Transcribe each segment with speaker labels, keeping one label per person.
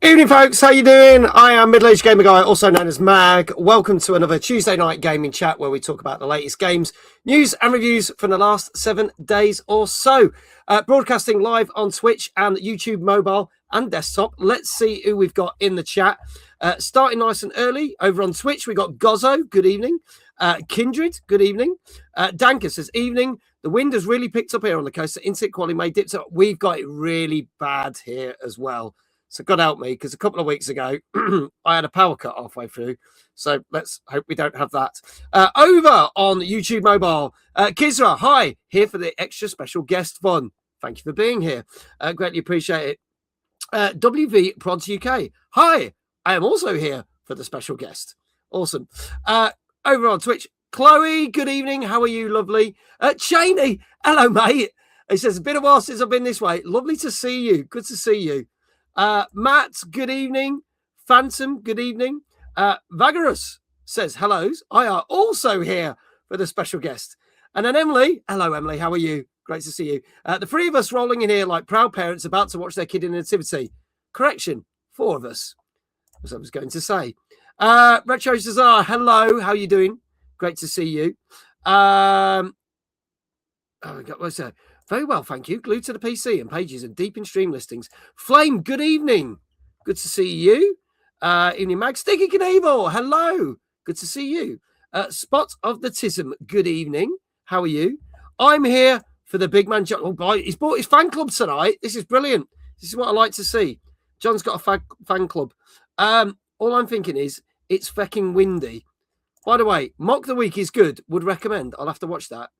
Speaker 1: Evening, folks. How you doing? I am Middle-Aged Gamer Guy, also known as Mag. Welcome to another Tuesday night gaming chat where we talk about the latest games, news and reviews from the last 7 days or so. Broadcasting live on Twitch and YouTube mobile and desktop. Let's see who we've got in the chat. Starting nice and early over on Twitch, we got Gozzo. Good evening. Kindred. Good evening. Danker says evening. The wind has really picked up here on the coast. The internet quality may dip. We've got it really bad here as well. So God help me, because a couple of weeks ago, I had a power cut halfway through. So let's hope we don't have that. Over on YouTube mobile, Kizra, hi, here for the extra special guest fun. Thank you for being here. Greatly appreciate it. WV Prods UK, hi, I am also here for the special guest. Awesome. Over on Twitch, Chloe, good evening. How are you, lovely? Cheney, hello, mate. He says, it's been a while since I've been this way. Lovely to see you. Good to see you. Matt, good evening. Phantom, good evening. Vagarus says, hellos. I are also here for the special guest. And then Emily, hello, Emily. How are you? Great to see you. The three of us rolling in here like proud parents about to watch their kid in nativity. Correction, 4 of us, as I was going to say. Retro Cesar, hello. How are you doing? Great to see you. What's that? Very well, thank you. Glued to the PC and pages and deep in stream listings. Flame, good evening. Good to see you. Evening, Mag. Sticky Knievel, hello. Good to see you. Spot of the Tism, good evening. How are you? I'm here for the big man, John. Oh, he's bought his fan club tonight. This is brilliant. This is what I like to see. John's got a fan club. All I'm thinking is it's fucking windy. By the way, Mock the Week is good. Would recommend. I'll have to watch that.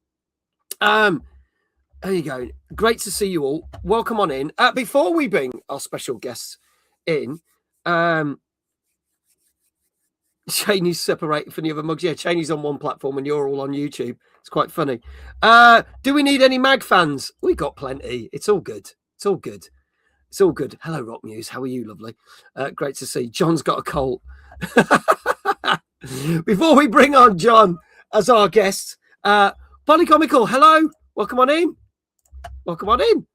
Speaker 1: There you go. Great to see you all. Welcome on in. Before we bring our special guests in, Cheney's separated from the other mugs. Yeah, Cheney's on one platform and you're all on YouTube. It's quite funny. Do we need any Mag fans? We got plenty. It's all good. It's all good. It's all good. Hello, Rock Muse. How are you, lovely? Great to see. John's got a colt. Before we bring on John as our guest, Polycomical, hello. Welcome on in. Welcome on in.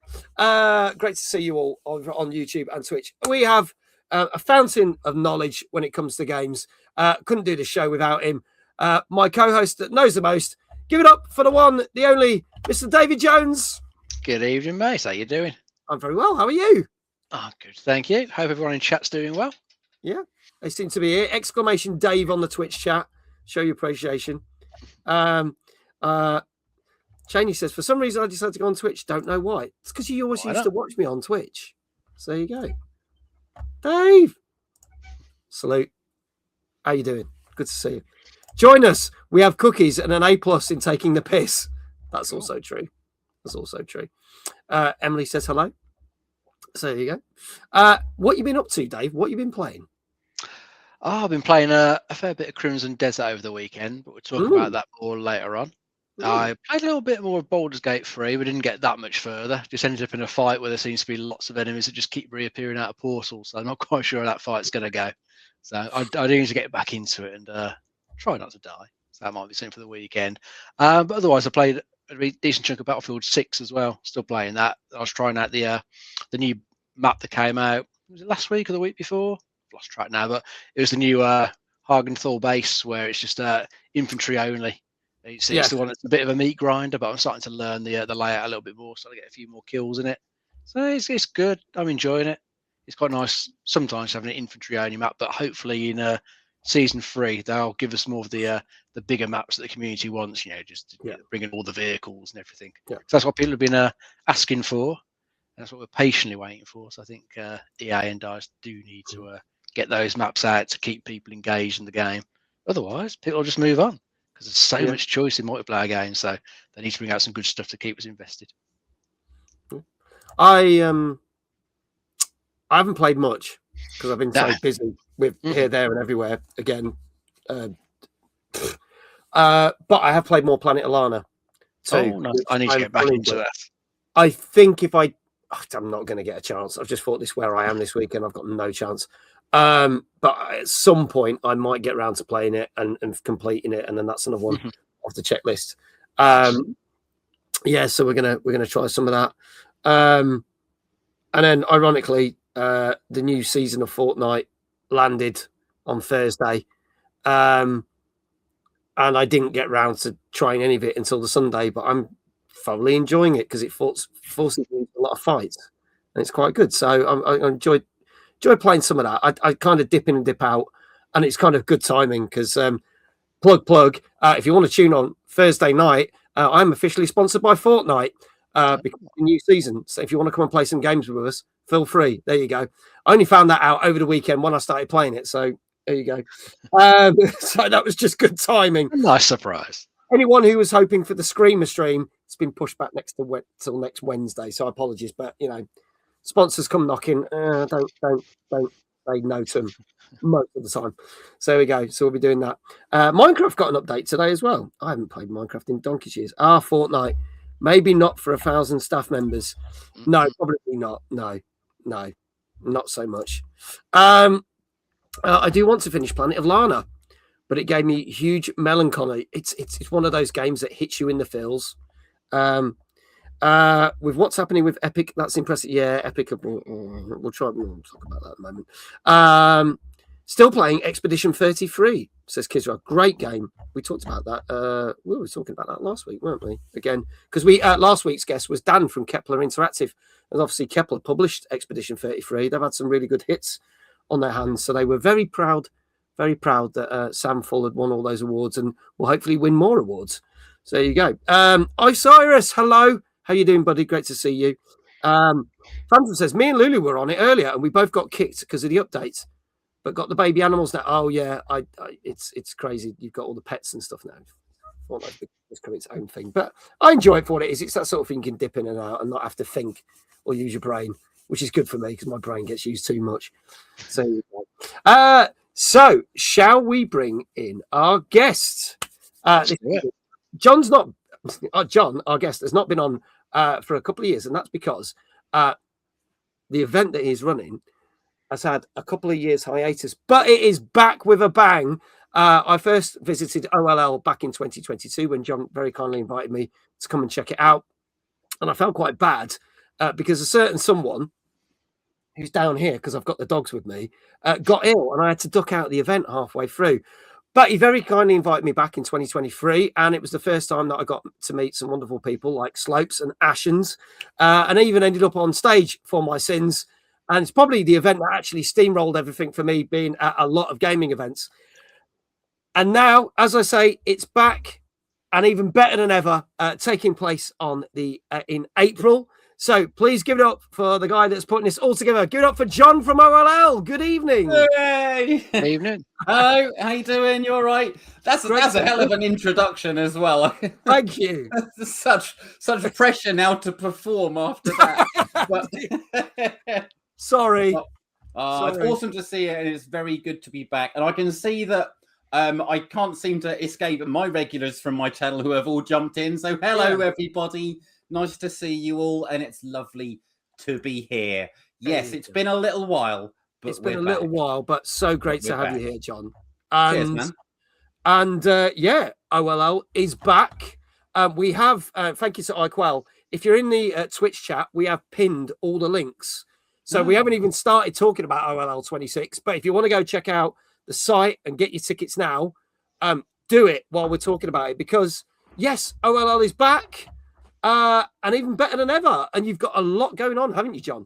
Speaker 1: Great to see you all on YouTube and Twitch. We have a fountain of knowledge when it comes to games. Couldn't do this show without him. My co-host that knows the most. Give it up for the one, the only, Mr. David Jones.
Speaker 2: Good evening, mate. How you doing?
Speaker 1: I'm very well. How are you?
Speaker 2: Oh, good. Thank you. Hope everyone in chat's doing well.
Speaker 1: Yeah, they seem to be here. Exclamation Dave on the Twitch chat. Show your appreciation. Cheney says, for some reason I decided to go on Twitch. Don't know why. It's because you always used to watch me on Twitch. So there you go. Dave. Salute. How you doing? Good to see you. Join us. We have cookies and an A+ in taking the piss. That's also true. That's also true. Emily says hello. So there you go. What you been up to, Dave? What you been playing?
Speaker 2: Oh, I've been playing a fair bit of Crimson Desert over the weekend, but we'll talk about that more later on. I played a little bit more of Baldur's Gate 3. We didn't get that much further. Just ended up in a fight where there seems to be lots of enemies that just keep reappearing out of portals. So I'm not quite sure how that fight's going to go. So I do need to get back into it and try not to die. So that might be something for the weekend. But otherwise, I played a decent chunk of Battlefield 6 as well. Still playing that. I was trying out the new map that came out. Was it last week or the week before? I've lost track now. But it was the new Hagenthal base where it's just infantry only. It's the one that's a bit of a meat grinder, but I'm starting to learn the layout a little bit more, so I get a few more kills in it. So it's good. I'm enjoying it. It's quite nice sometimes having an infantry only map, but hopefully in season 3 they'll give us more of the bigger maps that the community wants. Just bring in all the vehicles and everything. Yeah. So that's what people have been asking for. That's what we're patiently waiting for. So I think EA and DICE do need to get those maps out to keep people engaged in the game. Otherwise, people will just move on. There's so much choice in multiplayer games, so they need to bring out some good stuff to keep us invested.
Speaker 1: I haven't played much because I've been so busy with here, there, and everywhere again. But I have played more Planet Alana too.
Speaker 2: No. I need to get back into that.
Speaker 1: I think I'm not going to get a chance. I've just thought this where I am this weekend. I've got no chance. But at some point I might get around to playing it and completing it, and then that's another one off the checklist. So we're gonna try some of that. And then ironically, the new season of Fortnite landed on Thursday. And I didn't get round to trying any of it until the Sunday, but I'm thoroughly enjoying it because it forces me into a lot of fights, and it's quite good. So I enjoy playing some of that. I kind of dip in and dip out, and it's kind of good timing because plug. If you want to tune on Thursday night, I'm officially sponsored by Fortnite because of the new season. So if you want to come and play some games with us, feel free. There you go. I only found that out over the weekend when I started playing it. So there you go. So that was just good timing.
Speaker 2: A nice surprise.
Speaker 1: Anyone who was hoping for the Screamer stream, it's been pushed back till next Wednesday. So apologies, but sponsors come knocking. Don't say no to them most of the time. So there we go. So we'll be doing that. Minecraft got an update today as well. I haven't played Minecraft in donkey's years. Fortnite. Maybe not for 1,000 staff members. No, probably not. No, not so much. I do want to finish Planet of Lana, but it gave me huge melancholy. It's one of those games that hits you in the feels. With what's happening with Epic, that's impressive. Yeah, Epic. We'll talk about that in a moment. Still playing Expedition 33, says Kizra. Great game. We talked about that. We were talking about that last week, weren't we? Again, because last week's guest was Dan from Kepler Interactive, and obviously Kepler published Expedition 33. They've had some really good hits on their hands, so they were very proud that Sam Full had won all those awards and will hopefully win more awards. So there you go. Osiris, hello. How you doing, buddy? Great to see you. Phantom says, me and Lulu were on it earlier and we both got kicked because of the updates, but got the baby animals now. Oh yeah, it's crazy. You've got all the pets and stuff now. Fortnite's become its own thing, but I enjoy it for what it is. It's that sort of thing you can dip in and out and not have to think or use your brain, which is good for me because my brain gets used too much. So shall we bring in our guest? John, our guest, has not been on for a couple of years, and that's because the event that he's running has had a couple of years hiatus, but it is back with a bang. I first visited OLL back in 2022 when John very kindly invited me to come and check it out, and I felt quite bad because a certain someone who's down here, because I've got the dogs with me, got ill, and I had to duck out the event halfway through. But he very kindly invited me back in 2023, and it was the first time that I got to meet some wonderful people like Slopes and Ashens, and I even ended up on stage for my sins. And it's probably the event that actually steamrolled everything for me, being at a lot of gaming events. And now, as I say, it's back, and even better than ever, taking place on in April. So please give it up for the guy that's putting this all together. Give it up for John from OLL. Good evening.
Speaker 3: Hey.
Speaker 2: Good evening.
Speaker 3: Hello, how you doing? You all right? That's a hell of an introduction as well.
Speaker 1: Thank you.
Speaker 3: such pressure now to perform after that.
Speaker 1: Sorry.
Speaker 3: It's awesome to see it, and it's very good to be back. And I can see that I can't seem to escape my regulars from my channel who have all jumped in. So hello, everybody. Nice to see you all, and it's lovely to be here. Yes, it's been a little while. But
Speaker 1: it's been a little while, but so great to have you here, John.
Speaker 3: Cheers, man.
Speaker 1: And OLL is back. We have, thank you to iQuell. If you're in the Twitch chat, we have pinned all the links. So we haven't even started talking about OLL26, but if you want to go check out the site and get your tickets now, do it while we're talking about it, because yes, OLL is back. And even better than ever. And you've got a lot going on, haven't you, John?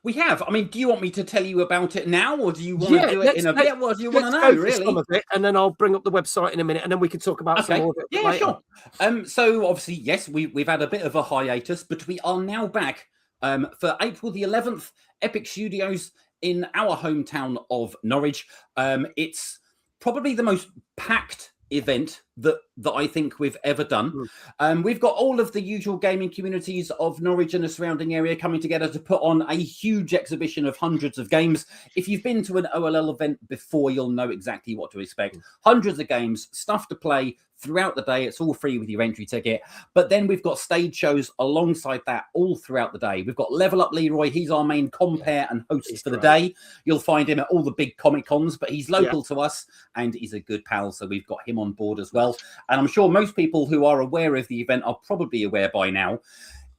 Speaker 3: We have. I mean, do you want me to tell you about it now, or do you want to do it in a bit? What do you want to know, really?
Speaker 1: Some of it, and then I'll bring up the website in a minute, and then we can talk about some more of it later.
Speaker 3: Sure. So obviously, yes, we've had a bit of a hiatus, but we are now back for April the 11th. Epic Studios in our hometown of Norwich. It's probably the most packed event that I think we've ever done. We've got all of the usual gaming communities of Norwich and the surrounding area coming together to put on a huge exhibition of hundreds of games. If you've been to an OLL event before, you'll know exactly what to expect. Hundreds of games, stuff to play throughout the day. It's all free with your entry ticket. But then we've got stage shows alongside that all throughout the day. We've got Level Up Leroy. He's our main compere and host for the day. You'll find him at all the big Comic Cons, but he's local to us and he's a good pal. So we've got him on board as well. And I'm sure most people who are aware of the event are probably aware by now.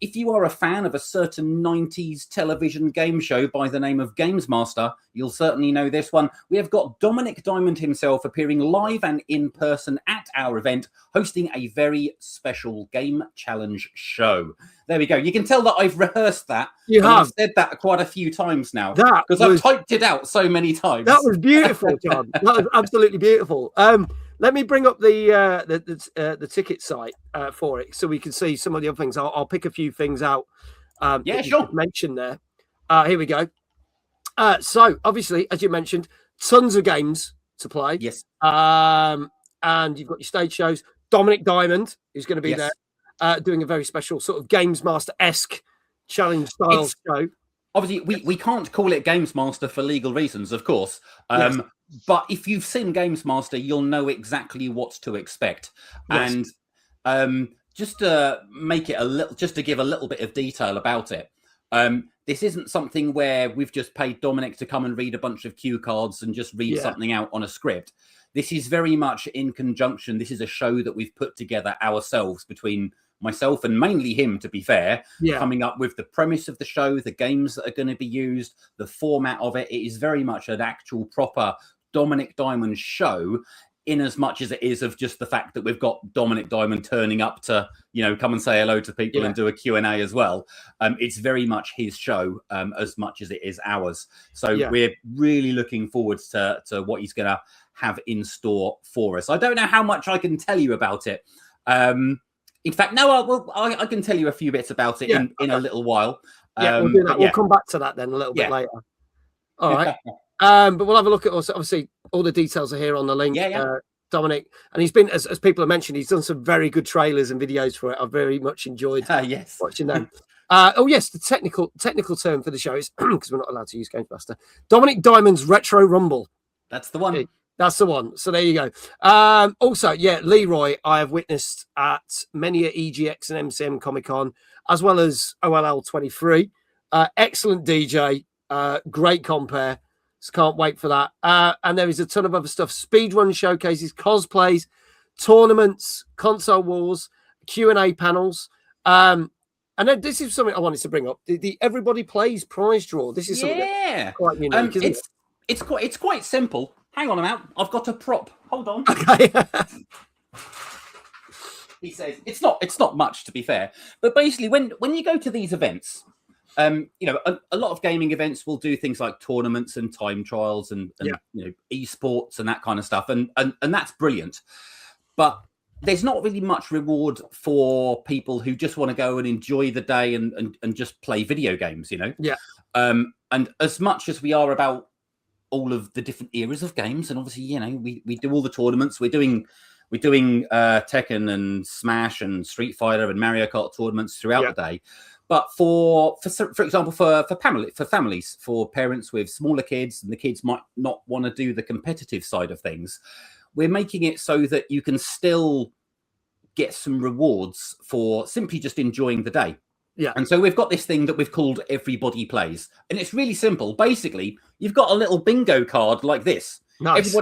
Speaker 3: if you are a fan of a certain 90s television game show by the name of Games Master, you'll certainly know this one. We have got Dominic Diamond himself appearing live and in person at our event, hosting a very special game challenge show. There we go. You can tell that I've rehearsed that.
Speaker 1: You have.
Speaker 3: I've said that quite a few times now.
Speaker 1: Because
Speaker 3: I've typed it out so many times.
Speaker 1: That was beautiful, John. That was absolutely beautiful. Let me bring up the ticket site for it so we can see some of the other things. I'll pick a few things out.
Speaker 3: Yeah, sure.
Speaker 1: Mention there. Here we go. So obviously, as you mentioned, tons of games to play.
Speaker 3: Yes.
Speaker 1: And you've got your stage shows. Dominic Diamond, who's going to be there, doing a very special sort of Games Master-esque challenge style show.
Speaker 3: Obviously, we can't call it Games Master for legal reasons, of course.
Speaker 1: Yes.
Speaker 3: But if you've seen Games Master, you'll know exactly what to expect.
Speaker 1: Yes.
Speaker 3: And just to make it just to give a little bit of detail about it, this isn't something where we've just paid Dominic to come and read a bunch of cue cards and just read something out on a script. This is very much in conjunction. This is a show that we've put together ourselves between myself and mainly him, to be fair, coming up with the premise of the show, the games that are going to be used, the format of it. It is very much an actual proper Dominic Diamond show, in as much as it is of just the fact that we've got Dominic Diamond turning up to, come and say hello to people and do a Q&A as well. It's very much his show as much as it is ours. So we're really looking forward to what he's going to have in store for us. I don't know how much I can tell you about it. In fact, no, I can tell you a few bits about it in a little while.
Speaker 1: We'll do that. We'll come back to that then a little bit later. All right. But we'll have a look at also, obviously, all the details are here on the link. Dominic, and he's been, as people have mentioned, he's done some very good trailers and videos for it. I've very much enjoyed watching them. The technical term for the show is, because we're not allowed to use Games Master, Dominic Diamond's Retro Rumble.
Speaker 3: That's the one.
Speaker 1: That's the one. So there you go. Also, Leroy, I have witnessed at many a EGX and MCM Comic Con, as well as OLL23. Excellent DJ, great compare. So can't wait for that. And there is a ton of other stuff: speedrun showcases, cosplays, tournaments, console wars, Q&A panels. And then this is something I wanted to bring up: the Everybody Plays prize draw. This is something that's quite unique, isn't it?
Speaker 3: It's quite simple. Hang on a minute. I've got a prop. Hold on.
Speaker 1: Okay.
Speaker 3: He says it's not much, to be fair. But basically, when you go to these events, a lot of gaming events will do things like tournaments and time trials and esports and that kind of stuff, and that's brilliant. But there's not really much reward for people who just want to go and enjoy the day and just play video games, And as much as we are about all of the different eras of games, and obviously, we do all the tournaments. We're doing Tekken and Smash and Street Fighter and Mario Kart tournaments throughout the day. But for example, for families, for parents with smaller kids, and the kids might not want to do the competitive side of things, we're making it so that you can still get some rewards for simply just enjoying the day.
Speaker 1: Yeah.
Speaker 3: And so we've got this thing that we've called Everybody Plays. And it's really simple. Basically, you've got a little bingo card like this.
Speaker 1: Nice.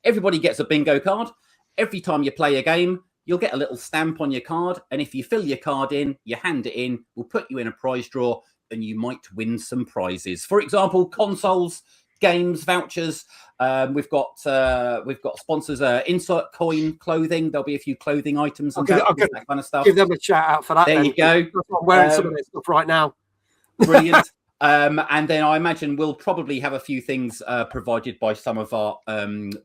Speaker 3: Everybody gets a bingo card. Every time you play a game, you'll get a little stamp on your card. And if you fill your card in, you hand it in, we'll put you in a prize draw, and you might win some prizes. For example, consoles, games, vouchers. We've got sponsors, Insert Coin Clothing. There'll be a few clothing items and that kind of stuff.
Speaker 1: Give them a shout out for that.
Speaker 3: There you go.
Speaker 1: I'm wearing some of this stuff right now.
Speaker 3: Brilliant. And then I imagine we'll probably have a few things provided by some of our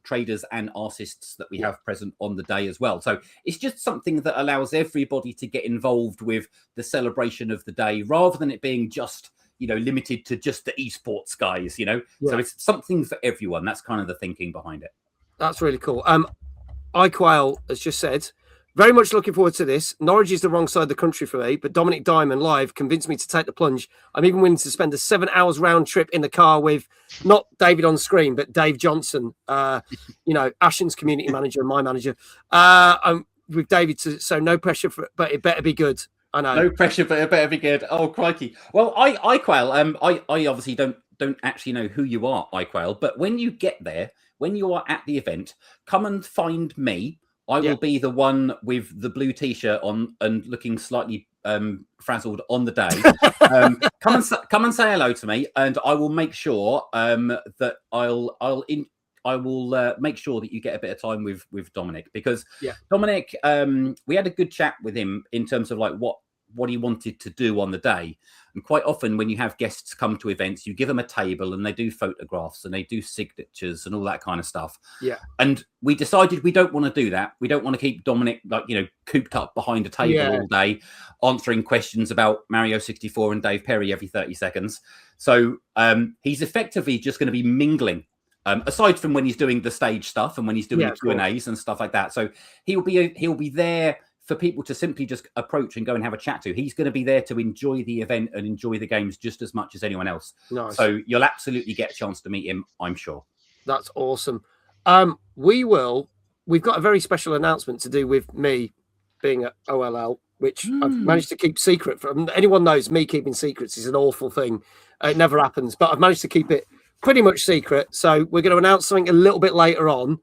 Speaker 3: traders and artists that we have present on the day as well. So it's just something that allows everybody to get involved with the celebration of the day, rather than it being just limited to just the esports guys. So it's something for everyone. That's kind of the thinking behind it.
Speaker 1: That's really cool. iQuail has just said, very much looking forward to this. Norwich is the wrong side of the country for me, but Dominic Diamond live convinced me to take the plunge. I'm even willing to spend a 7 hours round trip in the car with not David on screen, but Dave Johnson, Ashen's community manager and my manager. I'm with David, so no pressure, but it better be good. I know.
Speaker 3: No pressure, but it better be good. Oh, crikey. Well, iQuail, I obviously don't actually know who you are, iQuail, but when you get there, when you are at the event, come and find me. I will be the one with the blue T-shirt on and looking slightly frazzled on the day, come and say hello to me, and I will make sure that I will make sure that you get a bit of time with Dominic, because Dominic, we had a good chat with him in terms of like what he wanted to do on the day. And quite often when you have guests come to events, you give them a table and they do photographs and they do signatures and all that kind of stuff.
Speaker 1: Yeah.
Speaker 3: And we decided we don't want to do that. We don't want to keep Dominic, like, cooped up behind a table all day, answering questions about Mario 64 and Dave Perry every 30 seconds. So he's effectively just going to be mingling, aside from when he's doing the stage stuff and when he's doing the Q&As and stuff like that. So he'll be there for people to simply just approach and go and have a chat to. He's going to be there to enjoy the event and enjoy the games just as much as anyone else.
Speaker 1: Nice.
Speaker 3: So you'll absolutely get a chance to meet him, I'm sure.
Speaker 1: That's awesome. We've got a very special announcement to do with me being at OLL, which I've managed to keep secret from anyone. Knows me keeping secrets is an awful thing. It never happens, but I've managed to keep it pretty much secret. So we're going to announce something a little bit later on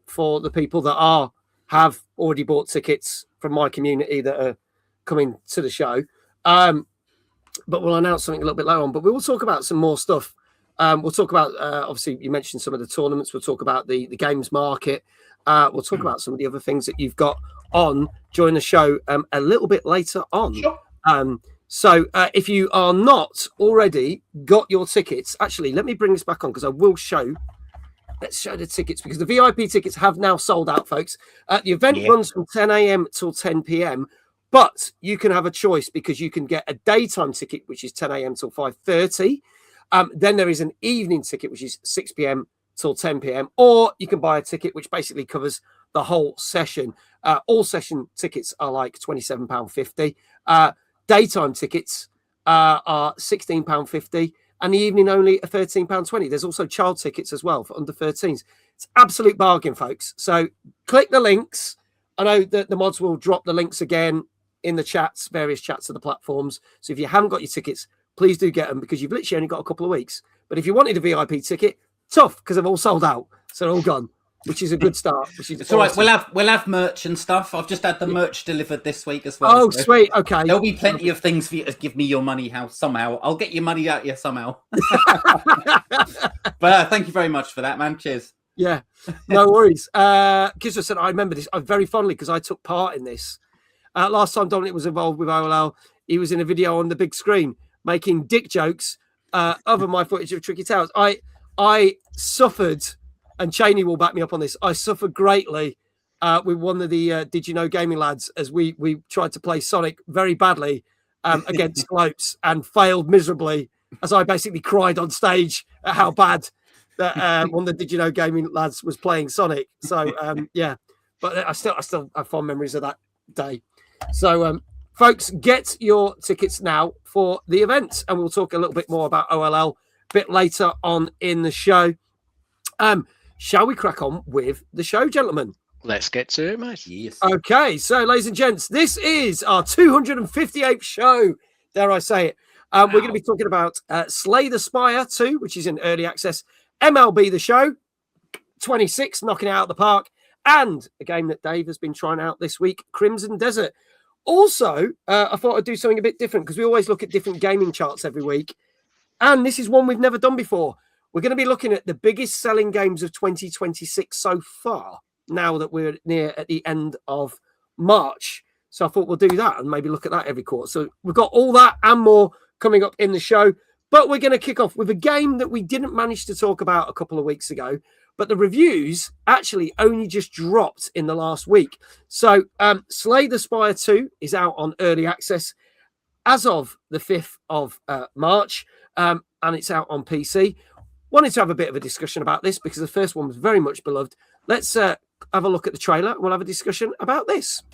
Speaker 1: for the people that have already bought tickets from my community that are coming to the show. But we'll announce something a little bit later on. But we will talk about some more stuff. We'll talk about, obviously, you mentioned some of the tournaments. We'll talk about the games market. We'll talk about some of the other things that you've got on during the show a little bit later on.
Speaker 3: Sure.
Speaker 1: So if you are not already got your tickets, actually, let me bring this back on because I will show. Let's show the tickets because the VIP tickets have now sold out, folks. The event runs from 10 a.m. till 10 p.m., but you can have a choice because you can get a daytime ticket, which is 10 a.m. till 5:30. Then there is an evening ticket, which is 6 p.m. till 10 p.m., or you can buy a ticket which basically covers the whole session. All session tickets are like £27.50. Daytime tickets are £16.50. And the evening only are £13.20. There's also child tickets as well for under 13s. It's absolute bargain, folks. So click the links. I know that the mods will drop the links again in the chats, various chats of the platforms. So if you haven't got your tickets, please do get them because you've literally only got a couple of weeks. But if you wanted a VIP ticket, tough because they've all sold out. So they're all gone, which is a good start.
Speaker 3: It's all right. We'll have merch and stuff. I've just had the merch delivered this week as well.
Speaker 1: Oh, so sweet. Okay.
Speaker 3: There'll be plenty of things for you to give me your money somehow. I'll get your money out of you somehow. But thank you very much for that, man. Cheers.
Speaker 1: Yeah, no worries. Kisra said, I remember this very fondly because I took part in this. Last time Dominic was involved with OLL, he was in a video on the big screen making dick jokes over my footage of Tricky Towers. I suffered, and Cheney will back me up on this, I suffered greatly with one of the Did You Know Gaming lads as we tried to play Sonic very badly against Slopes and failed miserably as I basically cried on stage at how bad that one of the Did You Know Gaming lads was playing Sonic. So, yeah, but I still have fond memories of that day. So, folks, get your tickets now for the event, and we'll talk a little bit more about OLL a bit later on in the show. Shall we crack on with the show, gentlemen?
Speaker 2: Let's get to it, mate.
Speaker 3: Yes.
Speaker 1: Okay, so ladies and gents, this is our 258th show, dare I say it. We're going to be talking about Slay the Spire 2, which is in early access, MLB The Show 26, knocking it out of the park, and a game that Dave has been trying out this week, Crimson Desert. Also, I thought I'd do something a bit different because we always look at different gaming charts every week, and this is one we've never done before. We're going to be looking at the biggest selling games of 2026 so far, now that we're near at the end of March. So I thought we'll do that and maybe look at that every quarter. So we've got all that and more coming up in the show. But we're going to kick off with a game that we didn't manage to talk about a couple of weeks ago. But the reviews actually only just dropped in the last week. So Slay the Spire 2 is out on early access as of the 5th of March. And it's out on PC. Wanted to have a bit of a discussion about this because the first one was very much beloved. Let's have a look at the trailer. We'll have a discussion about this.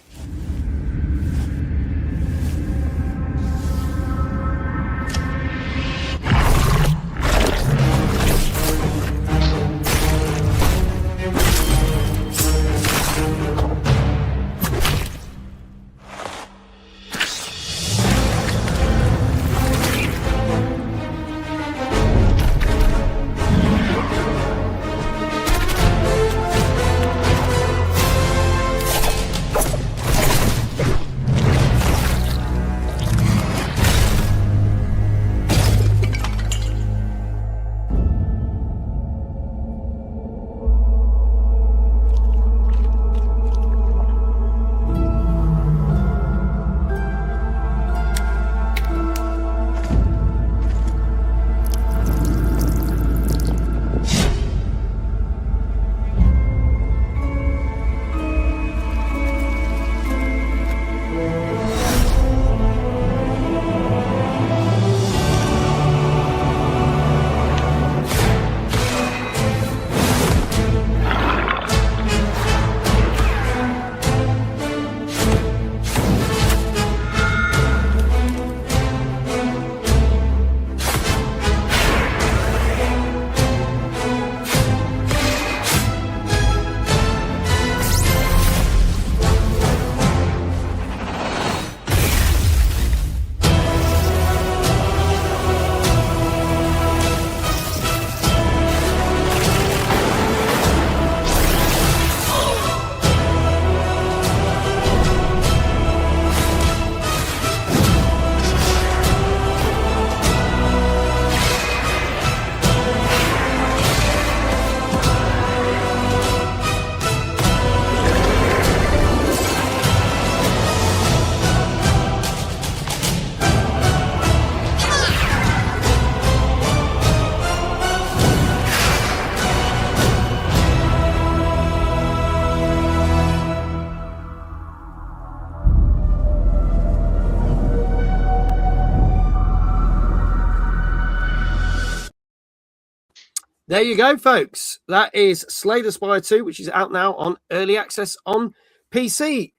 Speaker 1: There you go, folks. That is Slay the Spire 2, which is out now on early access on PC.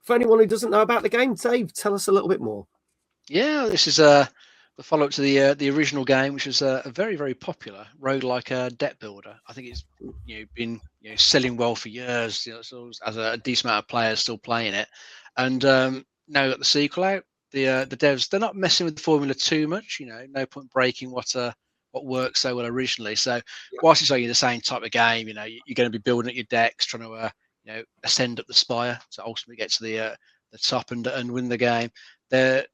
Speaker 1: For anyone who doesn't know about the game, Dave, tell us a little bit more.
Speaker 2: Yeah, this is the follow-up to the original game, which was a very, very popular roguelike deck builder. I think it's been selling well for years. So as a decent amount of players still playing it, and now we've got the sequel out. The devs, they're not messing with the formula too much. No point breaking what worked so well originally. So whilst it's the same type of game, you're going to be building up your decks, trying to ascend up the spire to ultimately get to the top and win the game. They're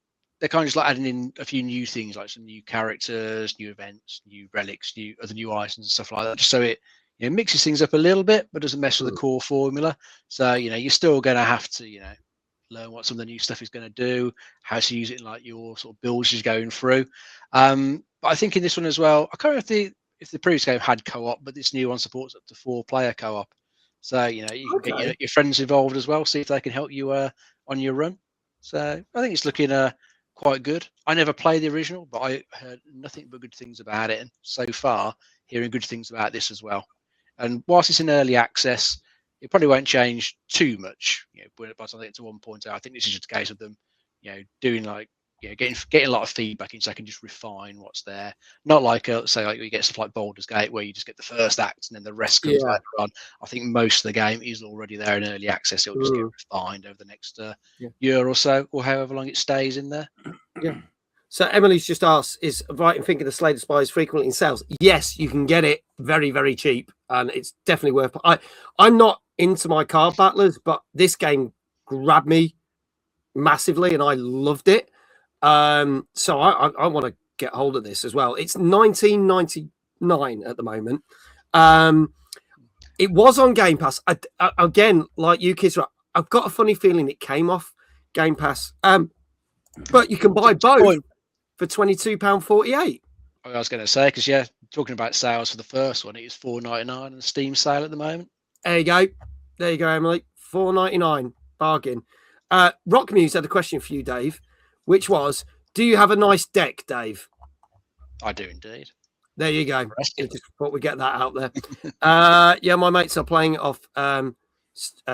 Speaker 2: kind of just like adding in a few new things, like some new characters, new events, new relics, new items and stuff like that, just so it mixes things up a little bit, but doesn't mess with the core formula. So you're still going to have to learn what some of the new stuff is going to do, how to use it in like your sort of builds you're going through. But I think in this one as well, I can't remember if the previous game had co-op, but this new one supports up to 4-player co-op. So you can get your friends involved as well, see if they can help you on your run. So I think it's looking quite good. I never played the original, but I heard nothing but good things about it, and so far hearing good things about this as well. And whilst it's in early access, it probably won't change too much. By the time they get to 1.0, I think this is just a case of them, doing like getting a lot of feedback in, so I can just refine what's there. Not like say like you get stuff like Baldur's Gate where you just get the first act and then the rest comes later on. I think most of the game is already there in early access. It'll just get refined over the next year or so, or however long it stays in there.
Speaker 1: Yeah. So Emily's just asked, is right in thinking the Slay the Spire is frequently in sales? Yes, you can get it very, very cheap, and it's definitely worth. I'm not into my card battlers, but this game grabbed me massively, and I loved it. So I want to get hold of this as well. It's $19.99 at the moment. It was on Game Pass. Again, like you kids, I've got a funny feeling it came off Game Pass. But you can buy both for £22.48.
Speaker 2: I was going to say, because talking about sales for the first one, it is $4.99 on the Steam sale at the moment.
Speaker 1: There you go, Emily. $4.99 bargain. Rockmuse had a question for you, Dave, which was, do you have a nice deck, Dave?
Speaker 2: I do indeed.
Speaker 1: There you go. Just thought we'd get that out there. Yeah, my mates are playing it off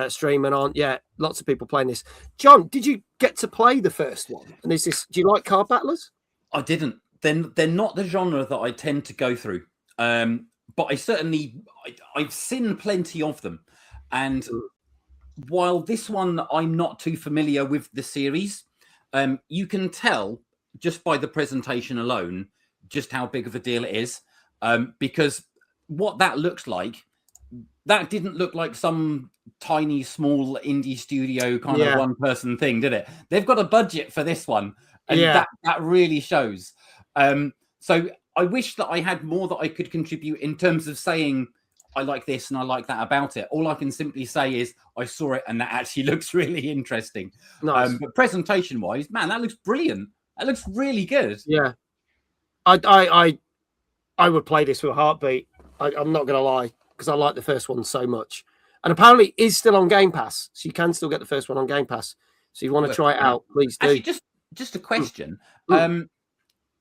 Speaker 1: stream and on. Yeah, lots of people playing this. John, did you get to play the first one? And do you like card battlers?
Speaker 3: I didn't. They're not the genre that I tend to go through. But I've seen plenty of them. And while this one I'm not too familiar with the series, you can tell just by the presentation alone just how big of a deal it is. Because what that looks like, that didn't look like some tiny, small indie studio kind of one-person thing, did it? They've got a budget for this one, and that really shows. So I wish that I had more that I could contribute in terms of saying, I like this and I like that about it. All I can simply say is I saw it and that actually looks really interesting.
Speaker 1: Nice.
Speaker 3: But presentation-wise, man, that looks brilliant. That looks really good.
Speaker 1: Yeah. I would play this with a heartbeat. I'm not going to lie, because I like the first one so much. And apparently it is still on Game Pass, so you can still get the first one on Game Pass. So if you want to try it out, please do.
Speaker 3: Actually, just a question.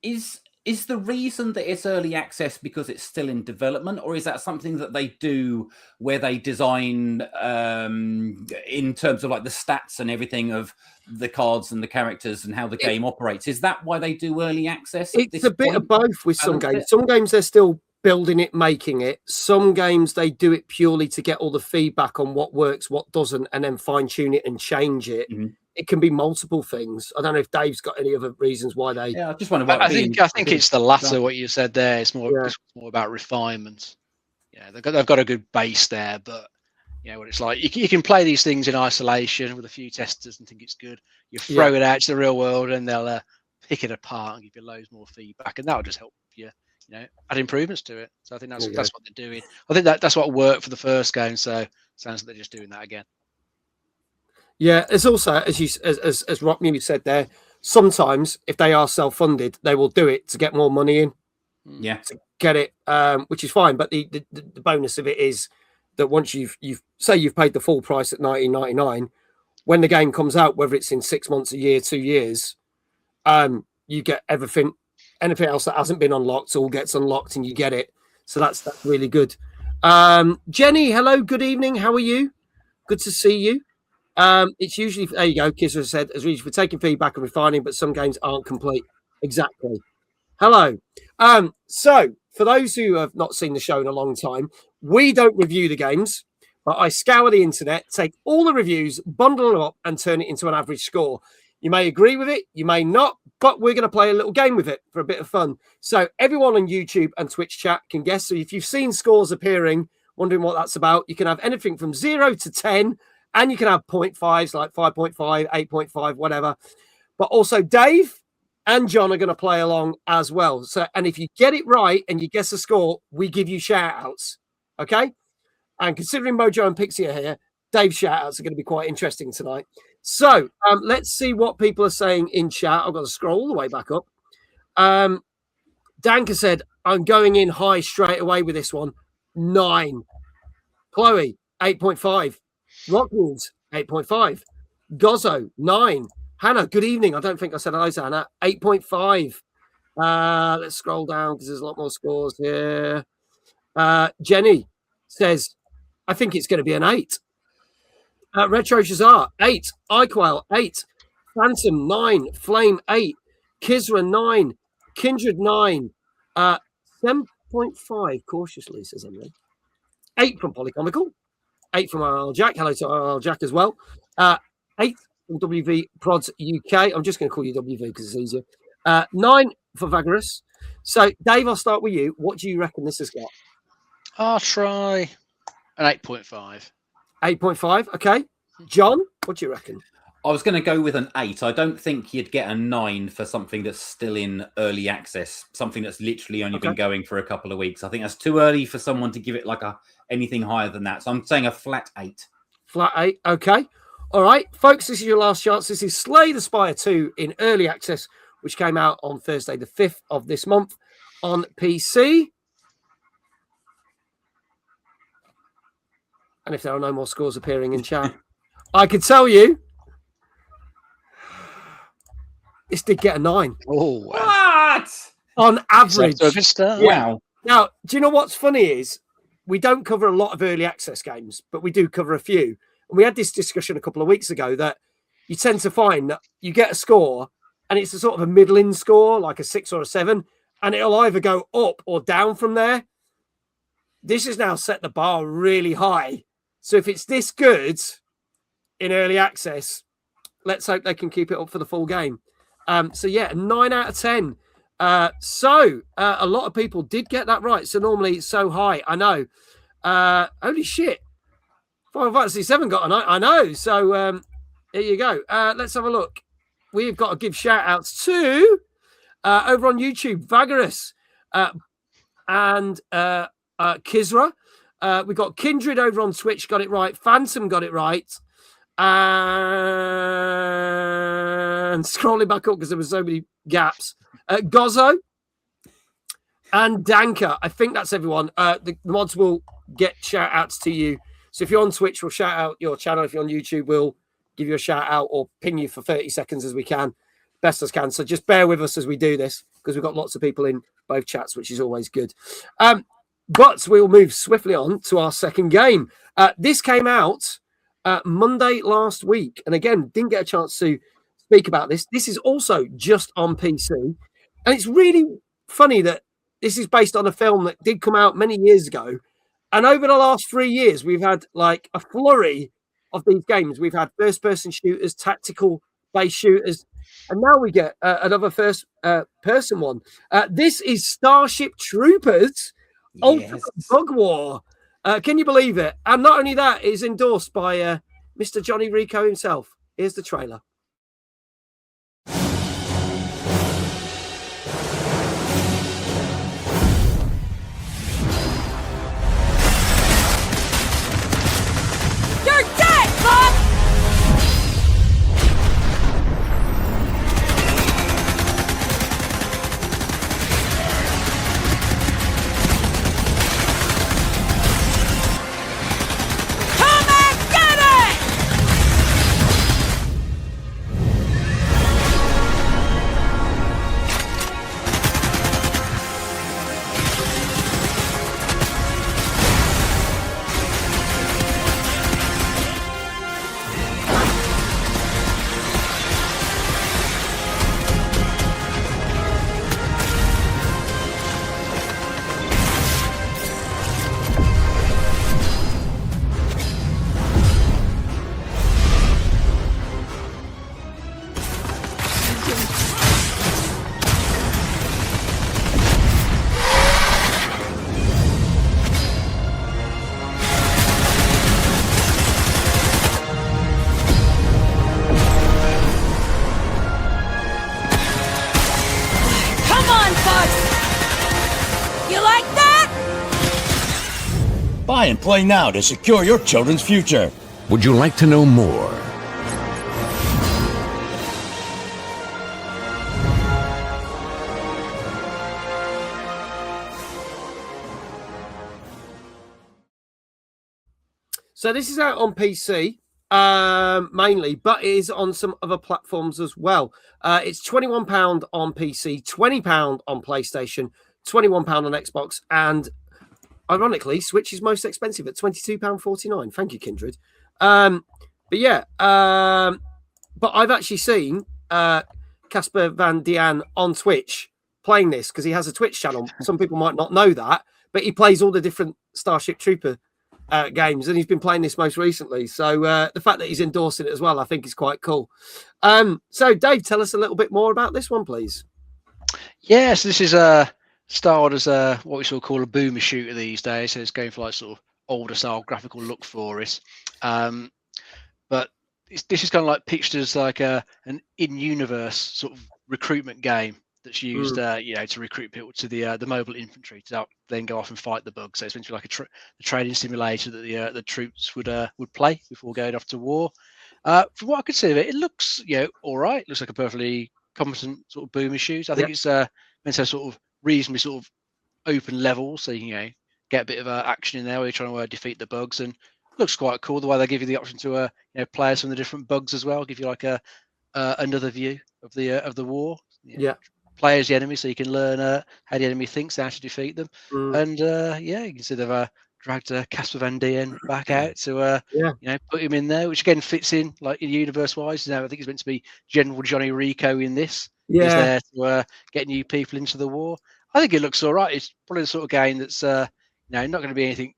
Speaker 3: Is the reason that it's early access because it's still in development, or is that something that they do where they design in terms of like the stats and everything of the cards and the characters and how the game operates? Is that why they do early access?
Speaker 1: It's a bit of both with some games. Some games they're still building it, making it. Some games they do it purely to get all the feedback on what works, what doesn't, and then fine tune it and change it. It can be multiple things. I don't know if Dave's got any other reasons why they.
Speaker 3: Yeah, I just wonder.
Speaker 2: I think it's the latter. What you said there. It's more about refinement. Yeah, they've got a good base there, but what it's like. You can play these things in isolation with a few testers and think it's good. You throw it out to the real world, and they'll pick it apart and give you loads more feedback, and that'll just help you. Add improvements to it. So I think that's what they're doing. I think that's what worked for the first game. So sounds like they're just doing that again.
Speaker 1: Yeah, it's also as Rock Muse said there. Sometimes if they are self-funded, they will do it to get more money in.
Speaker 3: Yeah,
Speaker 1: to get it, which is fine. But the bonus of it is that once you've paid the full price at $19.99, when the game comes out, whether it's in 6 months, a year, 2 years, you get everything. Anything else that hasn't been unlocked all gets unlocked, and you get it. So that's really good. Jenny, hello, good evening. How are you? Good to see you. It's usually, there you go, Kisra said, as usual, for taking feedback and refining, but some games aren't complete. Exactly. Hello. So, for those who have not seen the show in a long time, we don't review the games, but I scour the internet, take all the reviews, bundle them up, and turn it into an average score. You may agree with it, you may not, but we're going to play a little game with it for a bit of fun. So everyone on YouTube and Twitch chat can guess. So if you've seen scores appearing, wondering what that's about, you can have anything from 0 to 10, and you can have 0.5s like 5.5, 8.5, whatever. But also Dave and John are going to play along as well. So, and if you get it right and you guess the score, we give you shout outs. Okay? And considering Mojo and Pixie are here, Dave's shout outs are going to be quite interesting tonight. So let's see what people are saying in chat. I've got to scroll all the way back up. Danka said, I'm going in high straight away with this one. 9. Chloe, 8.5. Rockwood, 8.5. Gozzo, 9. Hannah, good evening. I don't think I said hello to Hannah. 8.5. Let's scroll down because there's a lot more scores here. Jenny says, I think it's going to be an 8. Retro Shazar, 8. Iquail, 8. Phantom, 9. Flame, 8. Kisra, 9. Kindred, 9. 7.5, cautiously, says Emily. 8 from Polycomical. 8 from RL Jack. Hello to RL Jack as well. 8 from WV Prods UK. I'm just going to call you WV because it's easier. 9 for Vagarus. So, Dave, I'll start with you. What do you reckon this has got?
Speaker 2: I'll try an 8.5.
Speaker 1: 8.5. Okay. John, what do you reckon?
Speaker 3: I was going to go with an 8. I don't think you'd get a 9 for something that's still in early access, something that's literally only been going for a couple of weeks. I think that's too early for someone to give it like anything higher than that. So I'm saying a flat 8.
Speaker 1: Flat 8. Okay. All right, folks, this is your last chance. This is Slay the Spire 2 in early access, which came out on Thursday, the 5th of this month on PC. And if there are no more scores appearing in chat, I could tell you this did get a 9.
Speaker 2: Oh, wow.
Speaker 3: What?
Speaker 1: On average.
Speaker 2: So a good start.
Speaker 3: Wow.
Speaker 1: Now, do you know what's funny is we don't cover a lot of early access games, but we do cover a few. And we had this discussion a couple of weeks ago that you tend to find that you get a score and it's a sort of a middling score, like a 6 or a 7, and it'll either go up or down from there. This has now set the bar really high. So if it's this good in early access, let's hope they can keep it up for the full game. So yeah, 9 out of 10. So a lot of people did get that right. So normally it's so high. I know. Holy shit. Final Fantasy 7 got a 9. I know. So here you go. Let's have a look. We've got to give shout outs to over on YouTube, Vagarus and Kisra. We got Kindred over on Twitch, got it right. Phantom got it right. And scrolling back up because there were so many gaps. Gozzo and Danka. I think that's everyone. The mods will get shout outs to you. So if you're on Twitch, we'll shout out your channel. If you're on YouTube, we'll give you a shout out or ping you for 30 seconds as we can, best as can. So just bear with us as we do this because we've got lots of people in both chats, which is always good. But we'll move swiftly on to our second game. This came out Monday last week. And again, didn't get a chance to speak about this. This is also just on PC. And it's really funny that this is based on a film that did come out many years ago. And over the last 3 years, we've had like a flurry of these games. We've had first-person shooters, tactical-based shooters. And now we get another first-person one. This is Starship Troopers. Ultimate Bug War. Can you believe it? And not only that, it is endorsed by Mr. Johnny Rico himself. Here's the trailer.
Speaker 4: You're dead, Bob! You like that?
Speaker 5: Buy and play now to secure your children's future.
Speaker 6: Would you like to know more?
Speaker 1: So this is out on PC mainly, but it is on some other platforms as well. It's £21 on PC, £20 on PlayStation, £21 on Xbox, and ironically, Switch is most expensive at £22.49. Thank you, Kindred. But I've actually seen Casper Van Dien on Twitch playing this because he has a Twitch channel. Some people might not know that, but he plays all the different Starship Trooper games, and he's been playing this most recently. So the fact that he's endorsing it as well, I think is quite cool. So Dave, tell us a little bit more about this one, please.
Speaker 2: Yes, this is starred as what we sort of call a boomer shooter these days. So it's going for like sort of older style graphical look for it. But this is kind of like pitched as like an in-universe sort of recruitment game that's used, to recruit people to the mobile infantry to then go off and fight the bugs. So it's essentially like a training simulator that the troops would play before going off to war. From what I could see of it, it looks all right. It looks like a perfectly competent sort of boomer shoot. I think it's meant to sort of reasonably sort of open levels, so you get a bit of action in there where you're trying to defeat the bugs, and it looks quite cool the way they give you the option to play as some of the different bugs as well. Give you like another view of the war. Play as the enemy, so you can learn how the enemy thinks, how to defeat them. And you can see they've dragged Casper Van Dien back out to put him in there, which again fits in like universe wise. I think he's meant to be General Johnny Rico in this. He's there to get new people into the war. I think it looks all right. It's probably the sort of game that's not going to be anything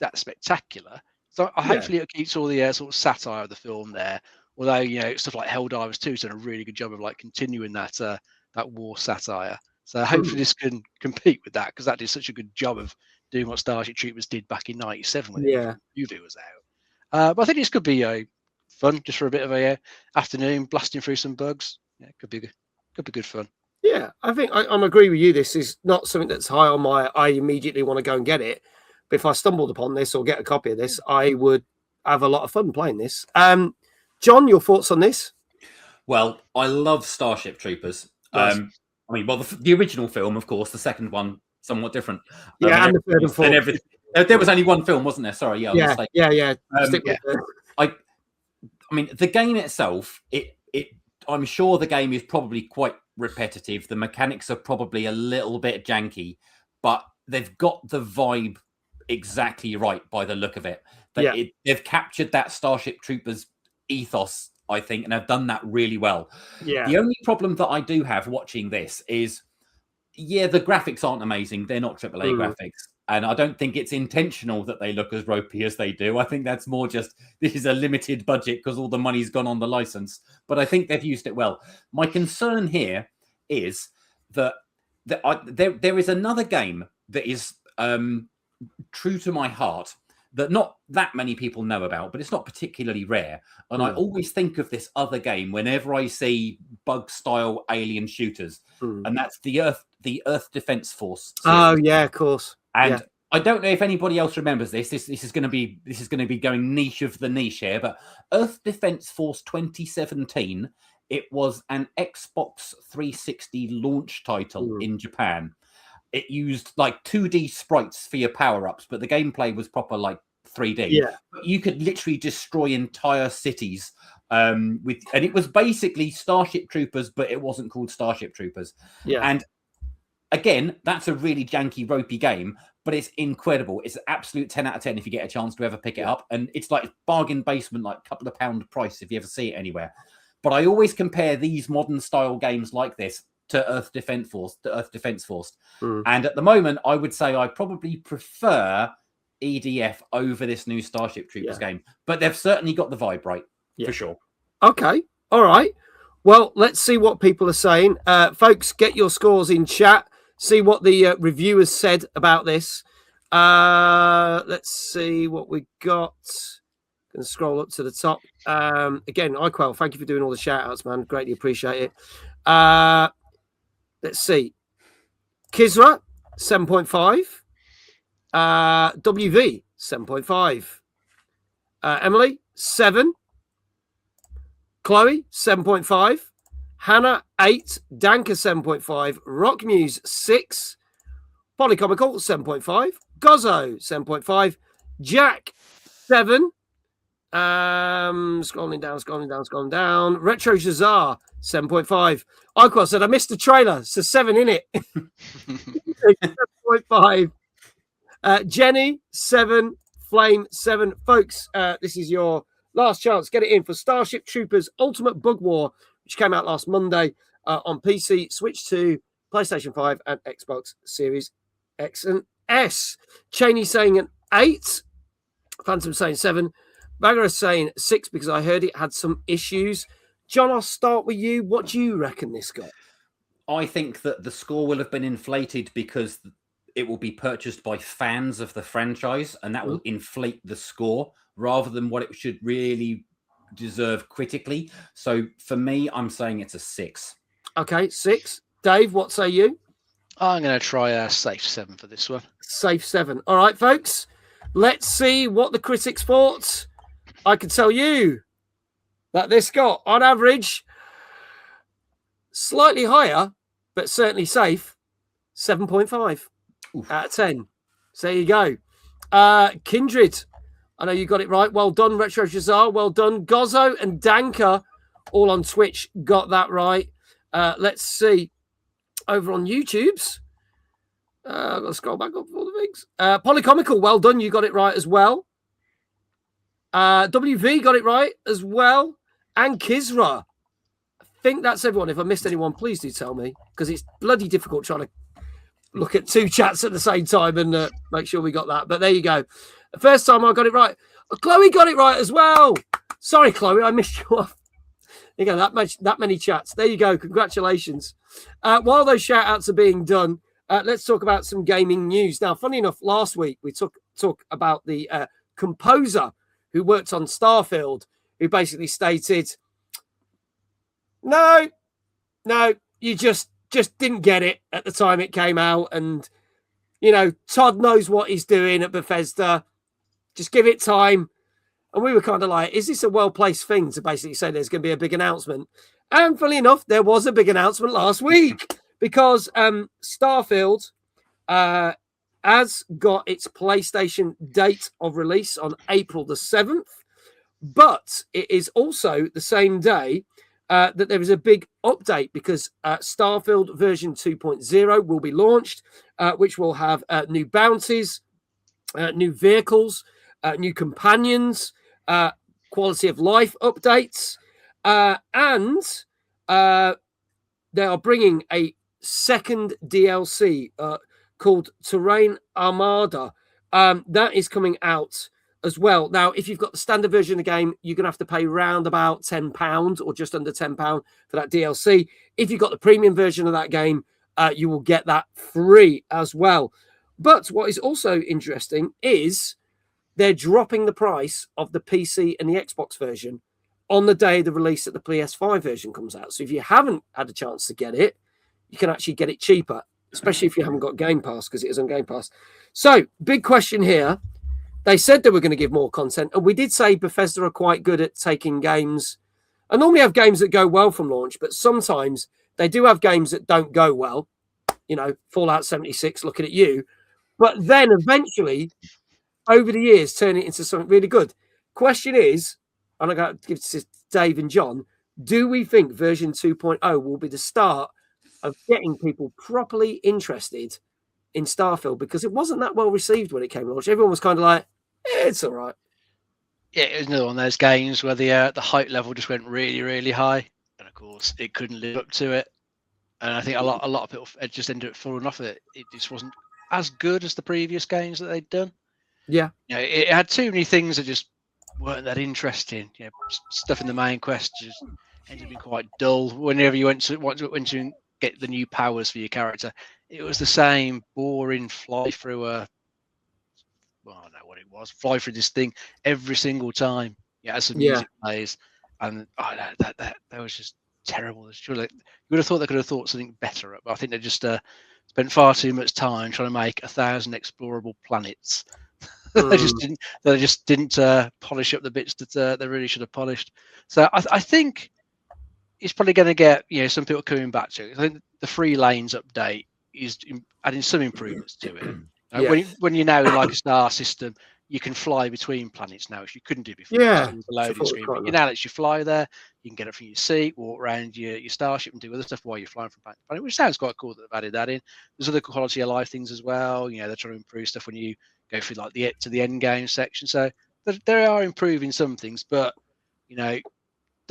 Speaker 2: that spectacular. So hopefully it keeps all the sort of satire of the film there. Although stuff like Helldivers 2 has done a really good job of like continuing that war satire. So hopefully this can compete with that, because that did such a good job of doing what Starship Troopers did back in '97 when the movie was out. But I think this could be fun just for a bit of a afternoon blasting through some bugs. Yeah, it could be good fun.
Speaker 1: Yeah, I think I'm agree with you. This is not something that's high on my. I immediately want to go and get it. But if I stumbled upon this or get a copy of this, I would have a lot of fun playing this. John, your thoughts on this?
Speaker 3: Well, I love Starship Troopers. Nice. The original film, of course. The second one, somewhat different.
Speaker 1: And the third and fourth.
Speaker 3: And everything. There was only one film, wasn't there? Sorry,
Speaker 1: yeah.
Speaker 3: The game itself, I'm sure the game is probably quite repetitive. The mechanics are probably a little bit janky, but they've got the vibe exactly right by the look of it. They've captured that Starship Troopers ethos, I think, and have done that really well. Yeah. The only problem that I do have watching this is, the graphics aren't amazing. They're not AAA graphics. And I don't think it's intentional that they look as ropey as they do. I think that's more just, this is a limited budget because all the money's gone on the license. But I think they've used it well. My concern here is that there is another game that is true to my heart that not that many people know about, but it's not particularly rare. And I always think of this other game whenever I see bug-style alien shooters, and that's the Earth Defense Force series.
Speaker 1: Oh yeah, of course.
Speaker 3: And I don't know if anybody else remembers this. This is going to be going niche of the niche here. But Earth Defense Force 2017, it was an Xbox 360 launch title in Japan. It used like 2D sprites for your power-ups, but the gameplay was proper like 3D. Yeah, you could literally destroy entire cities and it was basically Starship Troopers, but it wasn't called Starship Troopers. Yeah, and again, that's a really janky, ropey game, but it's incredible. It's an absolute 10 out of 10 if you get a chance to ever pick it up, and it's like bargain basement, like a couple of pound price if you ever see it anywhere. But I always compare these modern style games like this to Earth Defense Force. And at the moment, I would say I probably prefer EDF over this new Starship Troopers game. But they've certainly got the vibe right, for sure.
Speaker 1: Okay. All right. Well, let's see what people are saying. Folks, get your scores in chat. See what the reviewers said about this. Let's see what we got. Going to scroll up to the top. Again, iQuell, thank you for doing all the shout-outs, man. Greatly appreciate it. Let's see. Kizra 7.5. WV 7.5. Emily 7. Chloe 7.5. Hannah 8. Danka 7.5. Rock Muse 6. Polycomical 7.5. Gozzo 7.5. Jack 7. Scrolling down. Retro Jazar 7.5. Iqua said I missed the trailer, so 7 in it. 7.5. Jenny 7. Flame 7. Folks, this is your last chance. Get it in for Starship Troopers Ultimate Bug War, which came out last Monday on PC, Switch 2, PlayStation 5, and Xbox Series X and S. Cheney saying an 8. Phantom saying 7. Bagger saying 6 because I heard it had some issues. John, I'll start with you. What do you reckon this got?
Speaker 3: I think that the score will have been inflated because it will be purchased by fans of the franchise, and that will inflate the score rather than what it should really deserve critically. So for me, I'm saying it's a 6.
Speaker 1: Okay, 6. Dave, what say you?
Speaker 2: I'm going to try a safe 7 for this one.
Speaker 1: Safe 7. All right, folks. Let's see what the critics thought. I can tell you that this got, on average, slightly higher, but certainly safe, 7.5 out of 10. So there you go. Kindred, I know you got it right. Well done, Retro Jazar. Well done. Gozzo and Danka, all on Twitch, got that right. Let's see. Over on YouTube's. I've got to scroll back up for all the things. Polycomical, well done. You got it right as well. WV got it right as well. And Kizra. I think that's everyone. If I missed anyone, please do tell me, because it's bloody difficult trying to look at 2 chats at the same time and make sure we got that. But there you go. The first time I got it right. Chloe got it right as well. Sorry, Chloe, I missed you off. You go, that many chats. There you go. Congratulations. While those shout outs are being done, let's talk about some gaming news. Now, funny enough, last week we talk about the composer who worked on Starfield, who basically stated, no, you just didn't get it at the time it came out. And, you know, Todd knows what he's doing at Bethesda. Just give it time. And we were kind of like, is this a well-placed thing to basically say there's going to be a big announcement? And funnily enough, there was a big announcement last week because Starfield has got its PlayStation date of release on April the 7th. But it is also the same day that there is a big update because Starfield version 2.0 will be launched, which will have new bounties, new vehicles, new companions, quality of life updates, and they are bringing a second DLC called Terrain Armada. That is coming out as well. Now, if you've got the standard version of the game, you're going to have to pay round about £10 or just under £10 for that DLC. If you've got the premium version of that game, you will get that free as well. But what is also interesting is they're dropping the price of the PC and the Xbox version on the day the release that the PS5 version comes out. So if you haven't had a chance to get it, you can actually get it cheaper, especially if you haven't got Game Pass, because it is on Game Pass. So, big question here. They said they were going to give more content, and we did say Bethesda are quite good at taking games. I normally have games that go well from launch, but sometimes they do have games that don't go well. You know, Fallout 76, looking at you. But then eventually, over the years, turn it into something really good. Question is, and I got to give it to Dave and John, do we think version 2.0 will be the start of getting people properly interested in Starfield? Because it wasn't that well received when it came launched. Everyone was kind of like, it's all right.
Speaker 2: Yeah, it was another one of those games where the hype level just went really, really high, and of course it couldn't live up to it. And I think a lot of people just ended up falling off of it. It just wasn't as good as the previous games that they'd done.
Speaker 1: Yeah,
Speaker 2: you know, it had too many things that just weren't that interesting. You know, stuff in the main quest just ended up being quite dull. Whenever you went to get the new powers for your character, it was the same boring fly through I don't know what it was, fly through this thing every single time. Yeah, as the music plays, and that was just terrible. Surely, you would have thought they could have thought something better up. I think they just spent far too much time trying to make 1,000 explorable planets. They just didn't polish up the bits that they really should have polished. So I think it's probably going to get some people coming back to it. I think the free lanes update is adding some improvements to it. When you're now in like a star system, you can fly between planets now, which you couldn't do before.
Speaker 1: Yeah,
Speaker 2: So the loading screen. But now lets you fly there. You can get it from your seat, walk around your Starship, and do other stuff while you're flying from planet to planet, which sounds quite cool that they've added that in. There's other quality of life things as well. They're trying to improve stuff when you go through like the end game section. So they are improving some things, but the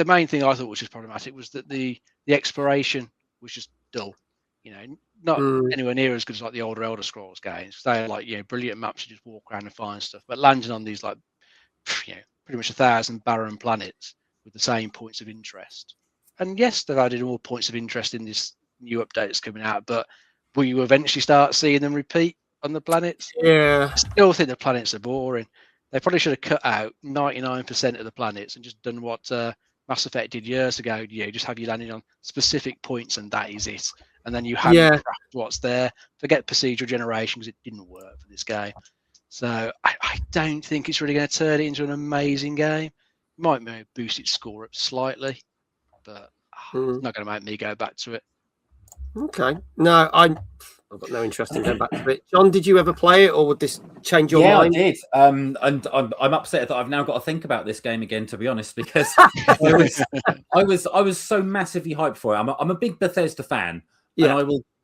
Speaker 2: main thing I thought was just problematic was that the exploration was just dull. Not anywhere near as good as like the older Elder Scrolls games. They're like brilliant maps to just walk around and find stuff, but landing on these like pretty much 1,000 barren planets with the same points of interest. And yes, they've added more points of interest in this new update that's coming out, but will you eventually start seeing them repeat on the planets?
Speaker 1: Yeah,
Speaker 2: I still think the planets are boring. They probably should have cut out 99% of the planets and just done what Mass Effect did years ago. Just have you landing on specific points and that is it. And then you handcraft what's there. Forget procedural generation because it didn't work for this game. So I don't think it's really going to turn it into an amazing game. It might maybe boost its score up slightly, but it's not going to make me go back to it.
Speaker 1: Okay. No, I've got no interest in going back to it. John, did you ever play it, or would this change your mind?
Speaker 3: Yeah, I did. And I'm upset that I've now got to think about this game again, to be honest, because I was so massively hyped for it. I'm a big Bethesda fan, and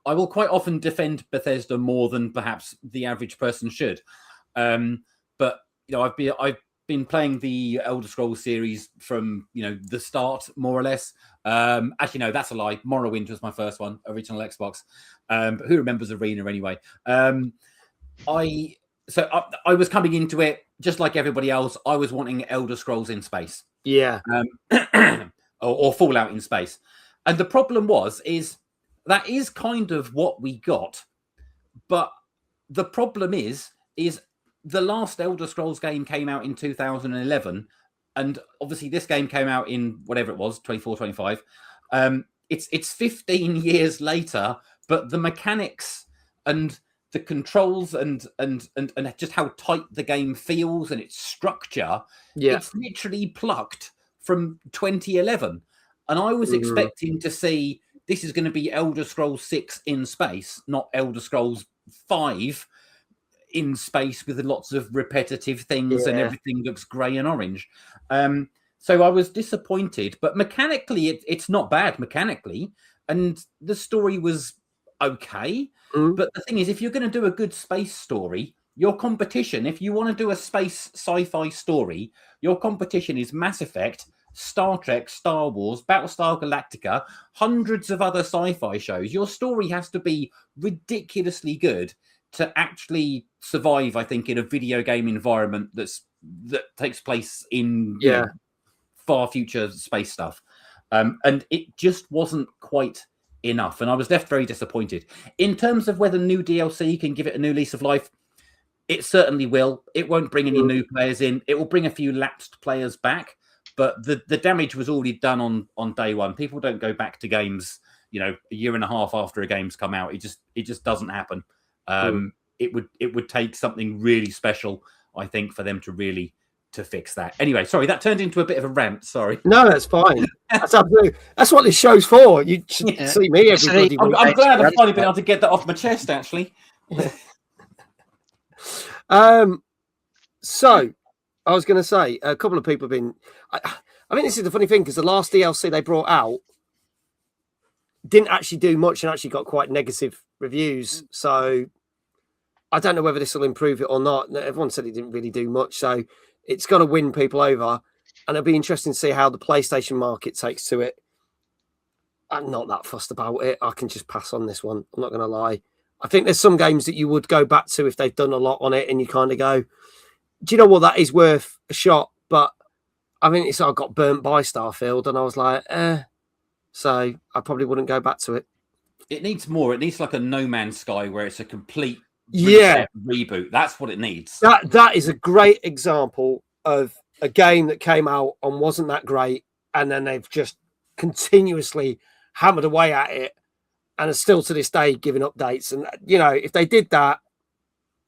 Speaker 3: I will quite often defend Bethesda more than perhaps the average person should. But I've been playing the Elder Scrolls series from the start, more or less. Actually, no, that's a lie. Morrowind was my first one, original Xbox. But who remembers Arena anyway? I was coming into it just like everybody else. I was wanting Elder Scrolls in space, or Fallout in space. And the problem is that is kind of what we got. But the problem is the last Elder Scrolls game came out in 2011, and obviously this game came out in whatever it was, 24, 25. It's 15 years later, but the mechanics and the controls and just how tight the game feels and its structure, it's literally plucked from 2011. And I was expecting to see this is going to be Elder Scrolls 6 in space, not Elder Scrolls 5 in space with lots of repetitive things and everything looks grey and orange. So I was disappointed, but mechanically it's not bad mechanically, and the story was okay. But the thing is, if you're going to do a good space story, your competition, if you want to do a space sci-fi story, your competition is Mass Effect, Star Trek, Star Wars, Battlestar Galactica, hundreds of other sci-fi shows. Your story has to be ridiculously good to actually survive, I think, in a video game environment that takes place in far future space stuff. And it just wasn't quite enough. And I was left very disappointed. In terms of whether new DLC can give it a new lease of life, it certainly will. It won't bring any new players in. It will bring a few lapsed players back. But the damage was already done on day one. People don't go back to games, a year and a half after a game's come out. It just doesn't happen. It would take something really special, I think, for them to fix that. Anyway, sorry, that turned into a bit of a rant. Sorry.
Speaker 1: No, that's fine. That's what this show's for. You should see me everybody.
Speaker 3: I'm glad I've finally been able to get that off my chest, actually.
Speaker 1: So I was going to say a couple of people have been. I mean, this is the funny thing because the last DLC they brought out didn't actually do much and actually got quite negative reviews. So I don't know whether this will improve it or not. Everyone said it didn't really do much, so it's going to win people over. And it'll be interesting to see how the PlayStation market takes to it. I'm not that fussed about it. I can just pass on this one. I'm not going to lie. I think there's some games that you would go back to if they've done a lot on it, and you kind of go, do you know what, that is worth a shot? But I mean, I got burnt by Starfield, and I was like, so I probably wouldn't go back to it.
Speaker 3: It needs more. It needs like a No Man's Sky where it's a complete reboot. That's what it needs.
Speaker 1: That is a great example of a game that came out and wasn't that great, and then they've just continuously hammered away at it and are still to this day giving updates. And, you know, if they did that,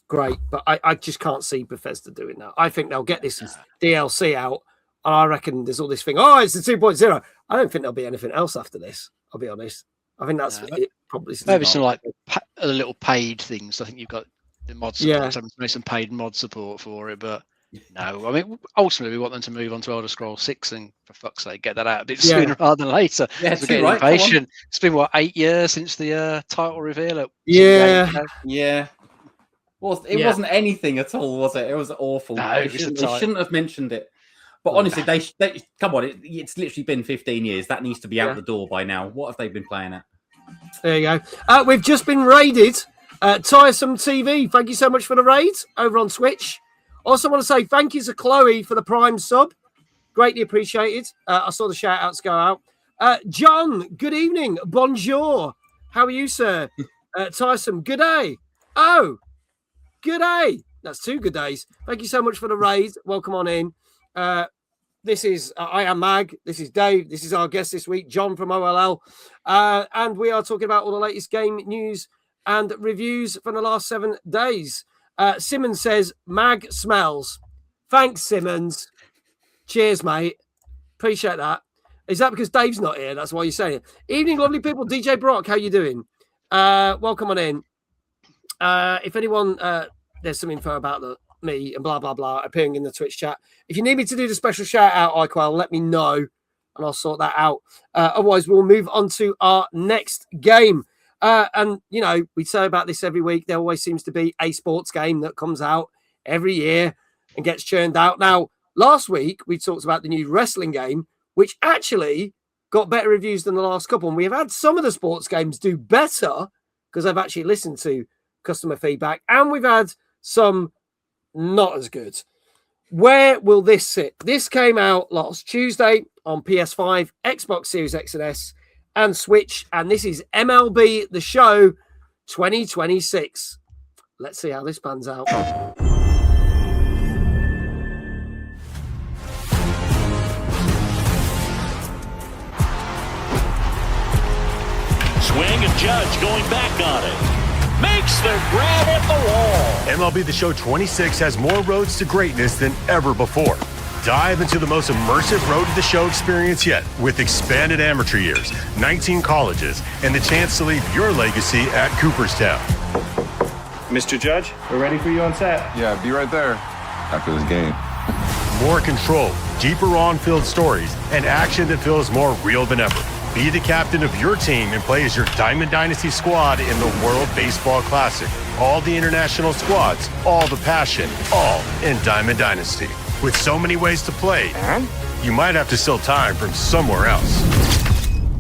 Speaker 1: great. But I just can't see Bethesda doing that. I think they'll get this DLC out, and I reckon there's all this thing. Oh, it's the 2.0. I don't think there'll be anything else after this. I'll be honest. I think that's it, probably.
Speaker 2: Maybe some like the little paid things. I think you've got the mod support. Yeah. Make some paid mod support for it, but no. I mean, ultimately, we want them to move on to Elder Scrolls 6 and, for fuck's sake, get that out a bit sooner rather than later.
Speaker 3: Yeah,
Speaker 2: we're getting impatient. It's been, what, 8 years since the title reveal?
Speaker 3: Yeah. Well, it wasn't anything at all, was it? It was awful.
Speaker 2: No,
Speaker 3: they shouldn't have mentioned it. But honestly, they come on. It's literally been 15 years. That needs to be out the door by now. What have they been playing at?
Speaker 1: There you go. We've just been raided. Tiresome TV, thank you so much for the raid over on Switch. Also want to say thank you to Chloe for the Prime sub. Greatly appreciated. I saw the shout outs go out. John, good evening. Bonjour. How are you, sir? Tiresome, good day. Oh, good day. That's 2 good days. Thank you so much for the raid. Welcome on in. This is I am Mag. This is Dave. This is our guest this week, John from OLL. And we are talking about all the latest game news and reviews from the last 7 days. Simmons says, Mag smells. Thanks, Simmons. Cheers, mate. Appreciate that. Is that because Dave's not here? That's why you're saying it. Evening, lovely people. DJ Brock, how you doing? Welcome on in. If anyone, there's some info about me and blah, blah, blah appearing in the Twitch chat. If you need me to do the special shout out, Iquel, let me know and I'll sort that out. Otherwise, we'll move on to our next game. And, you know, we say about this every week. There always seems to be a sports game that comes out every year and gets churned out. Now, last week, we talked about the new wrestling game, which actually got better reviews than the last couple. And we have had some of the sports games do better because I've actually listened to customer feedback. And we've had some not as good. Where will this sit? This came out last Tuesday on PS5, Xbox Series X and S, and Switch, and this is MLB The Show 2026. Let's see how this pans out.
Speaker 7: Swing and Judge going back on it. Makes the grab at the wall.
Speaker 8: MLB The Show 26 has more roads to greatness than ever before. Dive into the most immersive Road to the Show experience yet with expanded amateur years, 19 colleges, and the chance to leave your legacy at Cooperstown.
Speaker 9: Mr. Judge, we're ready for you on set.
Speaker 10: Yeah, be right there after this game.
Speaker 8: More control, deeper on-field stories, and action that feels more real than ever. Be the captain of your team and play as your Diamond Dynasty squad in the World Baseball Classic. All the international squads, all the passion, all in Diamond Dynasty. With so many ways to play, you might have to steal time from somewhere else.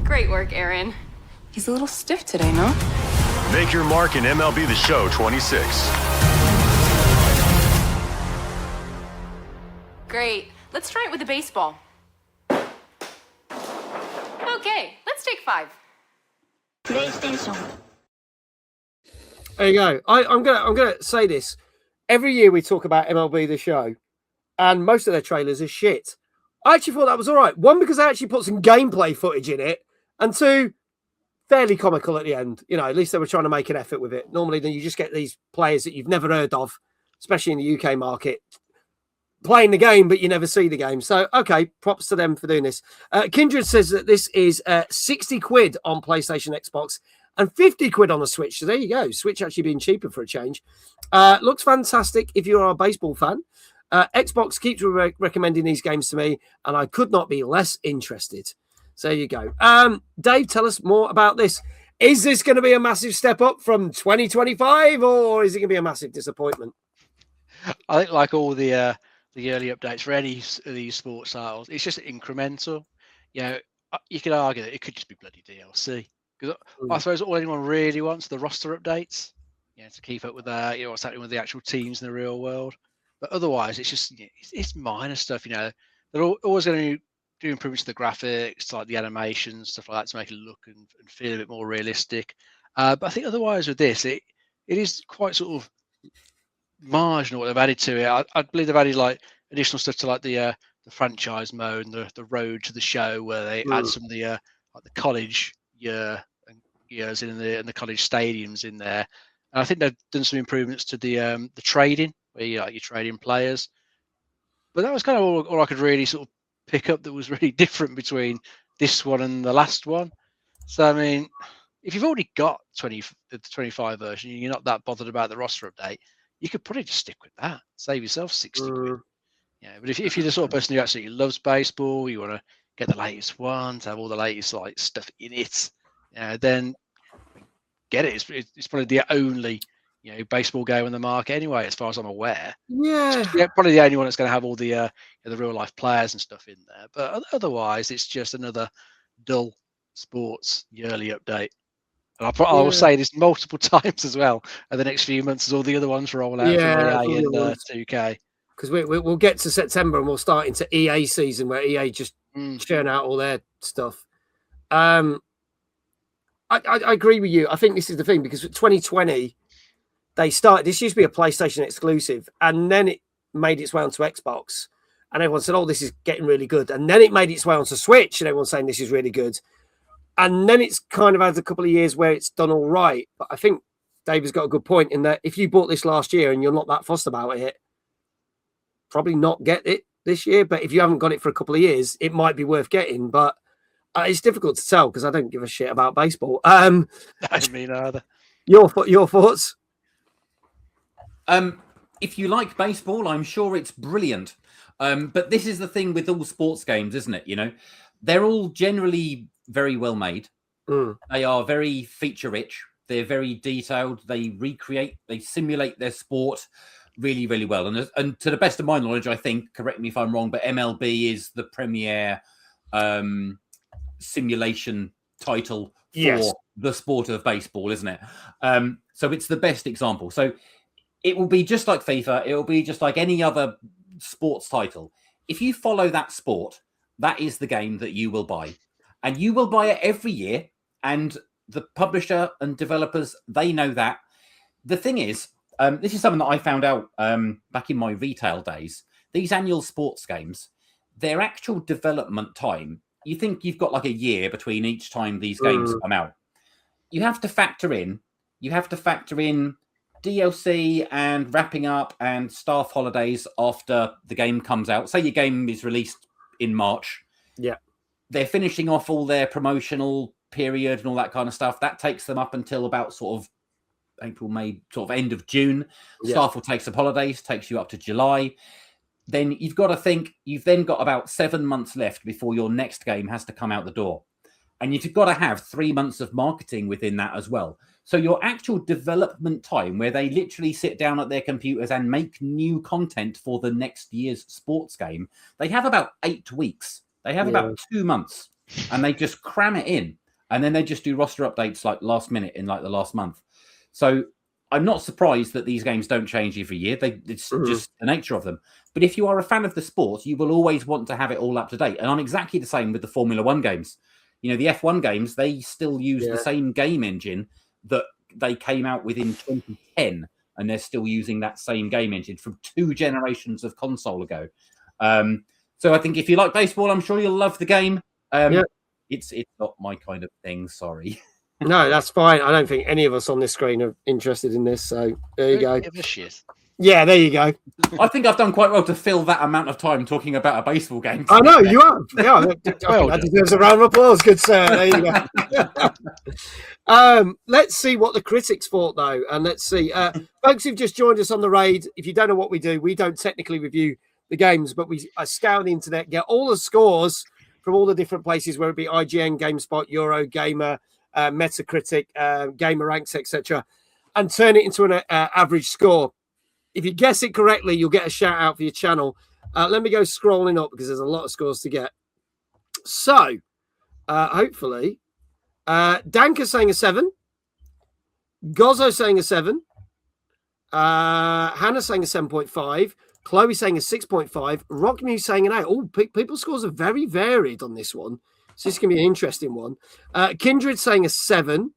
Speaker 11: Great work, Aaron. He's a little stiff today, no?
Speaker 8: Make your mark in MLB The Show 26.
Speaker 11: Great. Let's try it with the baseball. Okay, let's take 5.
Speaker 1: PlayStation. There you go. I'm gonna say this. Every year we talk about MLB The Show, and most of their trailers are shit. I actually thought that was all right. 1, because I actually put some gameplay footage in it, and 2, fairly comical at the end. You know, at least they were trying to make an effort with it. Normally, then you just get these players that you've never heard of, especially in the UK market, playing the game, but you never see the game. So, okay, props to them for doing this. Kindred says that this is 60 quid on PlayStation, Xbox, and 50 quid on the Switch. So there you go. Switch actually being cheaper for a change. Looks fantastic if you are a baseball fan. Xbox keeps recommending these games to me, and I could not be less interested. So there you go. Dave, tell us more about this. Is this going to be a massive step up from 2025, or is it going to be a massive disappointment?
Speaker 2: I think, like all the early updates for any of these sports titles, it's just incremental. You know, you could argue that it could just be bloody DLC. Because I suppose all anyone really wants the roster updates, you know, to keep up with that, you know, what's happening with the actual teams in the real world. But otherwise, it's just it's minor stuff. You know, they're always going to do improvements to the graphics, like the animations, stuff like that, to make it look and feel a bit more realistic. But I think otherwise with this, it is quite sort of marginal what they've added to it. I believe they've added like additional stuff to like the franchise mode and the road to the show, where they add some of the like the college year and years in the college stadiums in there. And I think they've done some improvements to the trading, where you're trading players. But that was kind of all I could really sort of pick up that was really different between this one and the last one. So, I mean, if you've already got the 25 version, you're not that bothered about the roster update, you could probably just stick with that. Save yourself 60 quid. Yeah, but if you're the sort of person who absolutely loves baseball, you want to get the latest one, to have all the latest like stuff in it, then get it. It's probably the only baseball game on the market anyway, as far as I'm aware.
Speaker 1: Yeah,
Speaker 2: probably the only one that's going to have all the real life players and stuff in there. But otherwise, it's just another dull sports yearly update. And I will say this multiple times as well in the next few months as all the other ones roll out from EA and 2K.
Speaker 1: Because we'll get to September and we'll start into EA season where EA just churn out all their stuff. I agree with you. I think this is the thing, because 2020 they started. This used to be a PlayStation exclusive, and then it made its way onto Xbox, and everyone said, "Oh, this is getting really good." And then it made its way onto Switch, and everyone's saying this is really good. And then it's kind of had a couple of years where it's done all right. But I think David's got a good point in that if you bought this last year and you're not that fussed about it, probably not get it this year. But if you haven't got it for a couple of years, it might be worth getting. But it's difficult to tell because I don't give a shit about baseball.
Speaker 2: I mean, either.
Speaker 1: Your thoughts?
Speaker 3: If you like baseball, I'm sure it's brilliant. But this is the thing with all sports games, isn't it? They're all generally very well made. They are very feature rich. They're very detailed. They simulate their sport really, really well. And to the best of my knowledge, I think, correct me if I'm wrong, but MLB is the premier simulation title for the sport of baseball, isn't it? So it's the best example. So it will be just like FIFA. It will be just like any other sports title. If you follow that sport, that is the game that you will buy. And you will buy it every year. And the publisher and developers, they know that. The thing is, this is something that I found out back in my retail days. These annual sports games, their actual development time, you think you've got like a year between each time these games come out. You have to factor in DLC and wrapping up and staff holidays after the game comes out. Say your game is released in March.
Speaker 1: Yeah.
Speaker 3: They're finishing off all their promotional period and all that kind of stuff. That takes them up until about sort of April, May, sort of end of June. Staff will take some holidays, takes you up to July. Then you've got to think you've then got about 7 months left before your next game has to come out the door. And you've got to have 3 months of marketing within that as well. So your actual development time, where they literally sit down at their computers and make new content for the next year's sports game, they have about 8 weeks. They have about 2 months, and they just cram it in. And then they just do roster updates like last minute in like the last month. So I'm not surprised that these games don't change every year. It's just the nature of them. But if you are a fan of the sport, you will always want to have it all up to date. And I'm exactly the same with the Formula One games. The F1 games, they still use the same game engine that they came out with in 2010, and they're still using that same game engine from 2 generations of console ago. So I think if you like baseball, I'm sure you'll love the game. It's not my kind of thing, sorry.
Speaker 1: No, that's fine. I don't think any of us on this screen are interested in this, so there you go. Yeah, there you go.
Speaker 3: I think I've done quite well to fill that amount of time talking about a baseball game.
Speaker 1: I know, you have. Yeah, that deserves a round of applause, good sir. There you go. Let's see what the critics thought, though. And let's see. Folks who've just joined us on the raid, if you don't know what we do, we don't technically review the games, but we scour the internet, get all the scores from all the different places, whether it be IGN, GameSpot, Eurogamer, Metacritic, Gamer Ranks, etc., and turn it into an average score. If you guess it correctly, you'll get a shout out for your channel. Let me go scrolling up because there's a lot of scores to get. So, hopefully, Danka saying a 7, Gozzo saying a 7, Hannah saying a 7.5, Chloe saying a 6.5, Rocknew saying an 8. Oh, people's scores are very varied on this one. So this can be an interesting one. Kindred saying a 7.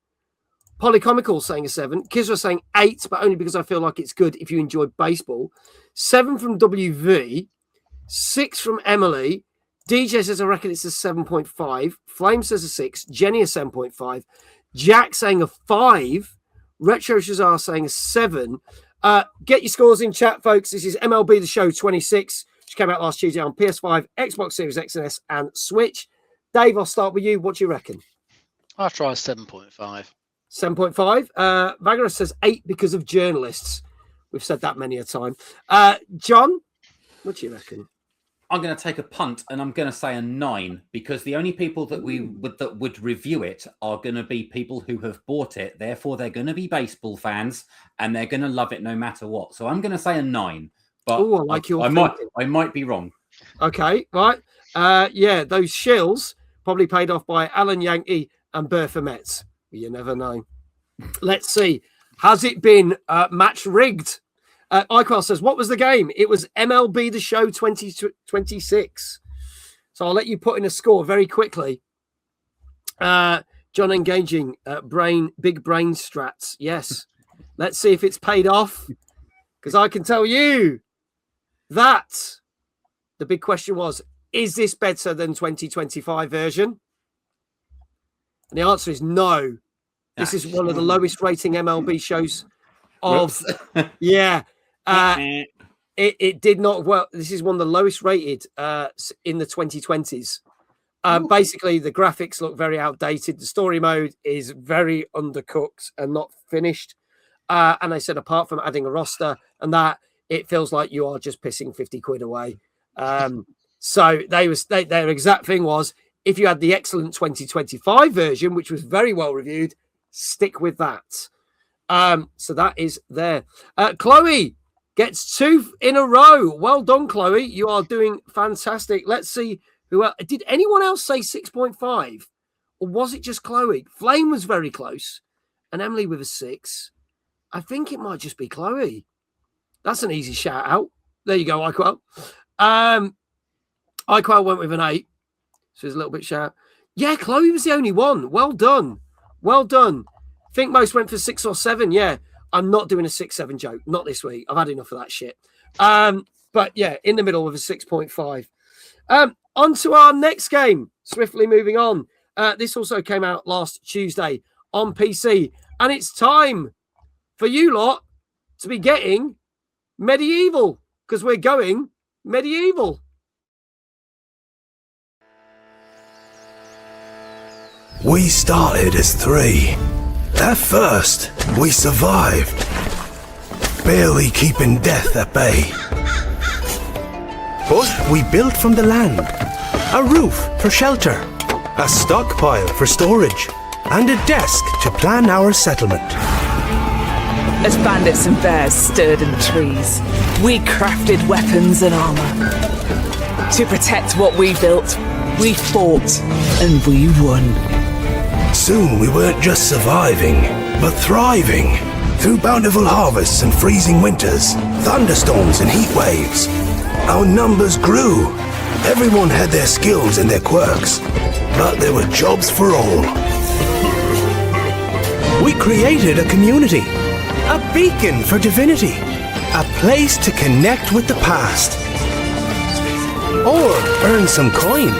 Speaker 1: Polycomical saying a 7. Kizra saying 8, but only because I feel like it's good if you enjoy baseball. 7 from WV. 6 from Emily. DJ says, I reckon it's a 7.5. Flame says a 6. Jenny a 7.5. Jack saying a 5. Retro Shazar saying a 7. Get your scores in chat, folks. This is MLB The Show 26, which came out last Tuesday on PS5, Xbox Series X and S, and Switch. Dave, I'll start with you. What do you reckon?
Speaker 2: I'll try 7.5.
Speaker 1: 7.5. Vagara says 8 because of journalists. We've said that many a time. John, what do you reckon?
Speaker 3: I'm going to take a punt and I'm going to say a 9 because the only people that would review it are going to be people who have bought it. Therefore, they're going to be baseball fans and they're going to love it no matter what. So I'm going to say a 9. But
Speaker 1: Ooh, I like your
Speaker 3: I might be wrong.
Speaker 1: Okay, right. Yeah, those shills probably paid off by Alan Yankee and Bertha Metz. You never know. Let's see. Has it been match rigged? Iquel says, what was the game? It was MLB The Show 2026. So I'll let you put in a score very quickly. John engaging big brain strats. Yes. Let's see if it's paid off. Because I can tell you that the big question was, is this better than 2025 version? And the answer is no. This is one of the lowest rating MLB shows of... Yeah. It did not well. This is one of the lowest rated in the 2020s. Basically, the graphics look very outdated. The story mode is very undercooked and not finished. And they said, apart from adding a roster and that, it feels like you are just pissing 50 quid away. So their exact thing was, if you had the excellent 2025 version, which was very well reviewed, stick with that. So that is there. Chloe gets 2 in a row. Well done, Chloe. You are doing fantastic. Let's see who else. Did anyone else say 6.5? Or was it just Chloe? Flame was very close. And Emily with a 6. I think it might just be Chloe. That's an easy shout out. There you go, Iquel. Iquel went with an 8. So there's a little bit shout. Yeah, Chloe was the only one. Well done. Well done. I think most went for 6 or 7. Yeah. I'm not doing a 6-7 joke. Not this week. I've had enough of that shit. But yeah, in the middle with a 6.5. On to our next game. Swiftly moving on. This also came out last Tuesday on PC. And it's time for you lot to be getting medieval. Because we're going medieval.
Speaker 12: We started as 3. At first, we survived, barely keeping death at bay. But we built from the land, a roof for shelter, a stockpile for storage, and a desk to plan our settlement.
Speaker 13: As bandits and bears stirred in the trees, we crafted weapons and armor. To protect what we built, we fought, and we won.
Speaker 12: Soon we weren't just surviving, but thriving. Through bountiful harvests and freezing winters, thunderstorms and heat waves, our numbers grew. Everyone had their skills and their quirks, but there were jobs for all. We created a community, a beacon for divinity, a place to connect with the past, or earn some coin.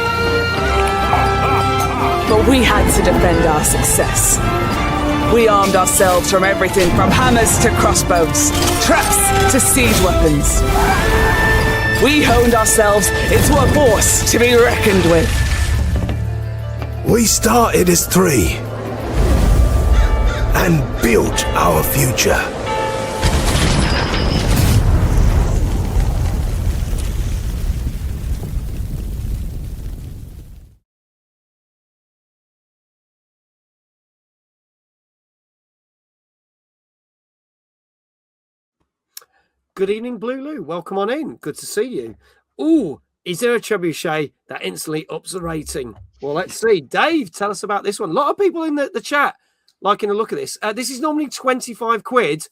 Speaker 13: But we had to defend our success. We armed ourselves from everything from hammers to crossbows, traps to siege weapons. We honed ourselves into a force to be reckoned with.
Speaker 12: We started as 3 and built our future.
Speaker 1: Good evening, Blue Lou. Welcome on in. Good to see you. Ooh, is there a trebuchet that instantly ups the rating? Well, let's see. Dave, tell us about this one. A lot of people in the chat liking a look at this. This is normally 25 quid,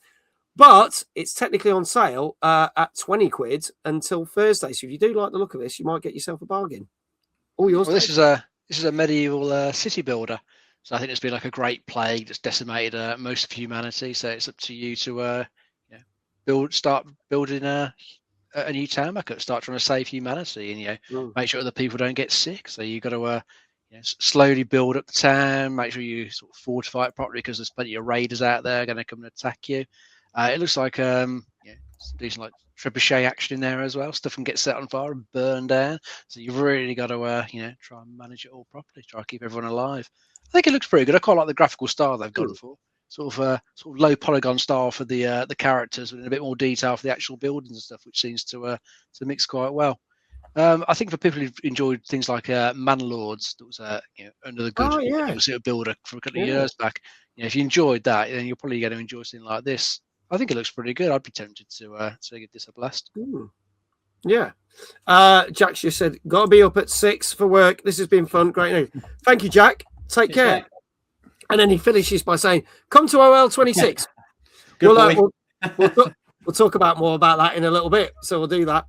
Speaker 1: but it's technically on sale at 20 quid until Thursday. So if you do like the look of this, you might get yourself a bargain. All yours.
Speaker 2: Well, this is a medieval city builder. So I think it's been like a great plague that's decimated most of humanity. So it's up to you to start building a new town back up, start trying to save humanity, and make sure other people don't get sick. So you got to slowly build up the town. Make sure you sort of fortify it properly because there's plenty of raiders out there going to come and attack you. It looks like some decent like trebuchet action in there as well. Stuff can get set on fire and burned down. So you've really got to try and manage it all properly. Try to keep everyone alive. I think it looks pretty good. I quite like the graphical style they've gone for. Sort of low polygon style for the characters, with a bit more detail for the actual buildings and stuff, which seems to mix quite well. I think for people who've enjoyed things like Manlords, that was under the good builder for a couple of years back. If you enjoyed that, then you're probably going to enjoy something like this. I think it looks pretty good. I'd be tempted to give this a blast.
Speaker 1: Yeah. Jack just said, got to be up at 6 for work. This has been fun. Great news. Thank you, Jack. Take care. And then he finishes by saying, come to OL26. We'll talk about more about that in a little bit. So we'll do that.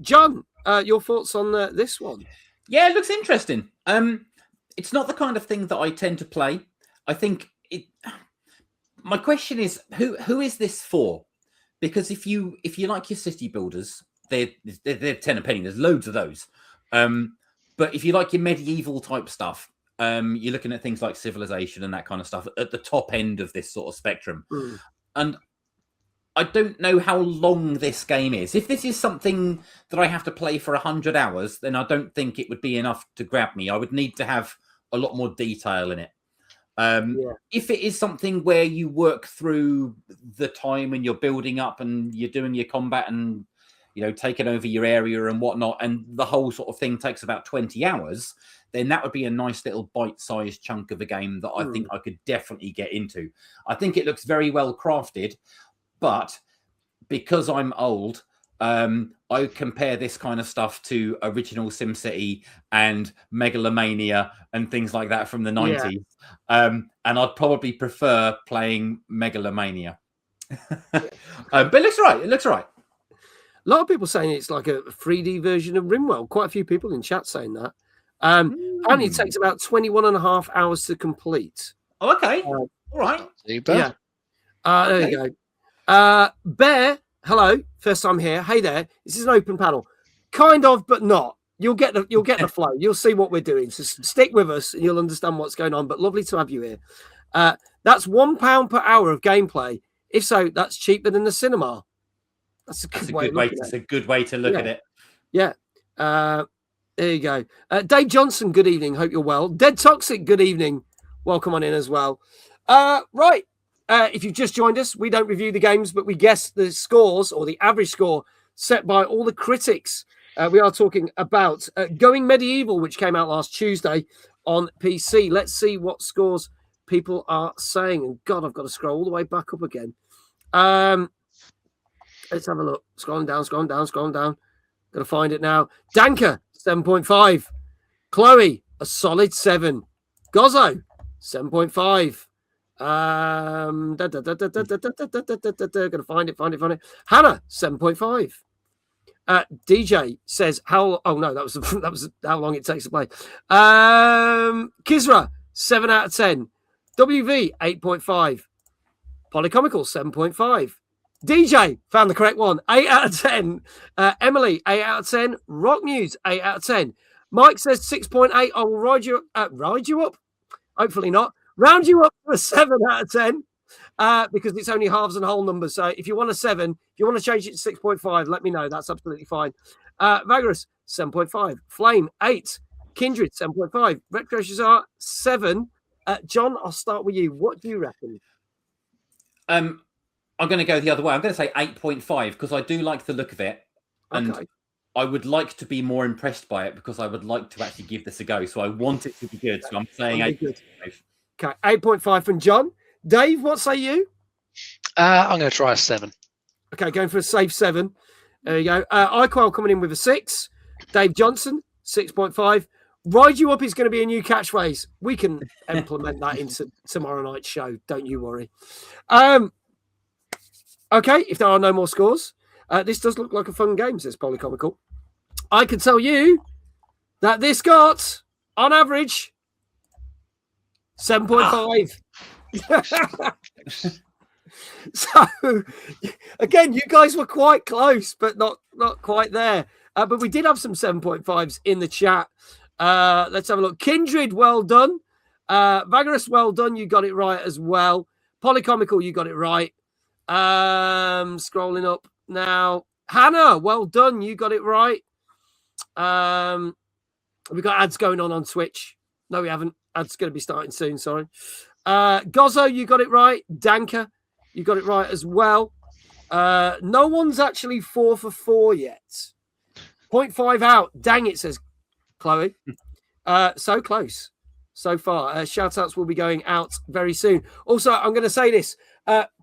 Speaker 1: John, your thoughts on this one?
Speaker 3: Yeah, it looks interesting. It's not the kind of thing that I tend to play. I think my question is, who is this for? Because if you like your city builders, they're 10 a penny. There's loads of those. But if you like your medieval type stuff, you're looking at things like Civilization and that kind of stuff at the top end of this sort of spectrum. And I don't know how long this game is. If this is something that I have to play for 100 hours, then I don't think it would be enough to grab me. I would need to have a lot more detail in it. If it is something where you work through the time and you're building up and you're doing your combat and taking over your area and whatnot, and the whole sort of thing takes about 20 hours, then that would be a nice little bite-sized chunk of a game that I think I could definitely get into. I think it looks very well crafted, but because I'm old, I compare this kind of stuff to original SimCity and Megalomania and things like that from the 90s. And I'd probably prefer playing Megalomania. But it looks right. It looks right.
Speaker 1: A lot of people saying it's like a 3D version of RimWorld. Quite a few people in chat saying that. Apparently it takes about 21 and a half hours to complete.
Speaker 3: Oh, okay. All right.
Speaker 1: Yeah. There you go. Bear, hello. First time here. Hey there. This is an open panel. Kind of, but not. You'll get the flow. You'll see what we're doing. So stick with us and you'll understand what's going on. But lovely to have you here. That's £1 per hour of gameplay. If so, that's cheaper than the cinema. That's a good way.
Speaker 3: It's a good way to look at it.
Speaker 1: Yeah. There you go. Dave Johnson, good evening. Hope you're well. Dead Toxic, good evening. Welcome on in as well. Right. If you've just joined us, we don't review the games, but we guess the scores or the average score set by all the critics. We are talking about Going Medieval, which came out last Tuesday on PC. Let's see what scores people are saying. And God, I've got to scroll all the way back up again. Let's have a look. Scrolling down. Gotta find it now. Danker, 7.5. Chloe, a solid 7. Gozzo, 7.5. Gotta find it. Hannah, 7.5. DJ says how. Oh no, that was how long it takes to play. Kizra, 7 out of 10. WV, 8.5. Polycomical, 7.5. DJ found the correct one. 8 out of 10. Emily, 8 out of 10. Rock Muse, 8 out of 10. Mike says 6.8. I will ride you up. Hopefully not. Round you up for a 7 out of 10 because it's only halves and whole numbers. So if you want a 7, if you want to change it to 6.5, let me know. That's absolutely fine. Vagarus, 7.5. Flame, 8. Kindred, 7.5. Retro Shazar, 7. John, I'll start with you. What do you reckon?
Speaker 3: I'm going to go the other way. I'm going to say 8.5 because I do like the look of it. And I would like to be more impressed by it because I would like to actually give this a go. So I want it to be good. So I'm saying 8.5.
Speaker 1: Okay, 8.5 from John. Dave, what say you?
Speaker 2: I'm going to try a 7.
Speaker 1: Okay, going for a safe 7. There you go. iQuell coming in with a 6. Dave Johnson, 6.5. Ride You Up is going to be a new catchphrase. We can implement that into tomorrow night's show. Don't you worry. Okay, if there are no more scores, this does look like a fun game, says Polycomical. I can tell you that this got, on average, 7.5. So, again, you guys were quite close, but not quite there. But we did have some 7.5s in the chat. Let's have a look. Kindred, well done. Vagarous, well done. You got it right as well. Polycomical, you got it right. Scrolling up now. Hannah, well done. You got it right. We've got ads going on Twitch. No, we haven't. Ads going to be starting soon. Sorry. Gozzo, you got it right. Danker, you got it right as well. No one's actually 4 for 4 yet. 0.5 out. Dang it, says Chloe. So close so far. Shout outs will be going out very soon. Also, I'm going to say this.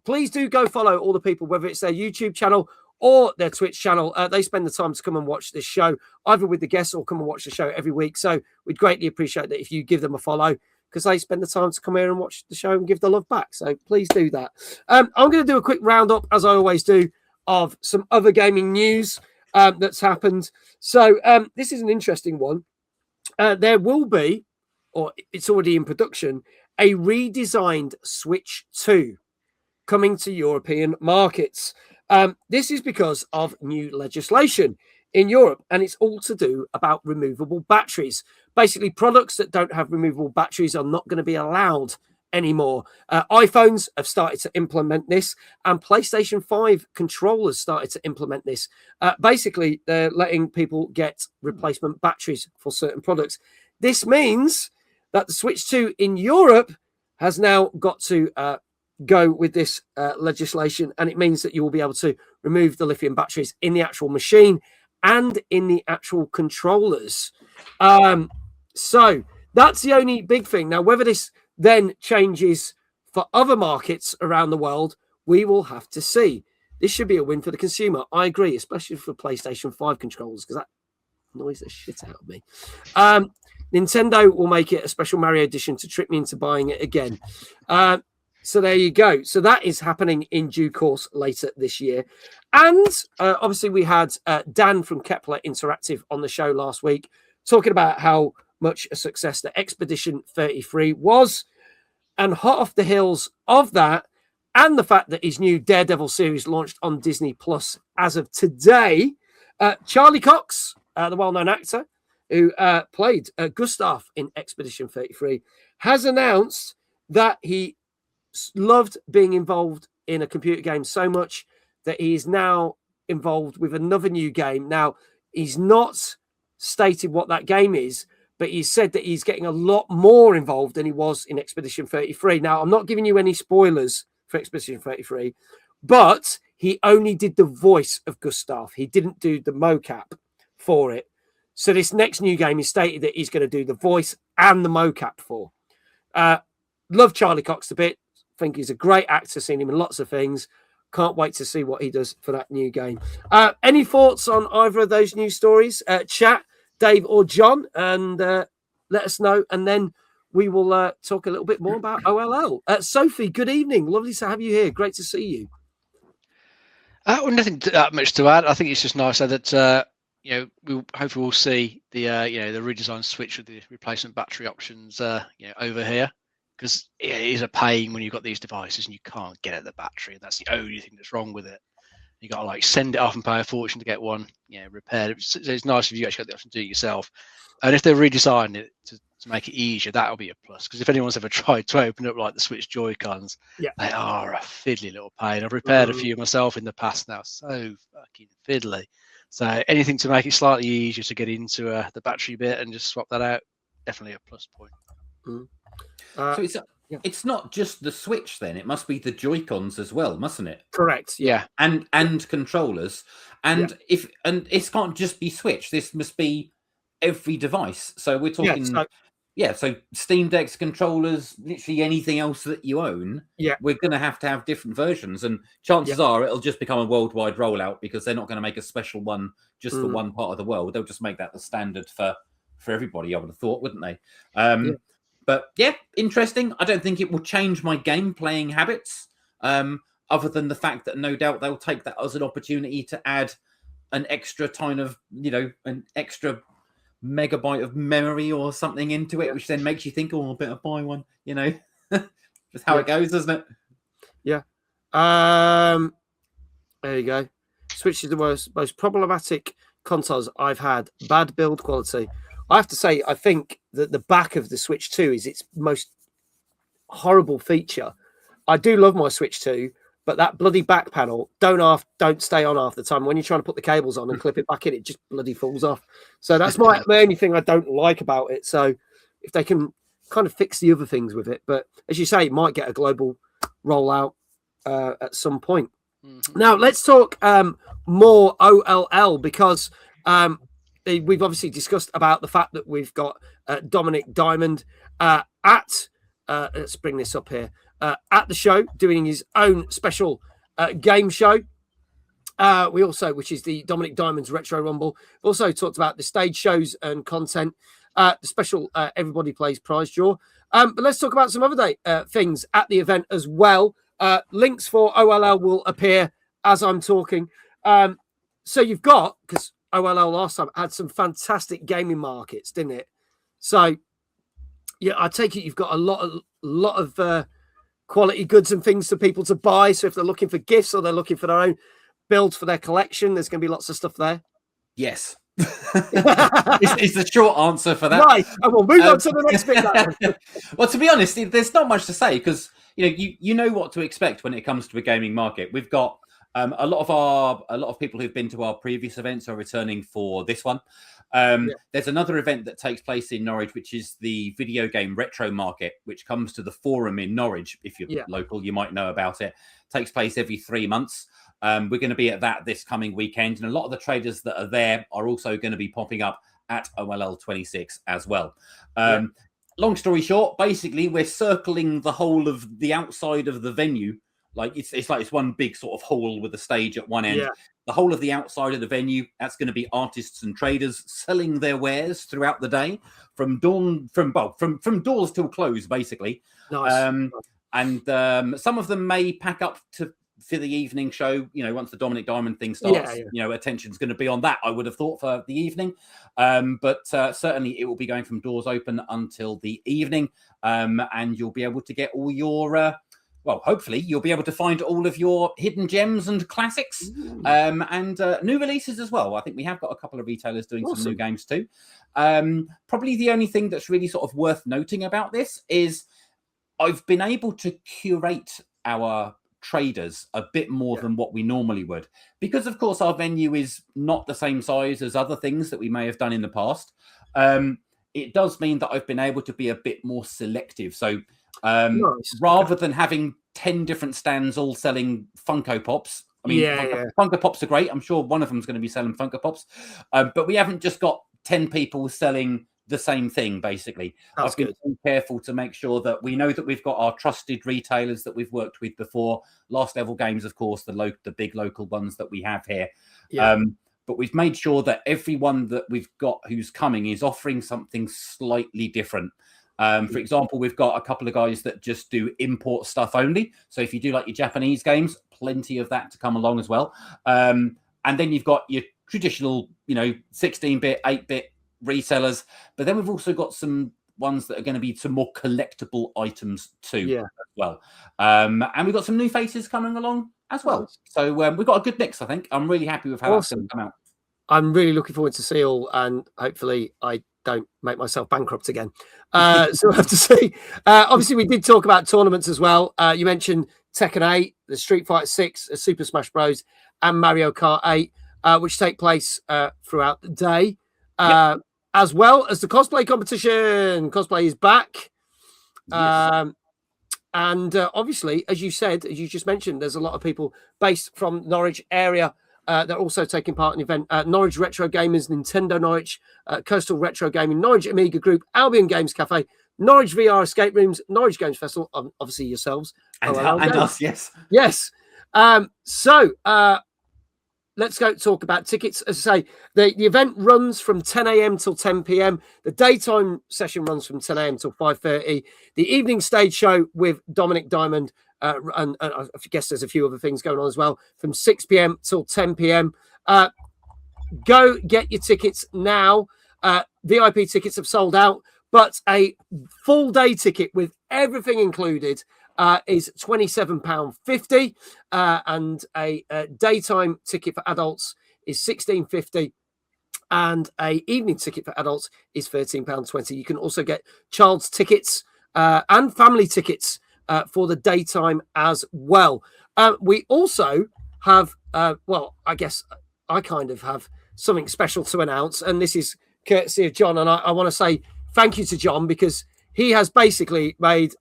Speaker 1: Please do go follow all the people, whether it's their YouTube channel or their Twitch channel. They spend the time to come and watch this show, either with the guests or come and watch the show every week. So we'd greatly appreciate that if you give them a follow, because they spend the time to come here and watch the show and give the love back. So please do that. I'm going to do a quick roundup, as I always do, of some other gaming news that's happened. So this is an interesting one. There will be, or it's already in production, a redesigned Switch 2 coming to European markets. This is because of new legislation in Europe, and it's all to do about removable batteries. Basically, products that don't have removable batteries are not going to be allowed anymore. iPhones have started to implement this, and PlayStation 5 controllers started to implement this. Basically, they're letting people get replacement batteries for certain products. This means that the Switch 2 in Europe has now got to go with this legislation, and it means that you will be able to remove the lithium batteries in the actual machine and in the actual controllers. So that's the only big thing. Now, whether this then changes for other markets around the world, we will have to see. This should be a win for the consumer. I agree, especially for PlayStation 5 controllers, because that annoys the shit out of me. Nintendo will make it a special Mario edition to trick me into buying it again. So there you go. So that is happening in due course later this year. And obviously we had Dan from Kepler Interactive on the show last week talking about how much a success the Expedition 33 was. And hot off the heels of that, and the fact that his new Daredevil series launched on Disney Plus as of today, Charlie Cox, the well-known actor who played Gustav in Expedition 33, has announced that he loved being involved in a computer game so much that he is now involved with another new game. Now, he's not stated what that game is, but he said that he's getting a lot more involved than he was in Expedition 33. Now, I'm not giving you any spoilers for Expedition 33, but he only did the voice of Gustav. He didn't do the mocap for it. So this next new game is stated that he's going to do the voice and the mocap for. Love Charlie Cox a bit. Think he's a great actor, seen him in lots of things. Can't wait to see what he does for that new game. Any thoughts on either of those news stories? Chat, Dave or John, and let us know. And then we will talk a little bit more about OLL. Sophie, good evening. Lovely to have you here. Great to see you.
Speaker 2: Well, nothing that much to add. I think it's just nice that we hopefully we'll see the the redesigned Switch with the replacement battery options over here. Because it is a pain when you've got these devices and you can't get at the battery. That's the only thing that's wrong with it. You got to send it off and pay a fortune to get one repaired. It's nice if you actually got the option to do it yourself. And if they redesign it to make it easier, that'll be a plus. Because if anyone's ever tried to open up the Switch Joy-Cons, they are a fiddly little pain. I've repaired a few myself in the past now. So fucking fiddly. So anything to make it slightly easier to get into the battery bit and just swap that out, definitely a plus point.
Speaker 3: So it's not just the Switch then; it must be the Joy-Cons as well, mustn't it?
Speaker 1: Correct.
Speaker 2: Yeah,
Speaker 3: and controllers, and it can't just be Switch. This must be every device. So we're talking, so Steam Deck's controllers, literally anything else that you own.
Speaker 1: Yeah,
Speaker 3: we're going to have different versions, and chances are it'll just become a worldwide rollout because they're not going to make a special one just for one part of the world. They'll just make that the standard for everybody. I would have thought, wouldn't they? But yeah, interesting. I don't think it will change my game playing habits, other than the fact that no doubt they'll take that as an opportunity to add an extra kind of, an extra megabyte of memory or something into it, which then makes you think, oh, I better buy one, Just how it goes, doesn't it?
Speaker 1: Yeah. There you go. Switch is the most problematic consoles I've had. Bad build quality. I have to say, I think that the back of the Switch 2 is its most horrible feature. I do love my Switch 2, but that bloody back panel don't stay on half the time. When you're trying to put the cables on and clip it back in, it just bloody falls off. So that's my only thing I don't like about it. So if they can kind of fix the other things with it, but as you say, it might get a global rollout at some point. Now let's talk more OLL, because we've obviously discussed about the fact that we've got Dominic Diamond at let's bring this up here at the show doing his own special game show. We also, which is the Dominic Diamond's Retro Rumble, we've also talked about the stage shows and content, the special Everybody Plays prize draw. But let's talk about some other things at the event as well. Links for OLL will appear as I'm talking. So you've got, because OLL last time had some fantastic gaming markets, didn't it? So yeah, I take it you've got a lot of quality goods and things for people to buy. So if they're looking for gifts or they're looking for their own builds for their collection, there's going to be lots of stuff there.
Speaker 3: Yes. It's the short answer for that.
Speaker 1: Right, and we'll move on to the next bit.
Speaker 3: Well, to be honest, there's not much to say, because you know what to expect when it comes to a gaming market. We've got a lot of people who've been to our previous events are returning for this one. There's another event that takes place in Norwich, which is the video game retro market, which comes to the Forum in Norwich. If you're local, you might know about it. Takes place every 3 months. We're going to be at that this coming weekend, and a lot of the traders that are there are also going to be popping up at OLL26 as well. Long story short, basically, we're circling the whole of the outside of the venue. Like it's like it's one big sort of hall with a stage at one end. Yeah. The whole of the outside of the venue, that's going to be artists and traders selling their wares throughout the day, from doors till close, basically.
Speaker 1: Nice.
Speaker 3: And some of them may pack up for the evening show. Once the Dominic Diamond thing starts, attention's going to be on that, I would have thought, for the evening. But certainly it will be going from doors open until the evening, and you'll be able to get all your. Hopefully you'll be able to find all of your hidden gems and classics, and new releases as well. I think we have got a couple of retailers doing some new games too. Probably the only thing that's really sort of worth noting about this is I've been able to curate our traders a bit more than what we normally would, because of course our venue is not the same size as other things that we may have done in the past. It does mean that I've been able to be a bit more selective. So rather than having 10 different stands all selling Funko Pops, I mean, Funko Pops are great. I'm sure one of them is going to be selling Funko Pops, but we haven't just got 10 people selling the same thing, basically. I've been careful to make sure that we know that we've got our trusted retailers that we've worked with before. Last Level Games, of course, the big local ones that we have here. But we've made sure that everyone that we've got who's coming is offering something slightly different. For example, we've got a couple of guys that just do import stuff only. So if you do like your Japanese games, plenty of that to come along as well. And then you've got your traditional, 16-bit, 8-bit resellers. But then we've also got some ones that are going to be some more collectible items too as well. And we've got some new faces coming along as well. So we've got a good mix, I think. I'm really happy with how that's going to come out.
Speaker 1: I'm really looking forward to see all, and hopefully I don't make myself bankrupt again. So we'll have to see. Obviously, we did talk about tournaments as well. You mentioned Tekken 8, the Street Fighter 6, Super Smash Bros, and Mario Kart 8, which take place throughout the day, as well as the cosplay competition. Cosplay is back. Yes. And obviously, as you just mentioned, there's a lot of people based from Norwich area that are also taking part in the event. Norwich Retro Gamers, Nintendo Norwich, Coastal Retro Gaming, Norwich Amiga Group, Albion Games Cafe, Norwich VR Escape Rooms, Norwich Games Festival, obviously yourselves.
Speaker 3: And us, yes.
Speaker 1: Yes. So let's go talk about tickets. As I say, the event runs from 10 a.m. till 10 p.m. The daytime session runs from 10 a.m. till 5:30. The evening stage show with Dominic Diamond, and I guess there's a few other things going on as well, from 6 p.m. till 10 p.m. Go get your tickets now. VIP tickets have sold out, but a full day ticket with everything included is £27.50, and a daytime ticket for adults is £16.50. and a evening ticket for adults is £13.20. You can also get child's tickets and family tickets for the daytime as well. We also have, well, I guess I kind of have something special to announce, and this is courtesy of John, and I want to say thank you to John because he has basically made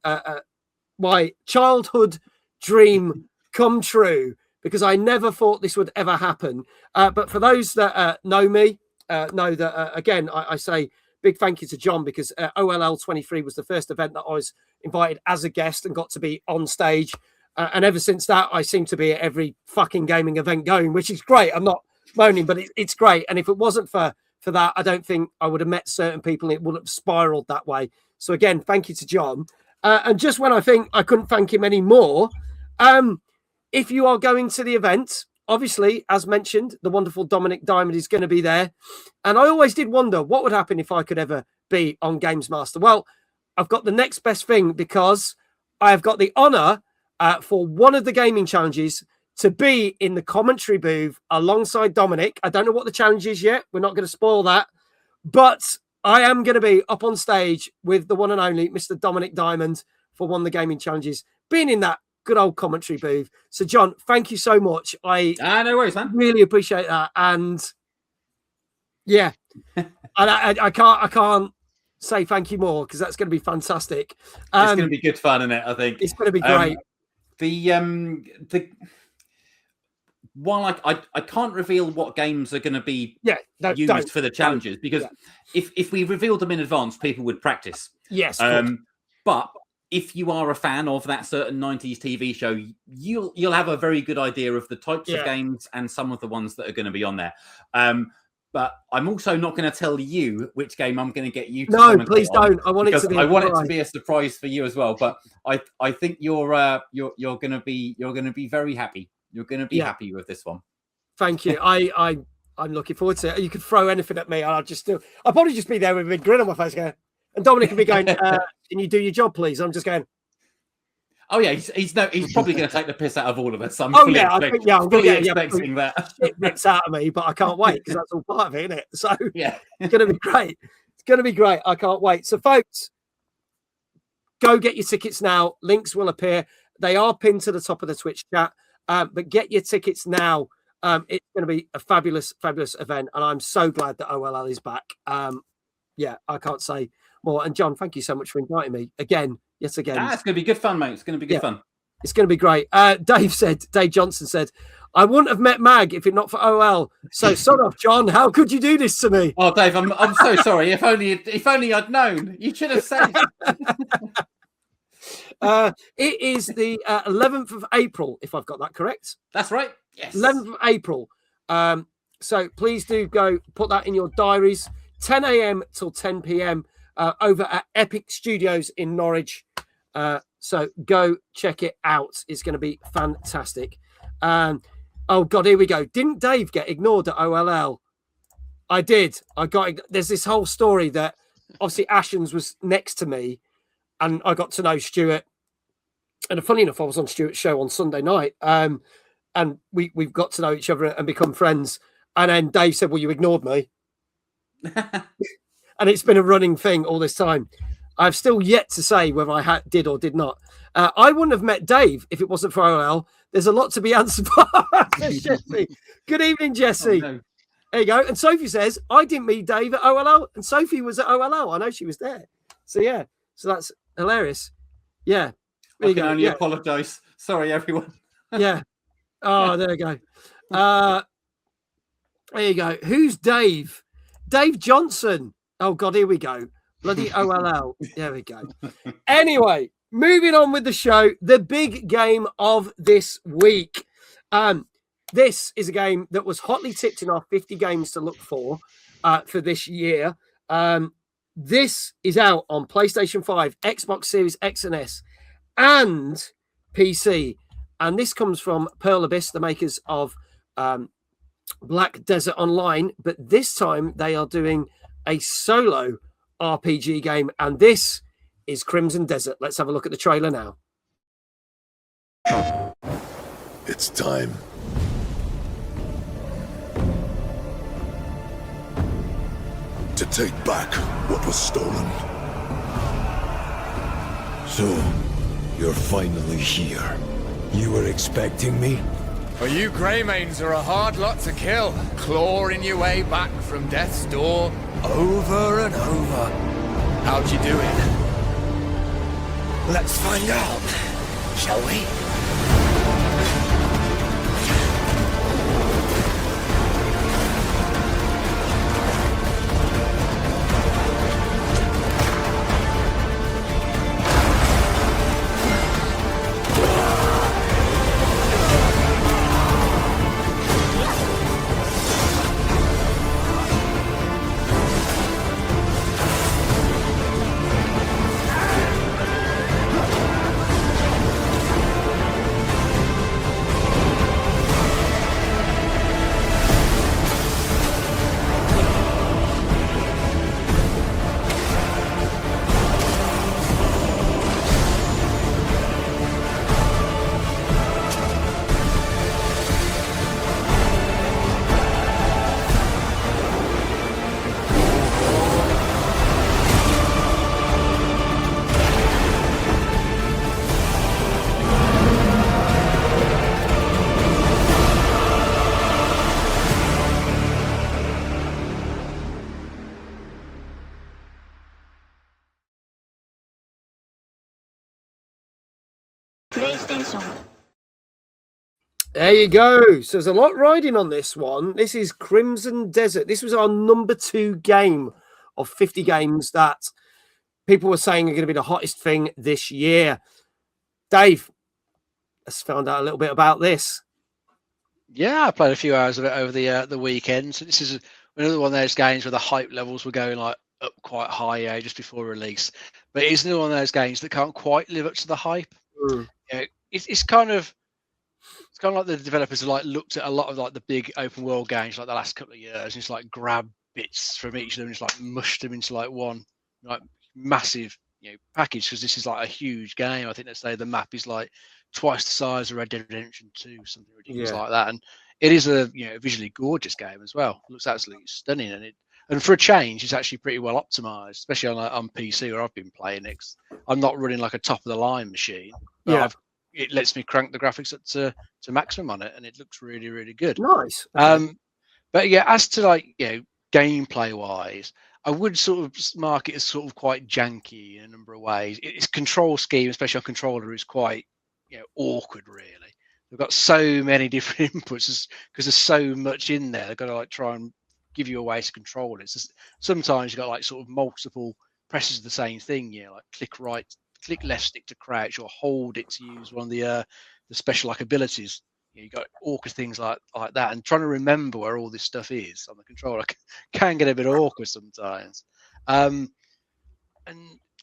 Speaker 1: my childhood dream come true, because I never thought this would ever happen. But for those that know me, know that, again, I say big thank you to John, because OLL23 was the first event that I was invited as a guest and got to be on stage. And ever since that, I seem to be at every fucking gaming event going, which is great. I'm not moaning, but it's great. And if it wasn't for that, I don't think I would have met certain people. It wouldn't have spiraled that way. So again, thank you to John. And just when I think I couldn't thank him anymore, if you are going to the event, obviously, as mentioned, the wonderful Dominic Diamond is going to be there. And I always did wonder what would happen if I could ever be on Games Master. Well, I've got the next best thing, because I have got the honor for one of the gaming challenges to be in the commentary booth alongside Dominic. I don't know what the challenge is yet. We're not going to spoil that. But I am going to be up on stage with the one and only Mr. Dominic Diamond for one of the gaming challenges, being in that good old commentary booth. So, John, thank you so much.
Speaker 3: No worries, man.
Speaker 1: Really appreciate that. And yeah, and I can't say thank you more, because that's going to be fantastic.
Speaker 3: It's going to be good fun, isn't it? I think
Speaker 1: it's going to be great.
Speaker 3: While I can't reveal what games are going to be used for the challenges, because if we revealed them in advance, people would practice.
Speaker 1: Yes.
Speaker 3: But if you are a fan of that certain 90s TV show, you'll have a very good idea of the types of games and some of the ones that are going to be on there. But I'm also not going to tell you which game I'm going to get you to
Speaker 1: No, please don't. I want it to be.
Speaker 3: I want it to be a surprise for you as well. But I think you're going to be very happy. You're going to be happy with this one.
Speaker 1: Thank you. I'm looking forward to it. You could throw anything at me, and I'll probably just be there with a big grin on my face going, and Dominic can be going, can you do your job, please? I'm just going,
Speaker 3: oh yeah, he's probably going to take the piss out of all of us. I'm
Speaker 1: fully
Speaker 3: expecting that.
Speaker 1: Shit rips out of me, but I can't wait, because that's all part of it, isn't it? So yeah, it's going to be great. It's going to be great. I can't wait. So folks, go get your tickets now. Links will appear. They are pinned to the top of the Twitch chat. But get your tickets now. It's going to be a fabulous, fabulous event, and I'm so glad that OLL is back. Yeah, I can't say more. And John, thank you so much for inviting me again. Yes, again.
Speaker 3: It's going to be good fun, mate. It's going to be good fun.
Speaker 1: It's going to be great. Dave Johnson said, I wouldn't have met Mag if it not for OL. So son of John, how could you do this to me?
Speaker 3: Oh, Dave, I'm so sorry. If only I'd known. You should have said.
Speaker 1: It is the 11th of April, if I've got that correct.
Speaker 3: That's right. Yes.
Speaker 1: 11th of April. So please do go put that in your diaries. 10 a.m. till 10 p.m. Over at Epic Studios in Norwich. So go check it out. It's going to be fantastic. Oh, God, here we go. Didn't Dave get ignored at OLL? I did. There's this whole story that obviously Ashens was next to me, and I got to know Stuart. And funny enough, I was on Stuart's show on Sunday night. And we've got to know each other and become friends. And then Dave said, well, you ignored me. And it's been a running thing all this time. I've still yet to say whether I did or did not. I wouldn't have met Dave if it wasn't for OL. There's a lot to be answered for. Jesse. Good evening, Jesse. Oh, no. There you go. And Sophie says, I didn't meet Dave at OLL. And Sophie was at OLL. I know she was there. So, yeah. So that's hilarious. Yeah.
Speaker 3: I can only apologise. Sorry, everyone.
Speaker 1: Yeah. Oh, there you go. There you go. Who's Dave? Dave Johnson. Oh, God, here we go. Bloody OLL. There we go. Anyway, moving on with the show, the big game of this week. This is a game that was hotly tipped in our 50 games to look for this year. This is out on PlayStation 5, Xbox Series X and S, and PC. And this comes from Pearl Abyss, the makers of Black Desert Online. But this time they are doing a solo RPG game. And this is Crimson Desert. Let's have a look at the trailer now.
Speaker 14: It's time.
Speaker 12: to take back what was stolen. So, you're finally here. You were expecting me?
Speaker 14: Well, you Greymanes are a hard lot to kill, clawing your way back from death's door over and over. How'd you do it? Let's find out, shall we?
Speaker 1: There you go. So there's a lot riding on this one. This is Crimson Desert. This was our number 2 game of 50 games that people were saying are going to be the hottest thing this year. Dave, let's find out a little bit about this.
Speaker 2: Yeah, I played a few hours of it over the weekend. So this is another one of those games where the hype levels were going like up quite high just before release. But it is another one of those games that can't quite live up to the hype.
Speaker 1: Mm.
Speaker 2: You know, it's kind of like the developers have like looked at a lot of like the big open world games like the last couple of years and just like grabbed bits from each of them and just like mushed them into like one like massive package, because this is like a huge game. I think they say the map is like twice the size of Red Dead Redemption 2, something ridiculous like that. And it is a visually gorgeous game as well. It looks absolutely stunning, and for a change, it's actually pretty well optimized, especially on PC where I've been playing it. I'm not running like a top of the line machine, but it lets me crank the graphics up to maximum on it, and it looks really, really good.
Speaker 1: Nice.
Speaker 2: Okay. But yeah, as to like gameplay wise, I would sort of mark it as sort of quite janky in a number of ways. Its control scheme, especially on controller, is quite awkward. Really, they've got so many different inputs because there's so much in there. They've got to like try and give you a way to control it. So sometimes you've got like sort of multiple presses of the same thing. Like click right, click left stick to crouch, or hold it to use one of the special like abilities. You got awkward things like that, and trying to remember where all this stuff is on the controller can get a bit awkward sometimes. And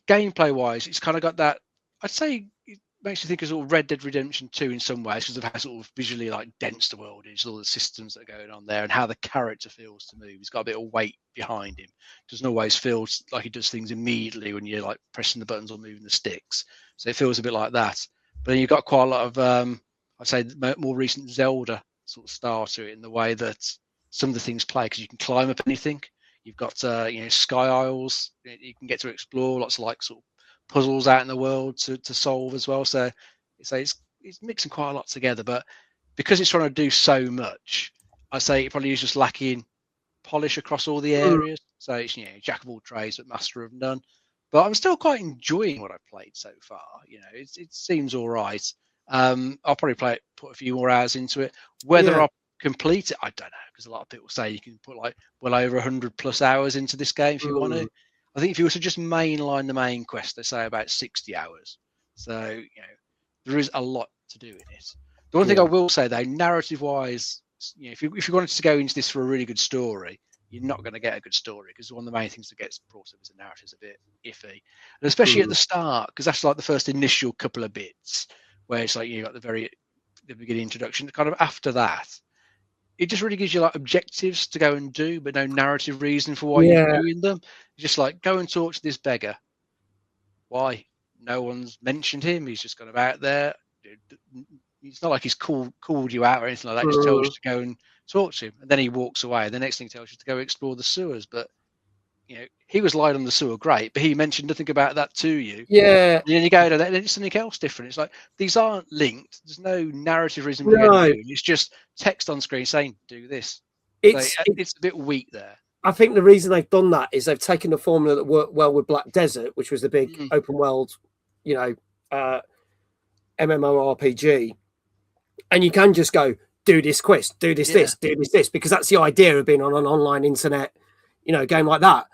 Speaker 2: gameplay wise, it's kind of got that. I'd say it makes you think of sort of Red Dead Redemption 2 in some ways, because of how sort of visually like dense the world is, all the systems that are going on there, and how the character feels to move. He's got a bit of weight behind him. Doesn't always feel like he does things immediately when you're like pressing the buttons or moving the sticks. So it feels a bit like that. But then you've got quite a lot of I'd say the more recent Zelda sort of style to it, in the way that some of the things play, because you can climb up anything. You've got sky isles you can get to explore, lots of like sort of puzzles out in the world to solve as well. So it's mixing quite a lot together, but because it's trying to do so much, I say it probably is just lacking polish across all the areas. So it's jack of all trades but master of none. But I'm still quite enjoying what I've played so far. It seems all right. I'll probably put a few more hours into it. Whether I'll complete it, I don't know, because a lot of people say you can put like well over 100+ hours into this game if you want to. I think if you were to just mainline the main quest, they say about 60 hours. So there is a lot to do in it. The one thing I will say though, narrative-wise, if you wanted to go into this for a really good story, you're not going to get a good story, because one of the main things that gets brought up is the narrative's a bit iffy, and especially at the start, because that's like the first initial couple of bits where it's like you got the beginning introduction. Kind of after that, it just really gives you like objectives to go and do, but no narrative reason for why you're doing them. It's just like, go and talk to this beggar. Why? No one's mentioned him. He's just kind of out there. It's not like he's called you out or anything like that. He just tells you to go and talk to him, and then he walks away. The next thing tells you to go explore the sewers. But he was lying on the sewer, great, but he mentioned nothing about that to you.
Speaker 1: Yeah.
Speaker 2: And then you go to that, and it's something else different. It's like these aren't linked. There's no narrative reason for
Speaker 1: No.
Speaker 2: you. It's just text on screen saying do this.
Speaker 1: It's
Speaker 2: a bit weak there.
Speaker 1: I think the reason they've done that is they've taken the formula that worked well with Black Desert, which was the big open world, MMORPG, and you can just go do this quest, do this, do this, because that's the idea of being on an online internet, game like that.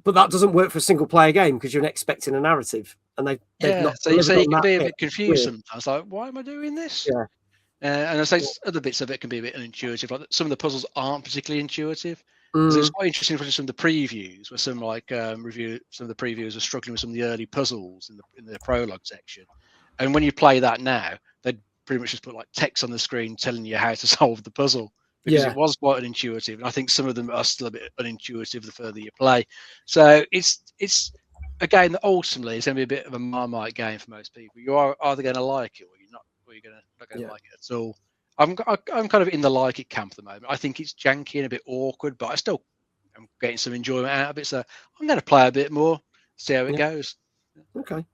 Speaker 1: But that doesn't work for a single player game because you're expecting a narrative, and they've not.
Speaker 2: So you can be a bit confused sometimes. Like, why am I doing this?
Speaker 1: Yeah.
Speaker 2: And I say other bits of it can be a bit unintuitive. Like some of the puzzles aren't particularly intuitive. So it's quite interesting for some of the previews, where some some of the previews are struggling with some of the early puzzles in the prologue section. And when you play that now, they pretty much just put like text on the screen telling you how to solve the puzzle, because it was quite unintuitive. And I think some of them are still a bit unintuitive the further you play. So it's a game that ultimately is going to be a bit of a Marmite game for most people. You are either going to like it or you're not, or you're not going to like it at all. I'm kind of in the like it camp at the moment. I think it's janky and a bit awkward, but I still am getting some enjoyment out of it. So I'm going to play a bit more, see how it goes.
Speaker 1: Okay.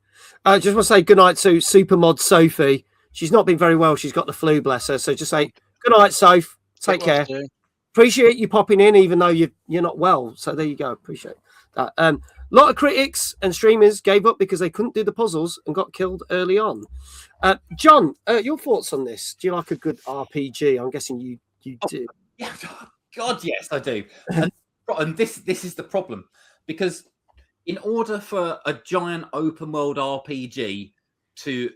Speaker 1: Just want to say good night to Supermod Sophie. She's not been very well. She's got the flu, bless her. So just say good night, Soph. Take care. Appreciate you popping in, even though you're not well. So there you go. Appreciate that. A lot of critics and streamers gave up because they couldn't do the puzzles and got killed early on. John, your thoughts on this? Do you like a good RPG? I'm guessing you do.
Speaker 3: Yeah, God, yes, I do. And this is the problem, because in order for a giant open world RPG to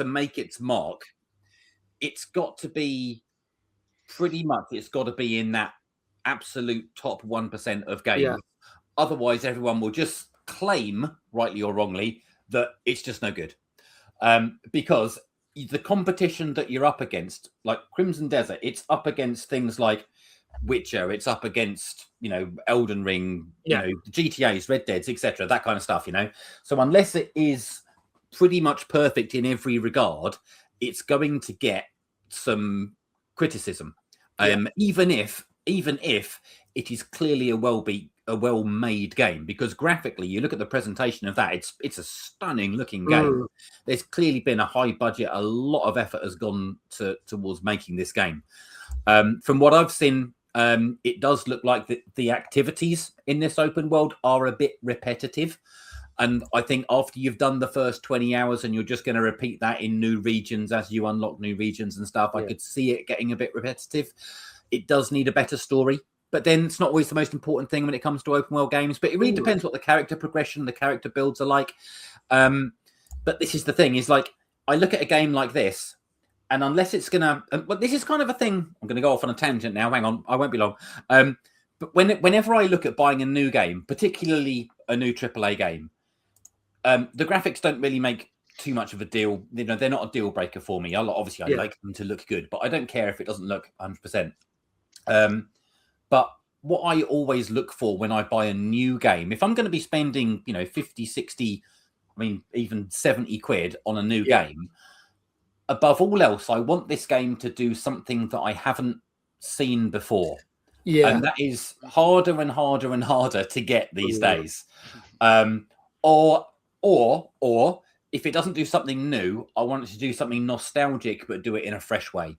Speaker 3: make its mark, it's got to be in that absolute top 1% of games. Yeah. Otherwise, everyone will just claim, rightly or wrongly, that it's just no good. Because the competition that you're up against, like Crimson Desert, it's up against things like Witcher, it's up against, Elden Ring, GTAs, Red Deads, etc., that kind of stuff, So unless it is pretty much perfect in every regard, it's going to get some criticism. Even if it is clearly a well-made game, because graphically, you look at the presentation of that, it's a stunning looking game. There's clearly been a high budget, a lot of effort has gone towards making this game. From what I've seen, it does look like the activities in this open world are a bit repetitive. And I think after you've done the first 20 hours and you're just going to repeat that in new regions as you unlock new regions and stuff, I could see it getting a bit repetitive. It does need a better story, but then it's not always the most important thing when it comes to open world games. But it really depends what the character progression, the character builds are like. But this is the thing, is like, I look at a game like this, and unless it's going to, but this is kind of a thing, I'm going to go off on a tangent now, hang on, I won't be long. But whenever I look at buying a new game, particularly a new AAA game, the graphics don't really make too much of a deal. They're not a deal breaker for me. Obviously, I like them to look good, but I don't care if it doesn't look 100%. But what I always look for when I buy a new game, if I'm going to be spending, 50, 60, even 70 quid on a new game, above all else, I want this game to do something that I haven't seen before. Yeah. And that is harder and harder and harder to get these days. Or if it doesn't do something new, I want it to do something nostalgic, but do it in a fresh way.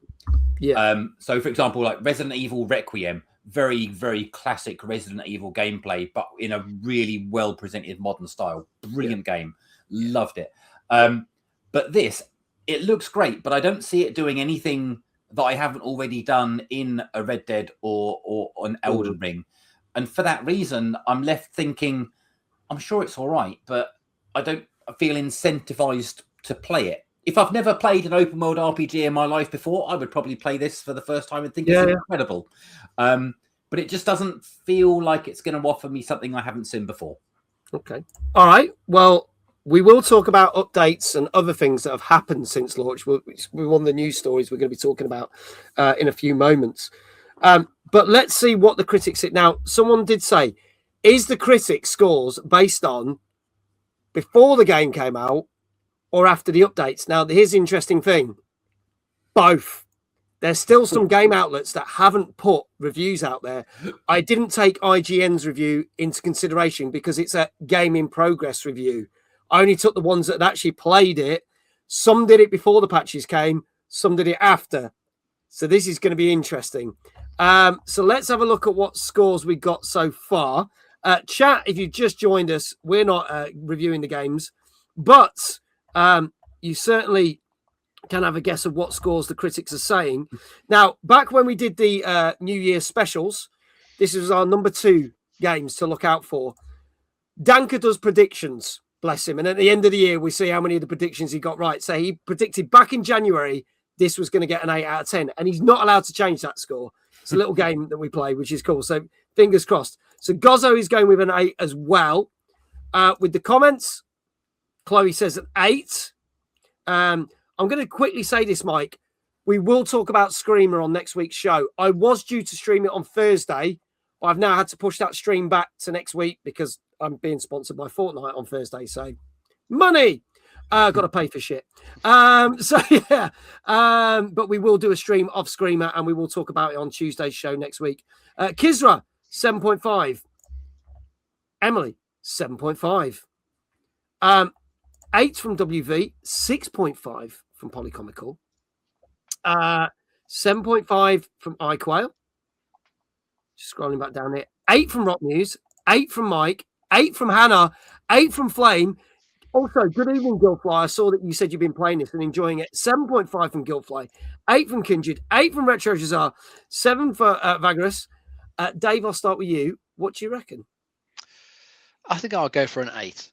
Speaker 3: Yeah. So, for example, like Resident Evil Requiem, very, very classic Resident Evil gameplay, but in a really well presented modern style. Brilliant game. Loved it. But this, it looks great, but I don't see it doing anything that I haven't already done in a Red Dead or an Elden Ring. And for that reason, I'm left thinking, I'm sure it's all right, but I don't feel incentivized to play it. If I've never played an open world RPG in my life before, I would probably play this for the first time and think it's incredible. But it just doesn't feel like it's going to offer me something I haven't seen before.
Speaker 1: Okay. All right. Well, we will talk about updates and other things that have happened since launch. We're one of the news stories we're going to be talking about in a few moments. But let's see what the critics said. Now, someone did say, is the critic scores based on before the game came out or after the updates? Now, here's the interesting thing. Both. There's still some game outlets that haven't put reviews out there. I didn't take IGN's review into consideration because it's a game in progress review. I only took the ones that had actually played it. Some did it before the patches came, some did it after. So this is going to be interesting. So let's have a look at what scores we got so far. Chat, if you've just joined us, we're not reviewing the games, but you certainly can have a guess of what scores the critics are saying. Now, back when we did the New Year specials, this was our number 2 games to look out for. Danker does predictions, bless him. And at the end of the year, we see how many of the predictions he got right. So he predicted back in January, this was going to get an 8 out of 10. And he's not allowed to change that score. It's a little game that we play, which is cool. So fingers crossed. So Gozzo is going with an 8 as well. With the comments, Chloe says an 8. I'm going to quickly say this, Mike. We will talk about Screamer on next week's show. I was due to stream it on Thursday, but I've now had to push that stream back to next week because I'm being sponsored by Fortnite on Thursday. So money, got to pay for shit. But we will do a stream of Screamer and we will talk about it on Tuesday's show next week. Kizra, 7.5. Emily, 7.5. 8 from WV, 6.5 from Polycomical, 7.5 from iQuail. Just scrolling back down here. 8 from Rock News, 8 from Mike, 8 from Hannah, 8 from Flame. Also, good evening, Gilfly. I saw that you said you've been playing this and enjoying it. 7.5 from Gilfly, 8 from Kindred, 8 from Retro Jazar, 7 for Vagarus. Dave, I'll start with you. What do you reckon?
Speaker 2: I think I'll go for an 8.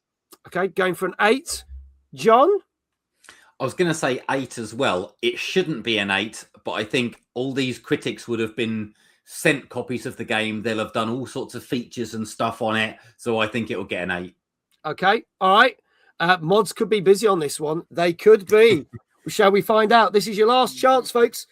Speaker 1: Okay, going for an 8. John?
Speaker 3: I was going to say 8 as well. It shouldn't be an 8, but I think all these critics would have been sent copies of the game. They'll have done all sorts of features and stuff on it. So I think it will get an 8.
Speaker 1: Okay, all right. Mods could be busy on this one. They could be. Shall we find out? This is your last chance, folks.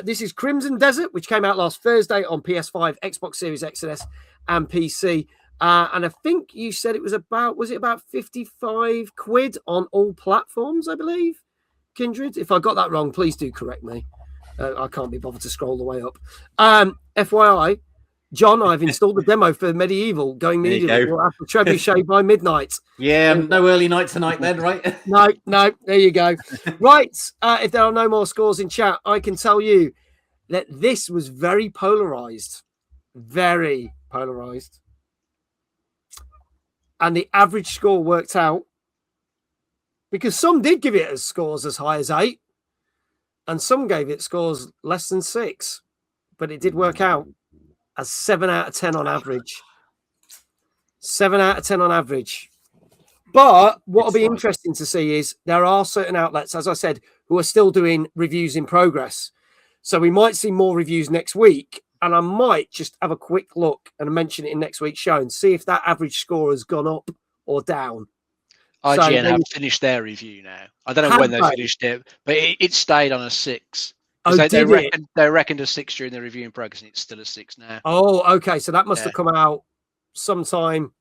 Speaker 1: This is Crimson Desert, which came out last Thursday on PS5, Xbox Series X and S, and PC. And I think you said it was about 55 quid on all platforms, I believe, Kindred? If I got that wrong, please do correct me. I can't be bothered to scroll the way up. FYI, John, I've installed the demo for Medieval, going medieval after Trebuchet by midnight.
Speaker 3: Yeah, no early night tonight then, right?
Speaker 1: No, there you go. Right, if there are no more scores in chat, I can tell you that this was very polarized. Very polarized. And the average score worked out because some did give it as scores as high as 8 and some gave it scores less than 6, but it did work out as 7 out of 10 on average. 7 out of 10 on average. But what will be interesting to see is there are certain outlets, as I said, who are still doing reviews in progress. So we might see more reviews next week. And I might just have a quick look and mention it in next week's show and see if that average score has gone up or down.
Speaker 2: IGN have finished their review now. I don't know when they finished it, but it stayed on a 6. They reckoned a 6 during the review in progress, and it's still a 6 now.
Speaker 1: Oh, okay. So that must have come out sometime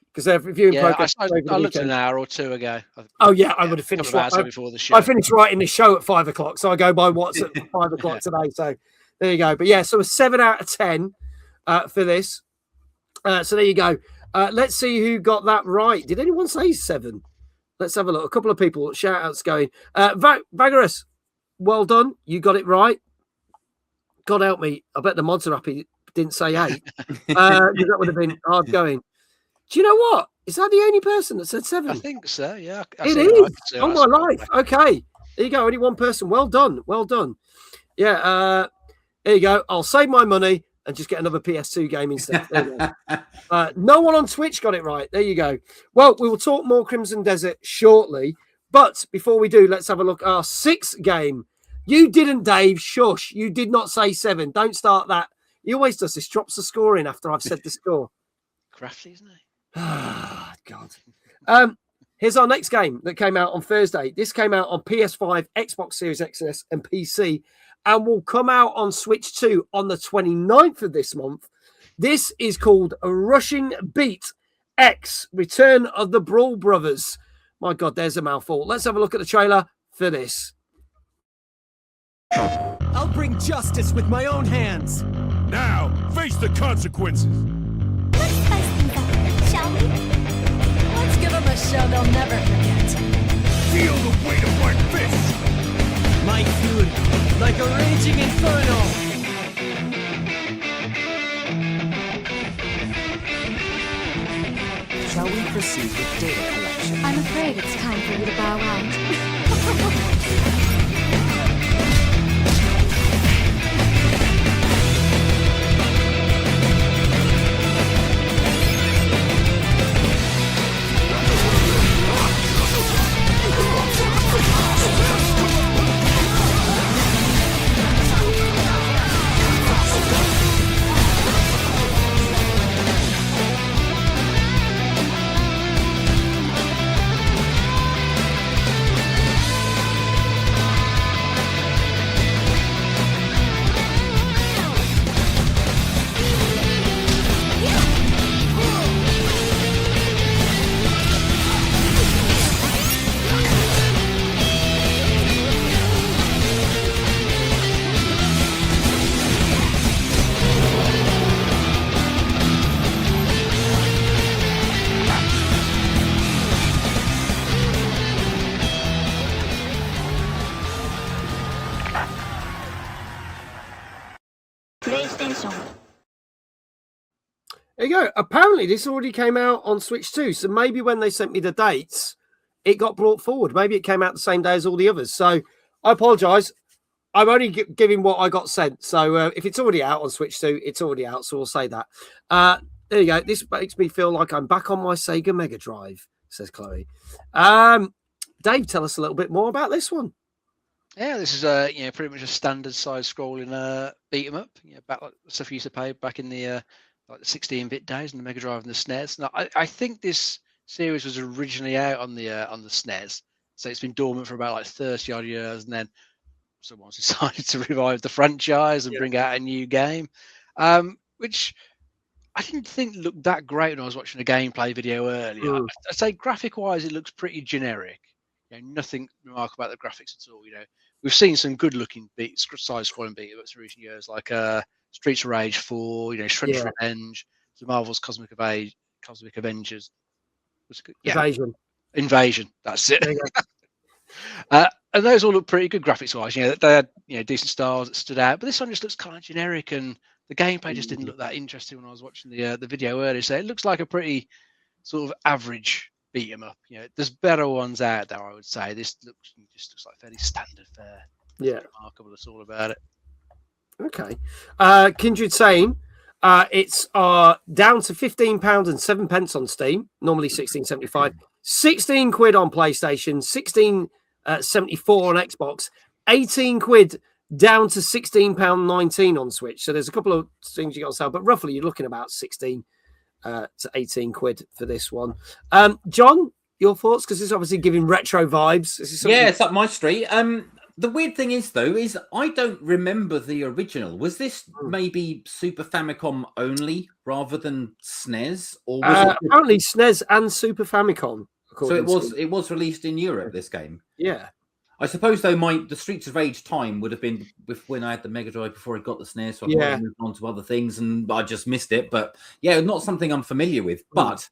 Speaker 1: because they're reviewing progress.
Speaker 2: I looked an hour or 2 ago.
Speaker 1: I would have finished
Speaker 2: before the show.
Speaker 1: I finished writing the show at 5 o'clock, so I go by what's at 5 o'clock today. So there you go. But yeah, so a 7 out of 10 for this. So there you go. Let's see who got that right. Did anyone say 7? Let's have a look. A couple of people, shout outs going. Vagarus, well done. You got it right. God help me. I bet the mods are happy didn't say 8. That would have been hard going. Do you know what? Is that the only person that said 7?
Speaker 2: I think so, yeah.
Speaker 1: It is. Oh, my life. Okay. There you go. Only one person. Well done. Well done. Yeah. There you go. I'll save my money and just get another PS2 game instead. There you go. No one on Twitch got it right. There you go. Well, we will talk more Crimson Desert shortly. But before we do, let's have a look at our 6th game. You didn't, Dave. Shush. You did not say 7. Don't start that. He always does this. Drops the score in after I've said the score.
Speaker 2: Crafty, isn't he?
Speaker 1: Ah, God. Here's our next game that came out on Thursday. This came out on PS5, Xbox Series XS, and PC, and will come out on Switch 2 on the 29th of this month. This is called Rushing Beat X, Return of the Brawl Brothers. My God, there's a mouthful. Let's have a look at the trailer for this.
Speaker 15: I'll bring justice with my own hands.
Speaker 16: Now, face the consequences.
Speaker 4: Let's spice things up a bit, shall we? Let's give them a show they'll never forget.
Speaker 16: Feel the weight of my fists.
Speaker 15: My fury, like a raging inferno. Shall we proceed with data collection?
Speaker 4: I'm afraid it's time for you to bow out.
Speaker 1: There you go. Apparently, this already came out on Switch too. So maybe when they sent me the dates, it got brought forward. Maybe it came out the same day as all the others. So I apologise. I'm only giving what I got sent. So if it's already out on Switch 2, it's already out. So we'll say that. There you go. This makes me feel like I'm back on my Sega Mega Drive, says Chloe. Dave, tell us a little bit more about this one.
Speaker 2: Yeah, this is pretty much a standard size scrolling beat 'em up. Back like the stuff you used to play back in the like the 16-bit days and the Mega Drive and the SNES. Now, I think this series was originally out on the SNES, so it's been dormant for about like 30 odd years, and then someone decided to revive the franchise and bring out a new game, which I didn't think looked that great when I was watching a gameplay video earlier. I'd say graphic-wise, it looks pretty generic. Nothing remarkable about the graphics at all. We've seen some good-looking size scrolling beat-ups in recent years, like Streets of Rage 4, Shredder's Revenge, the Marvel's Cosmic Avengers. Invasion. That's it. And those all look pretty good graphics-wise. They had decent styles that stood out, but this one just looks kind of generic, and the gameplay just didn't look that interesting when I was watching the video earlier. So it looks like a pretty sort of average beat 'em up. There's better ones out there, I would say. This just looks like fairly standard fare.
Speaker 1: Yeah,
Speaker 2: remarkable. That's all about it.
Speaker 1: Okay. Kindred saying it's down to £15.07 on Steam, normally £16.75, £16 on PlayStation, £16.74 on Xbox, £18 down to £16.19 on Switch. So there's a couple of things you got to sell, but roughly you're looking about 16 to £18 for this one. John, your thoughts? Because it's obviously giving retro vibes.
Speaker 3: It's up my street. The weird thing is, though, is I don't remember the original. Was this maybe Super Famicom only rather than SNES? Or was it
Speaker 1: apparently SNES and Super Famicom?
Speaker 3: So it was released in Europe, this game?
Speaker 1: Yeah.
Speaker 3: I suppose, though, the Streets of Rage time would have been when I had the Mega Drive before I got the SNES, so I moved on to other things, and I just missed it. But, yeah, not something I'm familiar with. But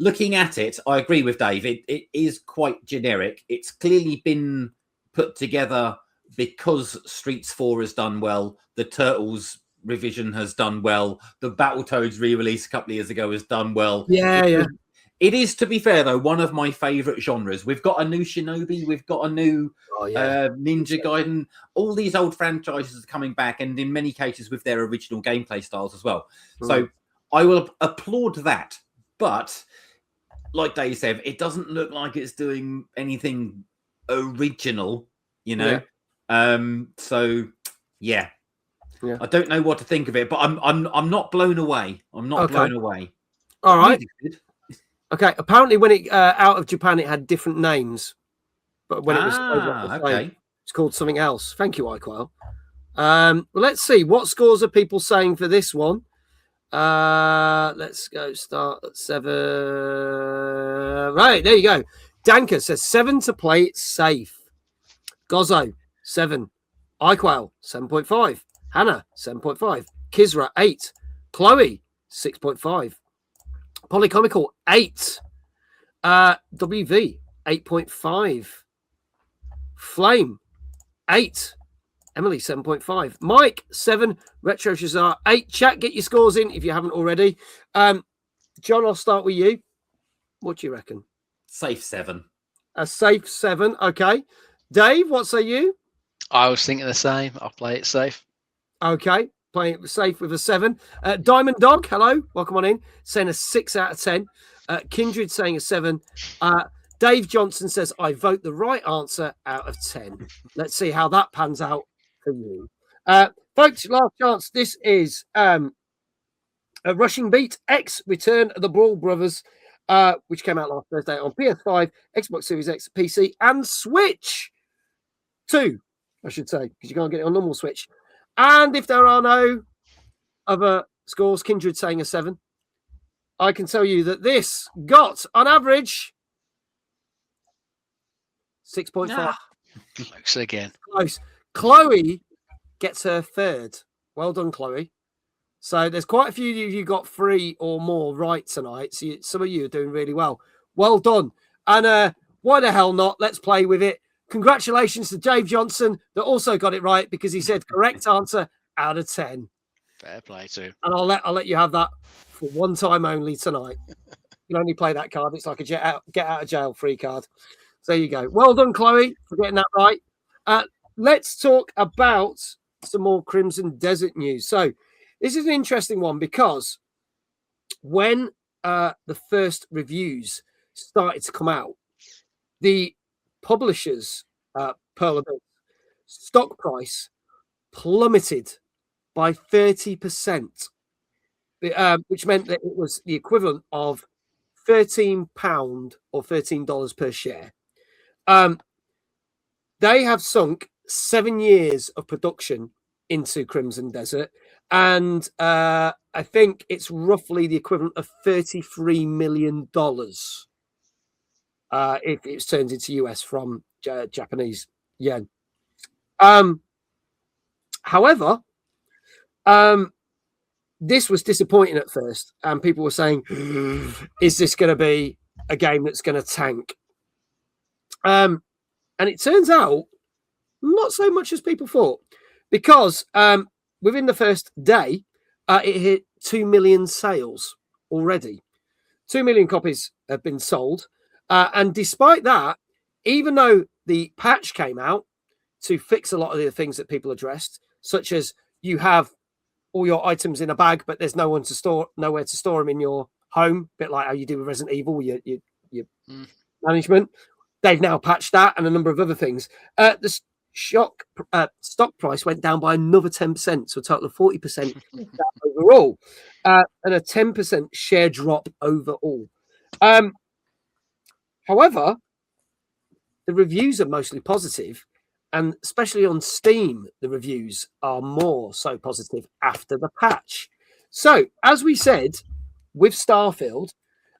Speaker 3: looking at it, I agree with Dave. It is quite generic. It's clearly been put together because Streets 4 has done well, the Turtles revision has done well, the Battletoads re-release a couple of years ago has done well.
Speaker 1: Yeah.
Speaker 3: It is, to be fair, though, one of my favourite genres. We've got a new Shinobi, we've got a new Ninja Gaiden. All these old franchises are coming back, and in many cases with their original gameplay styles as well. So I will applaud that. But, like Dave said, it doesn't look like it's doing anything original, So, yeah. I don't know what to think of it, but I'm not blown away. I'm not blown away.
Speaker 1: All right. Okay. Apparently, when it out of Japan, it had different names, but when it was over it's called something else. Thank you, iQuell. Well, let's see what scores are people saying for this one. Let's go. Start at 7. Right, there you go. Danker says 7 to play it safe. Gozzo 7. iQuail, 7.5. Hannah, 7.5. Kizra, 8. Chloe, 6.5. Polycomical, 8. WV, 8.5. Flame, 8. Emily, 7.5. Mike, 7. Retro Shazar, 8. Chat, get your scores in if you haven't already. John, I'll start with you. What do you reckon?
Speaker 3: Safe 7.
Speaker 1: A safe 7. Okay. Dave, what say you?
Speaker 2: I was thinking the same. I'll play it safe.
Speaker 1: Okay. Playing it safe with a 7. Diamond Dog, hello. Welcome on in. Saying a 6 out of 10. Kindred saying a 7. Dave Johnson says, I vote the right answer out of 10. Let's see how that pans out for you. Folks, last chance. This is a Rushing Beat X Return of the Brawl Brothers, which came out last Thursday on PS5, Xbox Series X, PC, and Switch 2, I should say, because you can't get it on normal Switch. And if there are no other scores, Kindred saying a 7, I can tell you that this got, on average, 6.5.
Speaker 2: Close again.
Speaker 1: Close. Chloe gets her 3rd. Well done, Chloe. So there's quite a few of you got 3 or more right tonight. So some of you are doing really well. Well done. And why the hell not? Let's play with it. Congratulations to Dave Johnson that also got it right because he said correct answer out of 10.
Speaker 2: Fair play too.
Speaker 1: And I'll let you have that for one time only tonight. You can only play that card. It's like a get out of jail free card. So there you go. Well done, Chloe, for getting that right. Let's talk about some more Crimson Desert news. So this is an interesting one because when the first reviews started to come out, the publishers, Pearl Abyss, stock price plummeted by 30%, which meant that it was the equivalent of £13 or $13 per share. They have sunk 7 years of production into Crimson Desert, and I think it's roughly the equivalent of $33 million if it's turned into US from Japanese yen. However, this was disappointing at first, and people were saying, is this going to be a game that's going to tank? And it turns out not so much as people thought, because within the first day, it hit 2 million sales already. 2 million copies have been sold. And despite that, even though the patch came out to fix a lot of the things that people addressed, such as you have all your items in a bag, but there's nowhere to store them in your home, a bit like how you do with Resident Evil, your management. They've now patched that and a number of other things. The stock price went down by another 10%, so a total of 40% overall, and a 10% share drop overall. However, the reviews are mostly positive, and especially on Steam, the reviews are more so positive after the patch. So, as we said, with Starfield,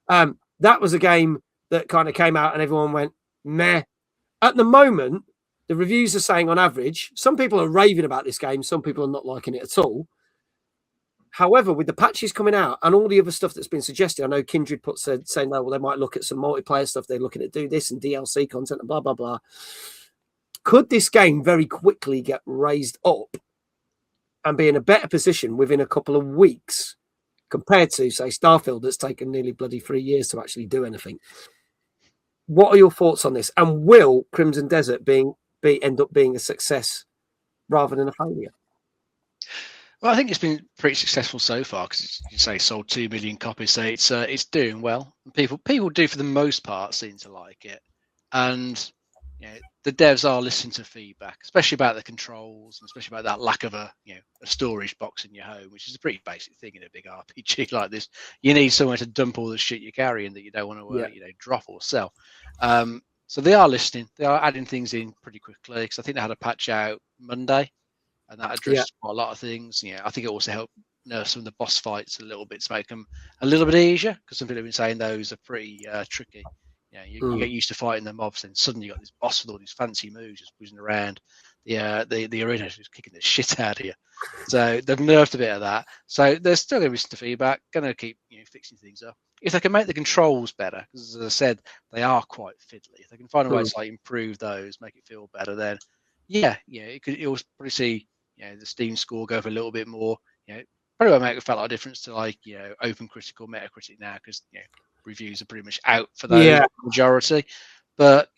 Speaker 1: that was a game that kind of came out and everyone went, meh. At the moment, the reviews are saying on average, some people are raving about this game, some people are not liking it at all. However, with the patches coming out and all the other stuff that's been suggested, I know Kindred saying, no, well, they might look at some multiplayer stuff. They're looking at do this and DLC content and blah, blah, blah. Could this game very quickly get raised up and be in a better position within a couple of weeks compared to, say, Starfield that's taken nearly bloody 3 years to actually do anything? What are your thoughts on this? And will Crimson Desert end up being a success rather than a failure?
Speaker 2: Well, I think it's been pretty successful so far because you say sold 2 million copies, so it's doing well. People do for the most part seem to like it, and the devs are listening to feedback, especially about the controls and especially about that lack of a storage box in your home, which is a pretty basic thing in a big RPG like this. You need somewhere to dump all the shit you're carrying that you don't want to drop or sell. So they are listening. They are adding things in pretty quickly because I think they had a patch out Monday. And that addressed quite a lot of things. I think it also helped nerf some of the boss fights a little bit to make them a little bit easier, because some people have been saying those are pretty tricky. You get used to fighting the mobs, and suddenly you got this boss with all these fancy moves just whizzing around. the arena is kicking the shit out of you. So they've nerfed a bit of that. So there's still going to be some feedback. Going to keep fixing things up. If they can make the controls better, because as I said, they are quite fiddly. If they can find a way to like improve those, make it feel better, then you'll probably see the Steam score go up a little bit more. Probably won't make a felt like difference to like Open Critic or Metacritic now, because reviews are pretty much out for the majority. But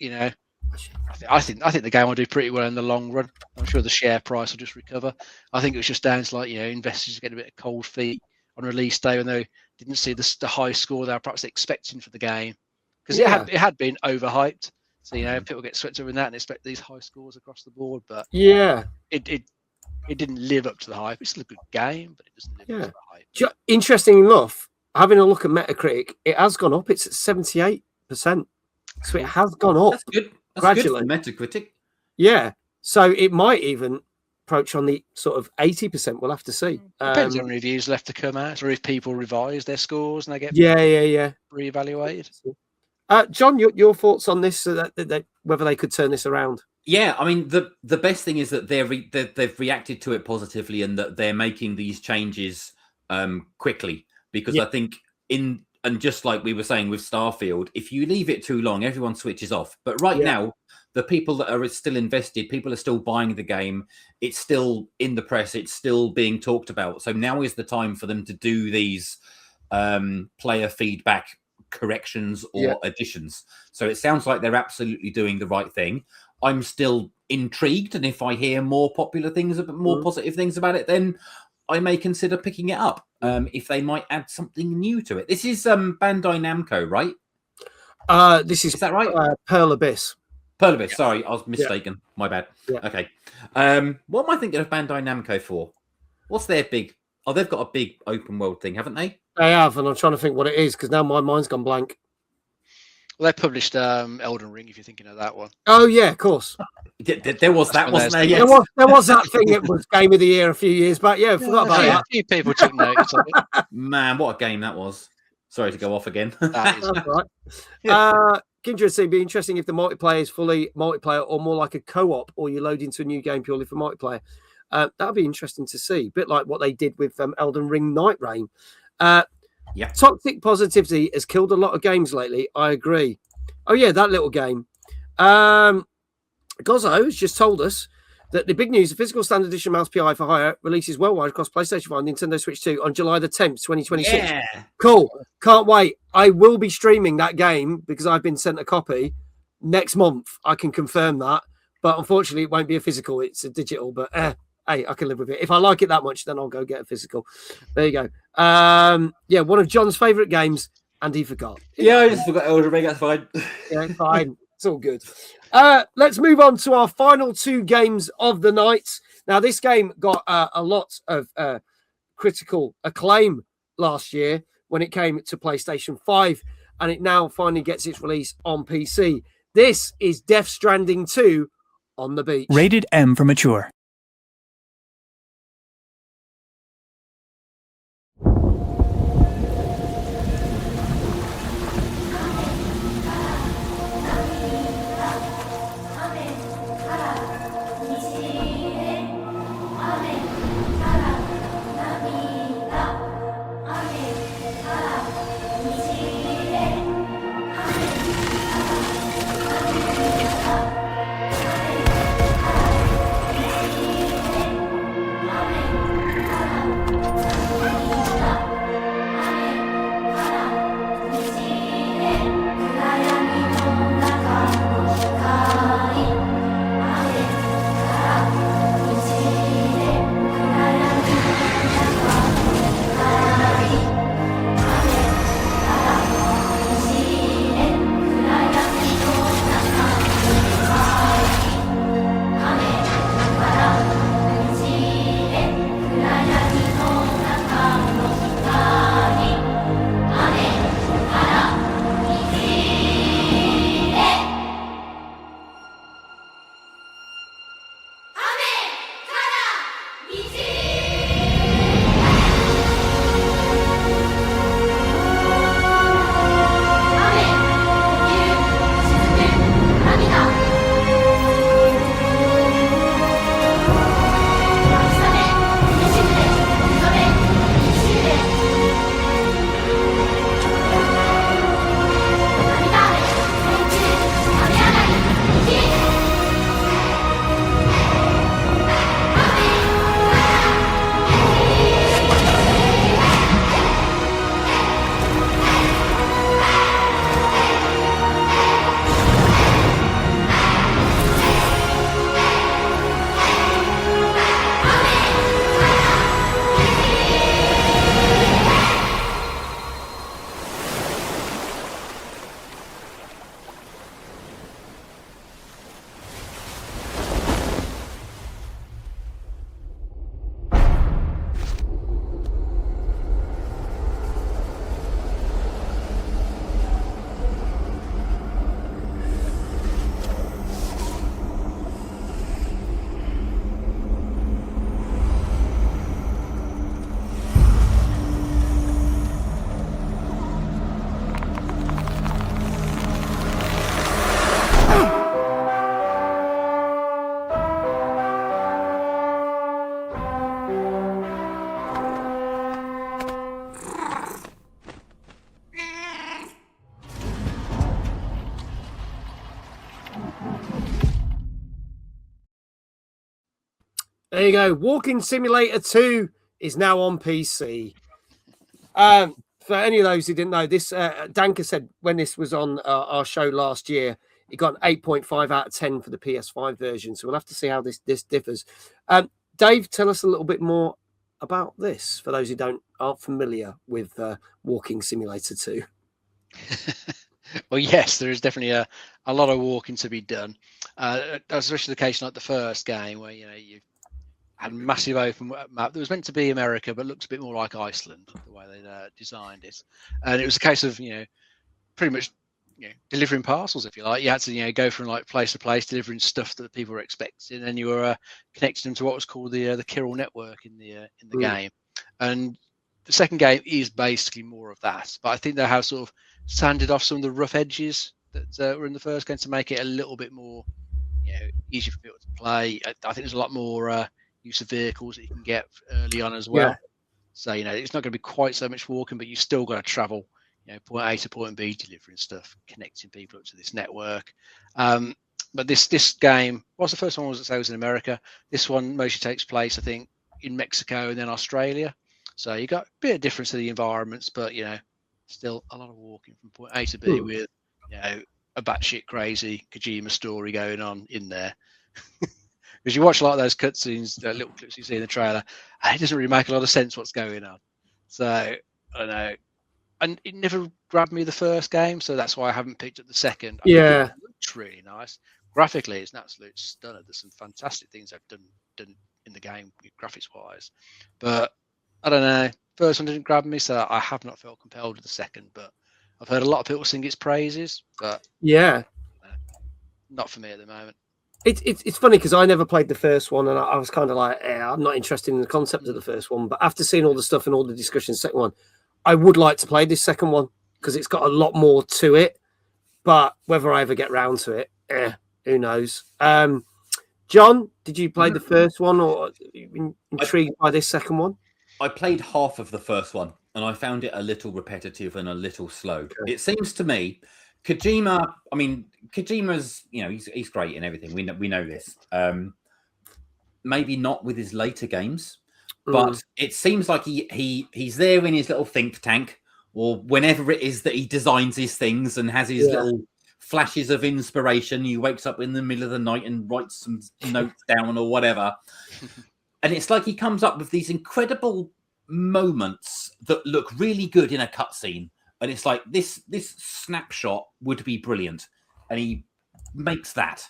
Speaker 2: I think the game will do pretty well in the long run. I'm sure the share price will just recover. I think it was just down to like investors getting a bit of cold feet on release day when they didn't see the high score they were perhaps expecting for the game, because it had been overhyped. So people get swept up in that and expect these high scores across the board. But it didn't live up to the hype. It's still a good game, but it doesn't live up to the hype.
Speaker 1: Interesting enough, having a look at Metacritic, it has gone up. It's at 78%. So it has gone up.
Speaker 3: That's good. That's
Speaker 1: gradually.
Speaker 3: Good for Metacritic.
Speaker 1: Yeah. So it might even approach on the sort of 80%. We'll have to see.
Speaker 2: Depends on reviews left to come out, or if people revise their scores and they get reevaluated.
Speaker 1: John, your thoughts on this? Whether they could turn this around?
Speaker 3: Yeah, I mean the best thing is that they've reacted to it positively, and that they're making these changes quickly, because I think and just like we were saying with Starfield, if you leave it too long, everyone switches off. But right now, the people that are still invested, people are still buying the game. It's still in the press. It's still being talked about. So now is the time for them to do these player feedback corrections or additions. So it sounds like they're absolutely doing the right thing. I'm still intrigued, and if I hear more popular things, more positive things about it, then I may consider picking it up. If they might add something new to it. This is Bandai Namco, right?
Speaker 1: Is
Speaker 3: that right?
Speaker 1: Pearl Abyss.
Speaker 3: Pearl Abyss. Sorry, I was mistaken. My bad. Okay. What am I thinking of Bandai Namco for? What's their big? Oh, they've got a big open world thing, haven't they?
Speaker 1: They have, and I'm trying to think what it is, because now my mind's gone blank.
Speaker 2: Well, they published Elden Ring, if you're thinking of that one.
Speaker 1: Oh, yeah, of course.
Speaker 3: There was that, wasn't there? Yes.
Speaker 1: There was that thing. It was Game of the Year a few years back. Yeah, I forgot about that.
Speaker 2: A few people took notice of it.
Speaker 3: Man, what a game that was. Sorry to go off again.
Speaker 2: That is
Speaker 1: right. Kindred, it'd be interesting if the multiplayer is fully multiplayer or more like a co-op, or you load into a new game purely for multiplayer. That'd be interesting to see. A bit like what they did with Elden Ring Night Rain. Toxic positivity has killed a lot of games lately. I agree. Oh yeah, that little game. Gozo has just told us that the big news: the physical standard edition Mouse PI for hire releases worldwide across PlayStation 5 and Nintendo Switch 2 on July the 10th, 2026.
Speaker 3: Yeah.
Speaker 1: Cool. Can't wait. I will be streaming that game because I've been sent a copy next month. I can confirm that, but unfortunately, it won't be a physical. It's a digital. But hey, I can live with it. If I like it that much, then I'll go get a physical. There you go. One of John's favourite games, and he forgot.
Speaker 3: Yeah, I just forgot Elden Ring. That's fine.
Speaker 1: Yeah, fine. It's all good. Let's move on to our final two games of the night. Now, this game got a lot of critical acclaim last year when it came to PlayStation 5, and it now finally gets its release on PC. This is Death Stranding 2 on the beach.
Speaker 17: Rated M for mature.
Speaker 1: There you go. Walking Simulator 2 is now on PC. For any of those who didn't know, this Danka said when this was on our show last year, it got an 8.5 out of 10 for the PS5 version. So we'll have to see how this differs. Dave, tell us a little bit more about this for those who aren't familiar with Walking Simulator 2.
Speaker 2: Well, yes, there is definitely a lot of walking to be done. Especially the case like the first game where you had a massive open map that was meant to be America, but looks a bit more like Iceland the way they designed it. And it was a case of pretty much delivering parcels, if you like. You had to go from like place to place, delivering stuff that people were expecting, and you were connecting them to what was called the Kirill network in the game. And the second game is basically more of that, but I think they have sort of sanded off some of the rough edges that were in the first game to make it a little bit more easier for people to play. I think there's a lot more use of vehicles that you can get early on as well. So it's not going to be quite so much walking, but you've still got to travel point A to point B, delivering stuff, connecting people up to this network. But this game, whilst the first one was in America, this one mostly takes place, I think, in Mexico and then Australia. So you got a bit of difference to the environments, but still a lot of walking from point A to B with a batshit crazy Kojima story going on in there. Because you watch a lot of those cutscenes, the little clips you see in the trailer, and it doesn't really make a lot of sense what's going on. So I don't know. And it never grabbed me the first game, so that's why I haven't picked up the second. I think it looks really nice. Graphically, it's an absolute stunner. There's some fantastic things they've done in the game, graphics wise. But I don't know. First one didn't grab me, so I have not felt compelled with the second. But I've heard a lot of people sing its praises, but not for me at the moment.
Speaker 1: It's funny because I never played the first one, and I was kind of like, I'm not interested in the concept of the first one. But after seeing all the stuff and all the discussion, second one, I would like to play this second one because it's got a lot more to it. But whether I ever get round to it, who knows? John, did you play the first one, or intrigued by this second one?
Speaker 3: I played half of the first one, and I found it a little repetitive and a little slow. Okay. It seems to me, Kojima. I mean, Kojima's he's great in everything. We know this. Maybe not with his later games, but it seems like he's there in his little think tank, or whenever it is that he designs his things and has his little flashes of inspiration. He wakes up in the middle of the night and writes some notes down or whatever. And it's like he comes up with these incredible moments that look really good in a cutscene. And it's like this snapshot would be brilliant. And he makes that.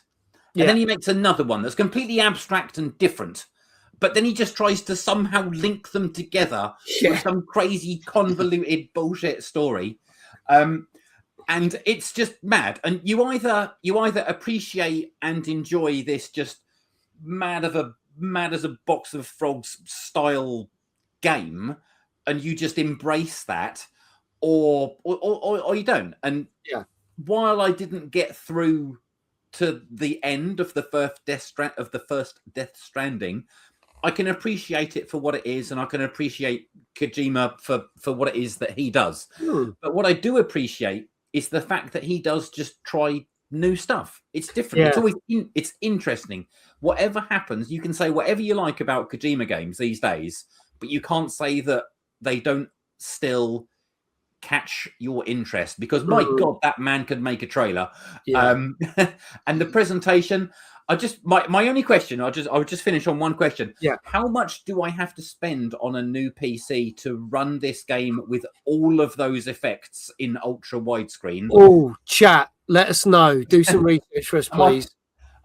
Speaker 3: And then he makes another one that's completely abstract and different. But then he just tries to somehow link them together with some crazy convoluted bullshit story. And it's just mad. And you either appreciate and enjoy this just mad as a box of frogs style game, and you just embrace that, or you don't. And while I didn't get through to the end of the first Death Stranding, I can appreciate it for what it is, and I can appreciate Kojima for what it is that he does. But what I do appreciate is the fact that he does just try new stuff. It's different. It's always it's interesting. Whatever happens, you can say whatever you like about Kojima games these days, but you can't say that they don't still catch your interest, because my God, that man could make a trailer. And the presentation, my only question, I would just finish on one question. How much do I have to spend on a new PC to run this game with all of those effects in ultra widescreen?
Speaker 1: Oh, chat, let us know. Do some research for us, please.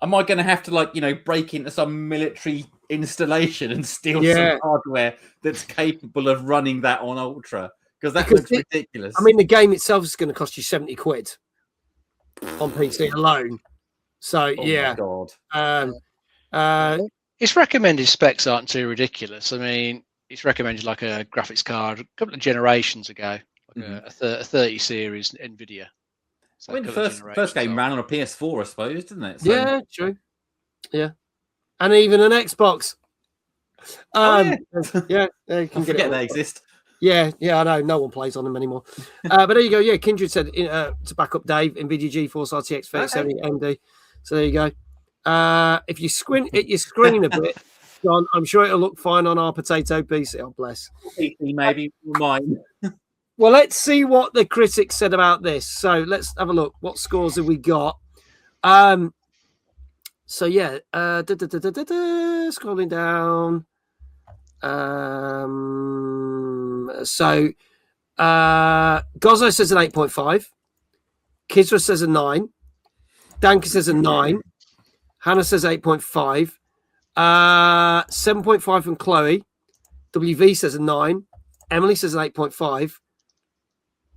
Speaker 3: Am I going to have to break into some military installation and steal some hardware that's capable of running that on ultra? Because that looks ridiculous.
Speaker 1: I mean, the game itself is going to cost you 70 quid on PC alone. So,
Speaker 3: my God.
Speaker 2: Its recommended specs aren't too ridiculous. I mean, it's recommended like a graphics card a couple of generations ago, like a 30 series NVIDIA. So
Speaker 3: I mean, the first game ran on a PS4, I suppose, didn't it? So...
Speaker 1: Yeah, true. Yeah. And even an Xbox. You can
Speaker 3: forget they exist.
Speaker 1: Yeah, I know. No one plays on them anymore. But there you go. Yeah, Kindred said to back up Dave, NVIDIA GeForce RTX 3070 AMD. So there you go. If you squint at your screen a bit, John. I'm sure it'll look fine on our potato PC. Oh, bless.
Speaker 3: PC maybe mine.
Speaker 1: Well, let's see what the critics said about this. So let's have a look. What scores have we got? So yeah, scrolling down. So Gozo says an 8.5. Kizra says a 9. Danka says a 9. Hannah says 8.5. 7.5 from Chloe. WV says a 9. Emily says an 8.5.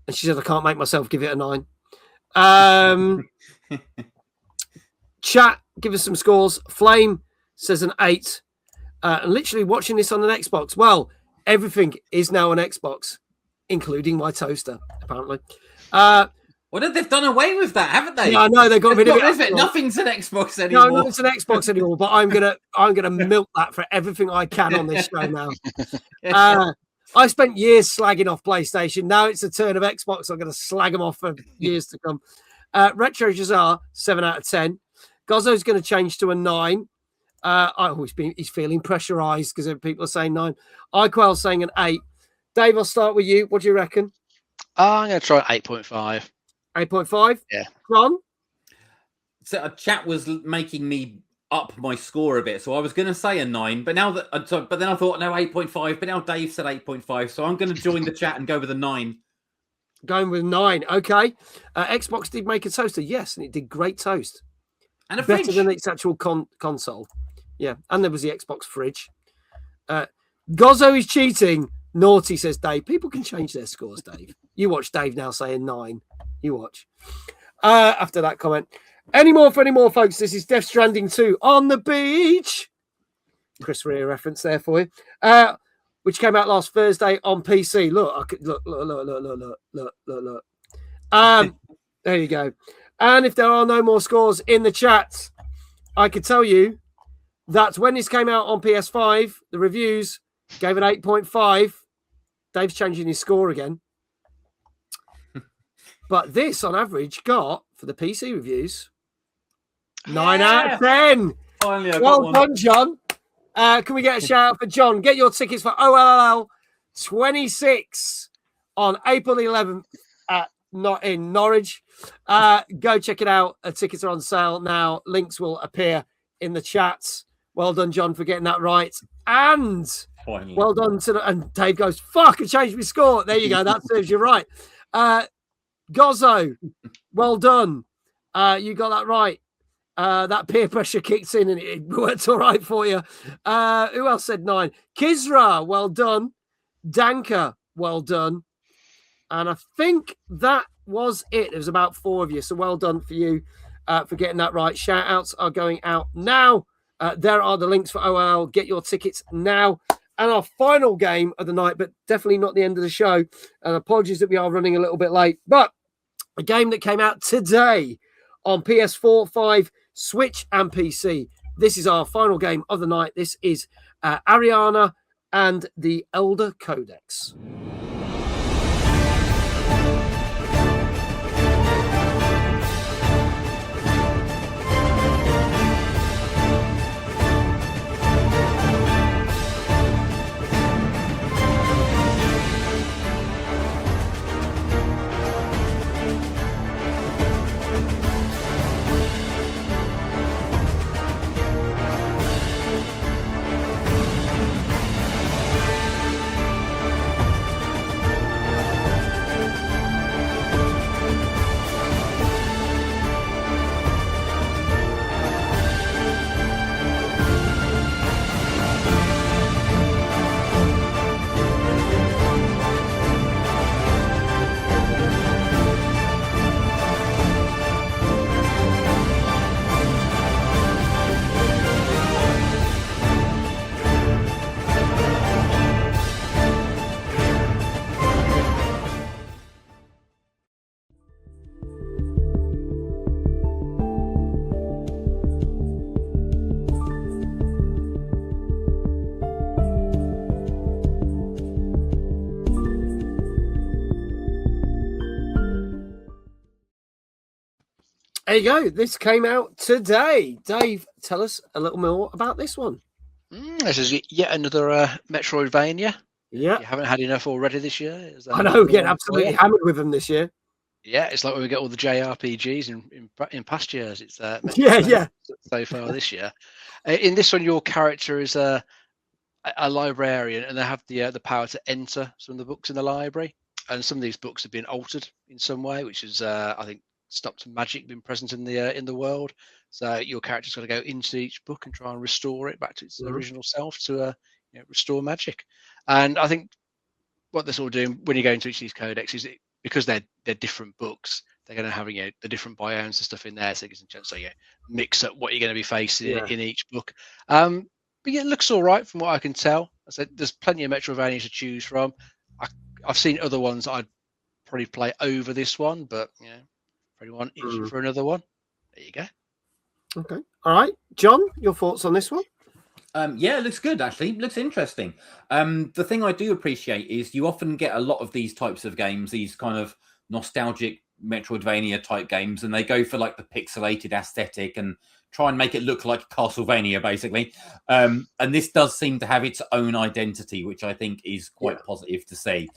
Speaker 1: And she said, I can't make myself give it a 9. Chat, give us some scores. Flame says an 8. And literally watching this on an Xbox. Well, everything is now an Xbox, including my toaster, apparently.
Speaker 3: Well, they've done away with that, haven't they?
Speaker 1: Yeah, I know they got rid of it.
Speaker 3: Nothing's an Xbox anymore.
Speaker 1: No, it's an Xbox anymore. But I'm gonna milk that for everything I can on this show now. I spent years slagging off PlayStation. Now it's a turn of Xbox. I'm going to slag them off for years to come. Retro Jazar, 7 out of 10. Gozo's going to change to a 9. He's feeling pressurized because people are saying 9. Iquel's saying an 8. Dave, I'll start with you. What do you reckon?
Speaker 2: I'm going to try 8.5.
Speaker 1: 8.5?
Speaker 2: Yeah.
Speaker 1: John?
Speaker 3: So a chat was making me up my score a bit, so I was going to say a 9, but now that, but then I thought no 8.5, but now Dave said 8.5, so I'm going to join the chat and go with a 9.
Speaker 1: Going with 9, okay. Xbox did make a toaster, yes, and it did great toast,
Speaker 3: and a
Speaker 1: better
Speaker 3: fridge
Speaker 1: than its actual console. Yeah, and there was the Xbox fridge. Gozo is cheating. Naughty, says Dave. People can change their scores, Dave. You watch Dave now saying 9. You watch. After that comment. Any more, folks? This is Death Stranding 2 on the beach. Chris Rea reference there for you. Which came out last Thursday on PC. Look. There you go. And if there are no more scores in the chat, I could tell you that when this came out on PS5, the reviews gave it 8.5. Dave's changing his score again. But this, on average, got, for the PC reviews, 9 out of 10.
Speaker 3: Finally,
Speaker 1: well done, John. Can we get a shout out for John? Get your tickets for OLL26 on April the 11th in Norwich. Go check it out. Tickets are on sale now. Links will appear in the chats. Well done, John, for getting that right. And
Speaker 3: finally,
Speaker 1: well done and Dave goes, fuck, I changed my score. There you go. That serves you right. Gozo, well done. You got that right. That peer pressure kicked in and it worked all right for you. Who else said 9? Kizra, well done. Danka, well done. And I think that was it. There was about 4 of you. So well done for you for getting that right. Shout outs are going out now. There are the links for OL. Get your tickets now. And our final game of the night, but definitely not the end of the show. And apologies that we are running a little bit late. But a game that came out today on PS4, 5, Switch, and PC. This is our final game of the night. This is Ariana and the Elder Codex. There you go. This came out today. Dave, tell us a little more about this one.
Speaker 2: This is yet another Metroidvania.
Speaker 1: Yeah.
Speaker 2: You haven't had enough already this year.
Speaker 1: I know, we're getting absolutely hammered with them this year.
Speaker 2: Yeah, it's like when we get all the JRPGs in past years. It's
Speaker 1: yeah.
Speaker 2: So far this year. In this one, your character is a librarian, and they have the power to enter some of the books in the library. And some of these books have been altered in some way, which is I think stopped magic being present in the world. So your character's got to go into each book and try and restore it back to its original self to restore magic. And I think what they're sort of doing when you go into each of these codex is because they're different books, they're going to have the different biomes and stuff in there, so it gives a chance to mix up what you're going to be facing in each book. But yeah, it looks all right from what I can tell. I said there's plenty of Metroidvania to choose from. I've seen other ones I'd probably play over this one, but for anyone itching for another one, there you go.
Speaker 1: Okay, all right, John, your thoughts on this one?
Speaker 3: Yeah, it looks good, actually. It looks interesting. The thing I do appreciate is you often get a lot of these types of games, these kind of nostalgic Metroidvania type games, and they go for like the pixelated aesthetic and try and make it look like Castlevania, basically. And this does seem to have its own identity, which I think is quite positive to see.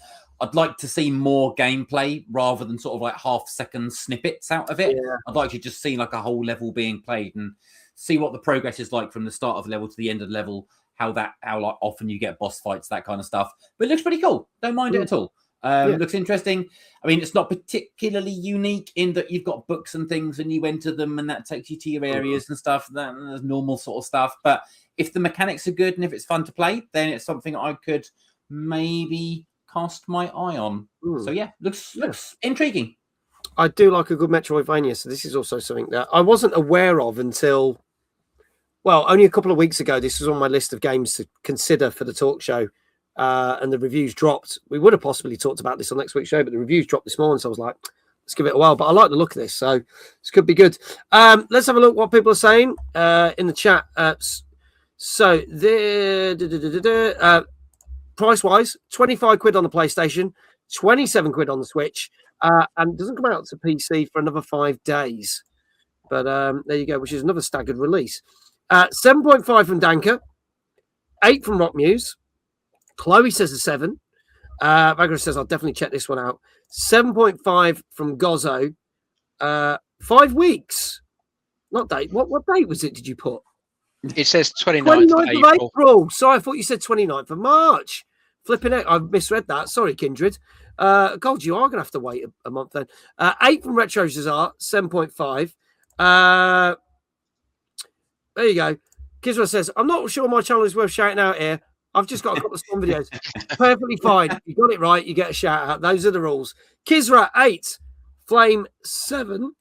Speaker 3: I'd like to see more gameplay rather than sort of like half-second snippets out of it.
Speaker 1: Yeah.
Speaker 3: I'd like to just see like a whole level being played and see what the progress is like from the start of the level to the end of the level, how like often you get boss fights, that kind of stuff. But it looks pretty cool. Don't mind it at all. Looks interesting. I mean, it's not particularly unique in that you've got books and things and you enter them and that takes you to your areas and stuff. That's normal sort of stuff. But if the mechanics are good and if it's fun to play, then it's something I could maybe cast my eye on. So yeah, looks intriguing.
Speaker 1: I do like a good Metroidvania, so this is also something that I wasn't aware of until, well, only a couple of weeks ago. This was on my list of games to consider for the talk show, and the reviews dropped. We would have possibly talked about this on next week's show, but the reviews dropped this morning, so I was like, let's give it a whirl. But I like the look of this, so this could be good. Let's have a look what people are saying in the chat. So price-wise, 25 quid on the PlayStation, 27 quid on the Switch, and doesn't come out to PC for another 5 days. But there you go, which is another staggered release. 7.5 from Danker, 8 from Rock Muse. Chloe says a 7. Vagra says, I'll definitely check this one out. 7.5 from Gozzo. 5 weeks. Not date. What date was it did you put?
Speaker 2: It says 29th of
Speaker 1: April. Sorry, I thought you said 29th of March. Flipping it. I've misread that. Sorry, Kindred. God, you are going to have to wait a month then. 8 from Retro Zazar, 7.5. There you go. Kizra says, I'm not sure my channel is worth shouting out here. I've just got a couple of Spawn videos. Perfectly fine. You got it right. You get a shout out. Those are the rules. Kizra, 8. Flame, 7.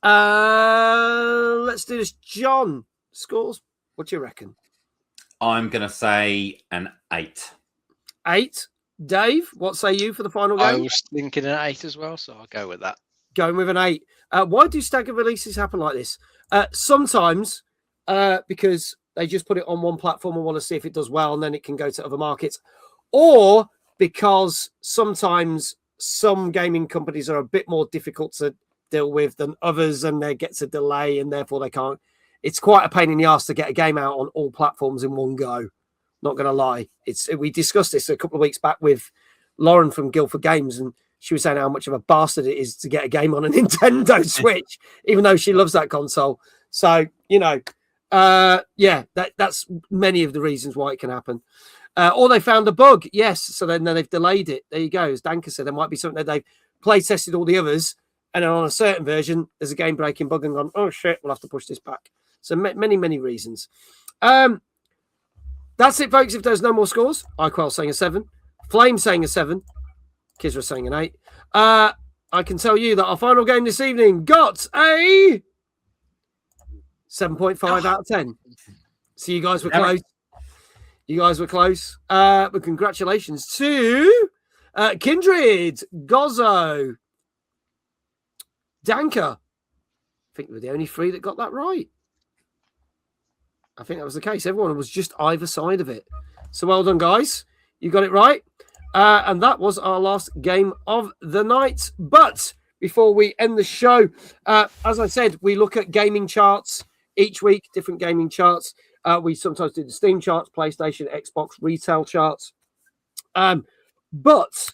Speaker 1: Let's do this. John, scores. What do you reckon?
Speaker 3: I'm going to say an 8. 8.
Speaker 1: Dave, what say you for the final game?
Speaker 2: I was thinking an 8 as well, so I'll go with that.
Speaker 1: Going with an 8. Why do staggered releases happen like this? Sometimes because they just put it on one platform and want to see if it does well, and then it can go to other markets. Or because sometimes some gaming companies are a bit more difficult to deal with than others, and there gets a delay, and therefore they can't. It's quite a pain in the ass to get a game out on all platforms in one go. Not going to lie. We discussed this a couple of weeks back with Lauren from Guildford Games, and she was saying how much of a bastard it is to get a game on a Nintendo Switch, even though she loves that console. So, that's many of the reasons why it can happen. Or they found a bug. Yes. So then they've delayed it. There you go. As Danka said, there might be something that they've play tested all the others, and then on a certain version, there's a game breaking bug and gone, oh shit, we'll have to push this back. So many, many reasons. That's it, folks. If there's no more scores, iQuell saying a 7, Flame saying a 7, Kizra saying an 8. I can tell you that our final game this evening got a 7.5 out of 10. So you guys were close. You guys were close. But congratulations to Kindred, Gozzo, Danka. I think we're the only 3 that got that right. I think that was the case. Everyone was just either side of it. So well done, guys. You got it right. And that was our last game of the night. But before we end the show, as I said, we look at gaming charts each week, different gaming charts. We sometimes do the Steam charts, PlayStation, Xbox retail charts. But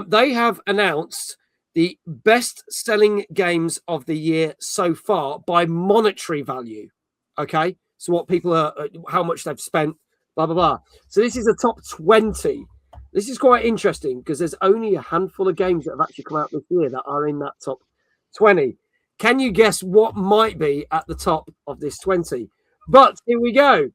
Speaker 1: they have announced the best-selling games of the year so far by monetary value. Okay, so what people are, how much they've spent, blah blah blah. So this is the top 20. This is quite interesting because there's only a handful of games that have actually come out this year that are in that top 20. Can you guess what might be at the top of this 20? But here we go.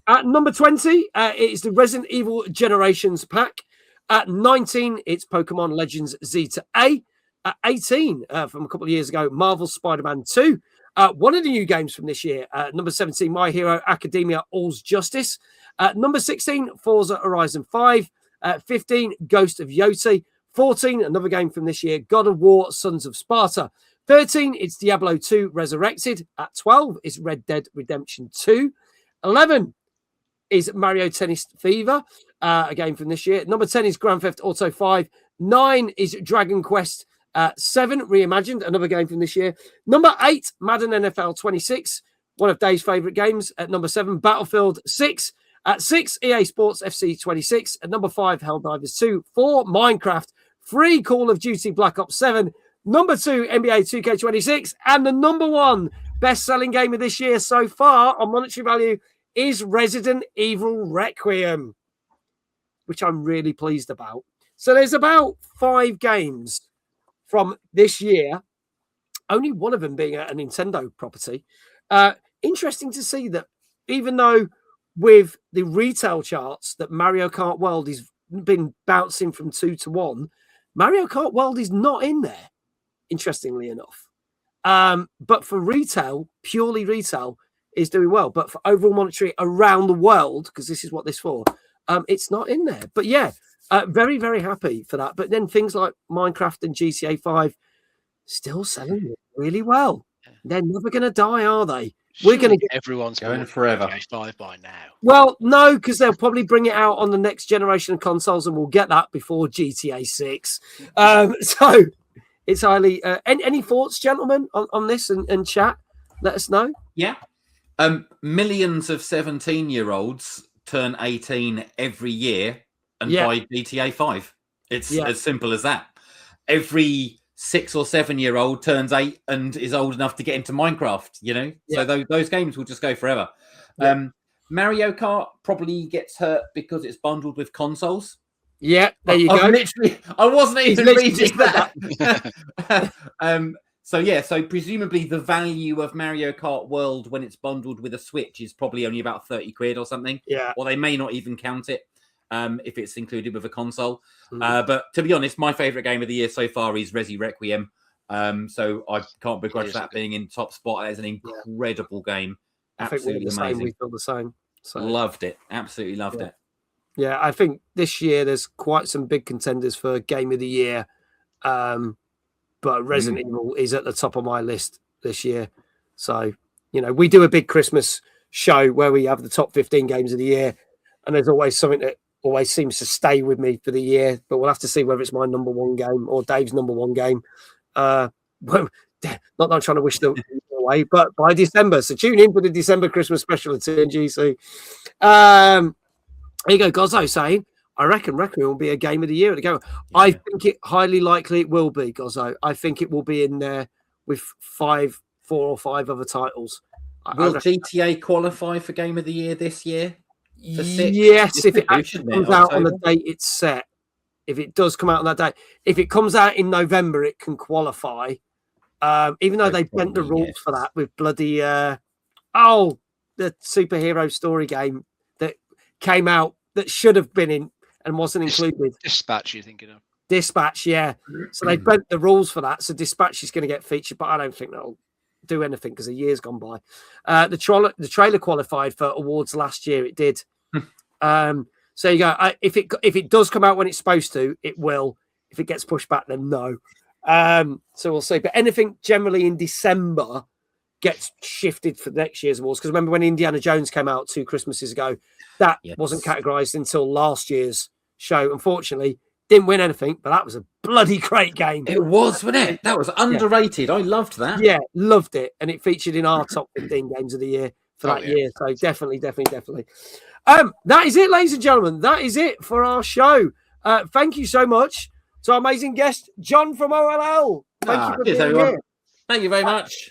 Speaker 1: At number 20, it is the Resident Evil Generations pack. At 19, it's Pokemon Legends Z to A. At 18, from a couple of years ago, Marvel Spider-Man 2. One of the new games from this year. Number 17, My Hero Academia All's Justice. Number 16, Forza Horizon 5. 15, Ghost of Yoti. 14, another game from this year, God of War Sons of Sparta. 13, it's Diablo 2 Resurrected. At 12, it's Red Dead Redemption 2. 11 is Mario Tennis Fever, a game from this year. Number 10 is Grand Theft Auto 5. 9 is Dragon Quest 7 Reimagined, another game from this year. Number 8, Madden NFL 26, one of Dave's favourite games. At number 7, Battlefield 6. At 6, EA Sports FC 26. At number 5, Helldivers 2. 4, Minecraft. 3, Call of Duty Black Ops 7. Number 2, NBA 2K26. And the number 1 best-selling game of this year so far on monetary value is Resident Evil Requiem, which I'm really pleased about. So there's about 5 games from this year, only one of them being a Nintendo property. Interesting to see that even though with the retail charts that Mario Kart World has been bouncing from 2 to 1, Mario Kart World is not in there, interestingly enough. But for retail, purely retail, is doing well. But for overall monetary around the world, because this is what this is for, it's not in there. But yeah, very, very happy for that. But then things like Minecraft and GTA 5 still selling really well. They're never going to die, are they? We're going to get
Speaker 2: everyone's
Speaker 3: going forever.
Speaker 2: GTA 5 by now.
Speaker 1: Well, no, because they'll probably bring it out on the next generation of consoles, and we'll get that before GTA 6. So it's highly. Any thoughts, gentlemen, on this and chat? Let us know.
Speaker 3: Yeah. Millions of 17-year-olds turn 18 every year and buy GTA 5. It's as simple as that. Every 6 or 7-year-old turns 8 and is old enough to get into Minecraft, you know? So those games will just go forever. Mario Kart probably gets hurt because it's bundled with consoles.
Speaker 1: Yeah, there you go.
Speaker 3: I wasn't even reading that. So presumably the value of Mario Kart World when it's bundled with a Switch is probably only about 30 quid or something.
Speaker 1: Yeah.
Speaker 3: Or they may not even count it if it's included with a console. But to be honest, my favourite game of the year so far is Resi Requiem. So I can't begrudge that being in top spot. It's an incredible game. Absolutely amazing.
Speaker 1: We feel the same. So.
Speaker 3: Loved it. Absolutely loved it.
Speaker 1: Yeah, I think this year there's quite some big contenders for Game of the Year. But Resident Evil is at the top of my list this year. So, you know, we do a big Christmas show where we have the top 15 games of the year. And there's always something that always seems to stay with me for the year. But we'll have to see whether it's my number 1 game or Dave's number 1 game. Not that I'm trying to wish them away, but by December. So tune in for the December Christmas special at TNGC. There you go, Gozzo saying, I reckon Requiem will be a game of the year at the go. Yeah. I think it highly likely it will be, Gozzo. I think it will be in there with 4 or 5 other titles.
Speaker 3: Will GTA qualify for game of the year this year?
Speaker 1: Yes, if it actually comes out on the date it's set. If it does come out on that date. If it comes out in November, it can qualify. Even though they bent the rules for that with bloody the superhero story game that came out that should have been in and wasn't included.
Speaker 2: Dispatch, you're thinking of?
Speaker 1: Dispatch, yeah. So they bent the rules for that. So Dispatch is going to get featured, but I don't think that'll do anything because a year's gone by. The trailer qualified for awards last year. It did. So you go. If it does come out when it's supposed to, it will. If it gets pushed back, then no. So we'll see. But anything generally in December gets shifted for next year's awards. Because remember when Indiana Jones came out 2 Christmases ago, that wasn't categorized until last year's show. Unfortunately, didn't win anything, but that was a bloody great game.
Speaker 3: It was, wasn't it? That was underrated. I loved that.
Speaker 1: Yeah, loved it. And it featured in our top 15 games of the year for that year. So definitely. That is it, ladies and gentlemen. That is it for our show. Thank you so much to our amazing guest, John from OLL. Thank you for being here.
Speaker 3: Thank you very much.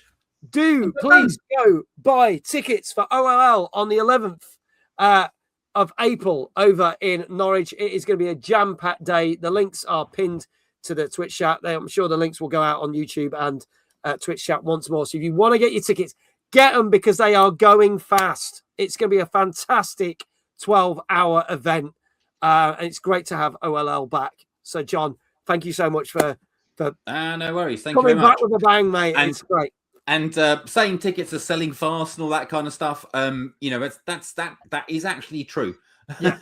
Speaker 1: Do please go buy tickets for OLL on the 11th of April over in Norwich. It is going to be a jam-packed day. The links are pinned to the Twitch chat. I'm sure the links will go out on YouTube and Twitch chat once more. So if you want to get your tickets, get them because they are going fast. It's going to be a fantastic 12-hour event. And it's great to have OLL back. So, John, thank you so much for
Speaker 3: no worries. Thank you very
Speaker 1: coming
Speaker 3: much.
Speaker 1: back with a bang, mate. It's great.
Speaker 3: And saying tickets are selling fast and all that kind of stuff, you know, that is actually true.
Speaker 1: Yeah.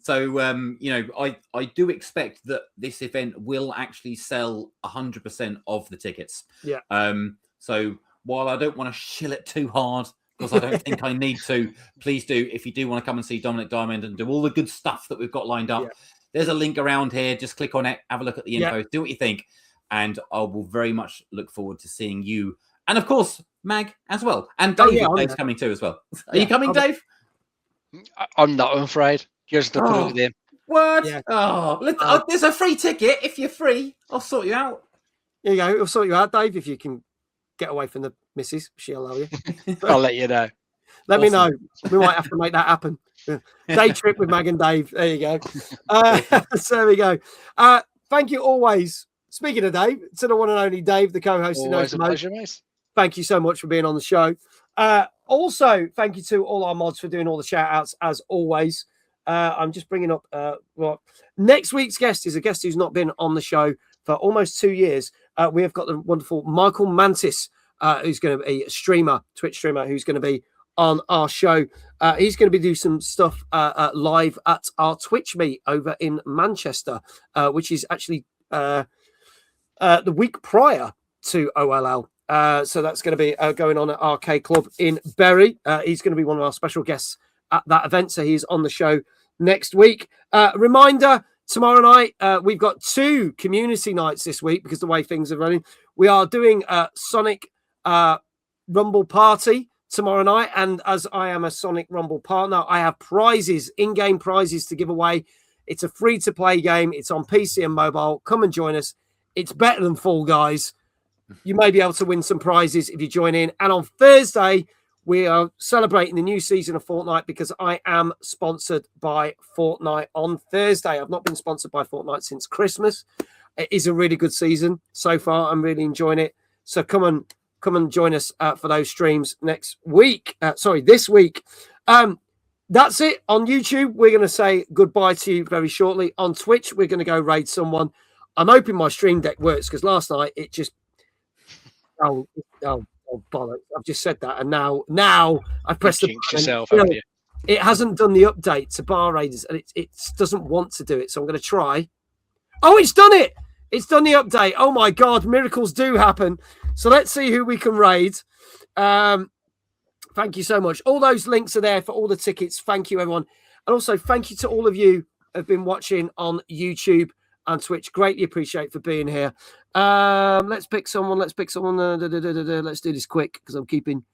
Speaker 3: So you know, I do expect that this event will actually sell 100% of the tickets.
Speaker 1: Yeah.
Speaker 3: So while I don't want to shill it too hard, because I don't think I need to, please do, if you do want to come and see Dominic Diamond and do all the good stuff that we've got lined up, there's a link around here. Just click on it, have a look at the info, do what you think, and I will very much look forward to seeing you. And of course, Mag as well. And Dave's coming too as well. Are you coming, Dave?
Speaker 2: I'm not, I'm afraid. Just to put it with him.
Speaker 3: What? Yeah. There's a free ticket. If you're free, I'll sort you out.
Speaker 1: There you go. I'll sort you out, Dave, if you can get away from the missus. She'll allow you.
Speaker 2: I'll let you know.
Speaker 1: Let me know. We might have to make that happen. Day trip with Mag and Dave. There you go. So there we go. Thank you always. Speaking of Dave, to the one and only Dave, the co-host.
Speaker 2: Always a pleasure, mate.
Speaker 1: Thank you so much for being on the show. Also, thank you to all our mods for doing all the shout outs as always. I'm just bringing up next week's guest is a guest who's not been on the show for almost 2 years. We have got the wonderful Michael Mantis, who's going to be a streamer, Twitch streamer, who's going to be on our show. He's going to be doing some stuff live at our Twitch meet over in Manchester, which is actually the week prior to OLL. So that's going to be going on at Arcade Club in Bury. He's going to be one of our special guests at that event. So he's on the show next week. Reminder, tomorrow night, we've got 2 community nights this week because the way things are running. We are doing a Sonic Rumble party tomorrow night. And as I am a Sonic Rumble partner, I have prizes, in-game prizes to give away. It's a free-to-play game. It's on PC and mobile. Come and join us. It's better than Fall Guys. You may be able to win some prizes if you join in. And on Thursday, we are celebrating the new season of Fortnite because I am sponsored by Fortnite on Thursday. I've not been sponsored by Fortnite since Christmas. It is a really good season so far. I'm really enjoying it. So come and join us for those streams next week. This week. That's it on YouTube. We're going to say goodbye to you very shortly. On Twitch, we're going to go raid someone. I'm hoping my stream deck works because last night it just oh bollocks! I've just said that, and now I've pressed the button.
Speaker 2: Yourself, haven't you?
Speaker 1: It hasn't done the update to Bar Raiders, and it doesn't want to do it. So I'm going to try. Oh, it's done it! It's done the update. Oh my God, miracles do happen. So let's see who we can raid. Thank you so much. All those links are there for all the tickets. Thank you, everyone, and also thank you to all of you who have been watching on YouTube and Twitch. Greatly appreciate for being here. Let's pick someone. Let's do this quick because I'm keeping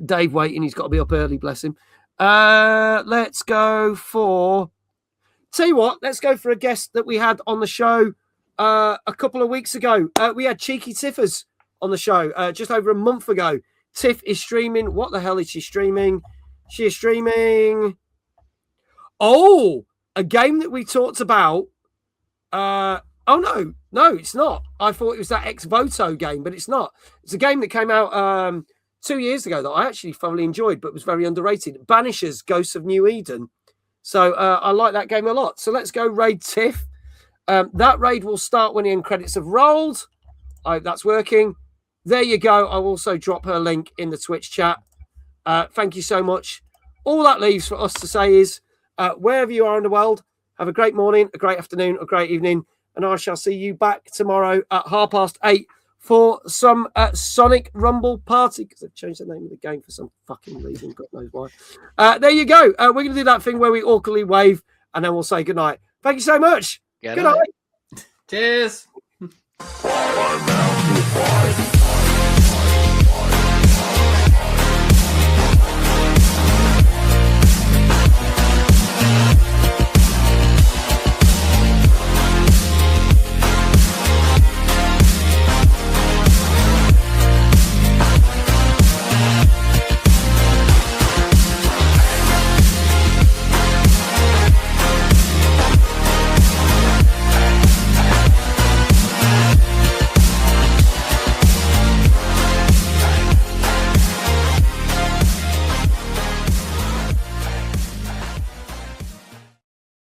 Speaker 1: Dave waiting. He's got to be up early, bless him. Let's go for... Tell you what, let's go for a guest that we had on the show a couple of weeks ago. We had Cheeky Tiffers on the show just over a month ago. Tiff is streaming. What the hell is she streaming? She is streaming... Oh, a game that we talked about. No, it's not. I thought it was that Ex-Voto game, but it's not. It's a game that came out 2 years ago that I actually thoroughly enjoyed, but was very underrated. Banishers, Ghosts of New Eden. So I like that game a lot. So let's go raid Tiff. That raid will start when the end credits have rolled. That's working. There you go. I'll also drop her link in the Twitch chat. Thank you so much. All that leaves for us to say is, wherever you are in the world, have a great morning, a great afternoon, a great evening, and I shall see you back tomorrow at 8:30 for some Sonic Rumble party, because they've changed the name of the game for some fucking reason, God knows why. There you go. We're going to do that thing where we awkwardly wave, and then we'll say goodnight. Thank you so much. Good night.
Speaker 3: Cheers.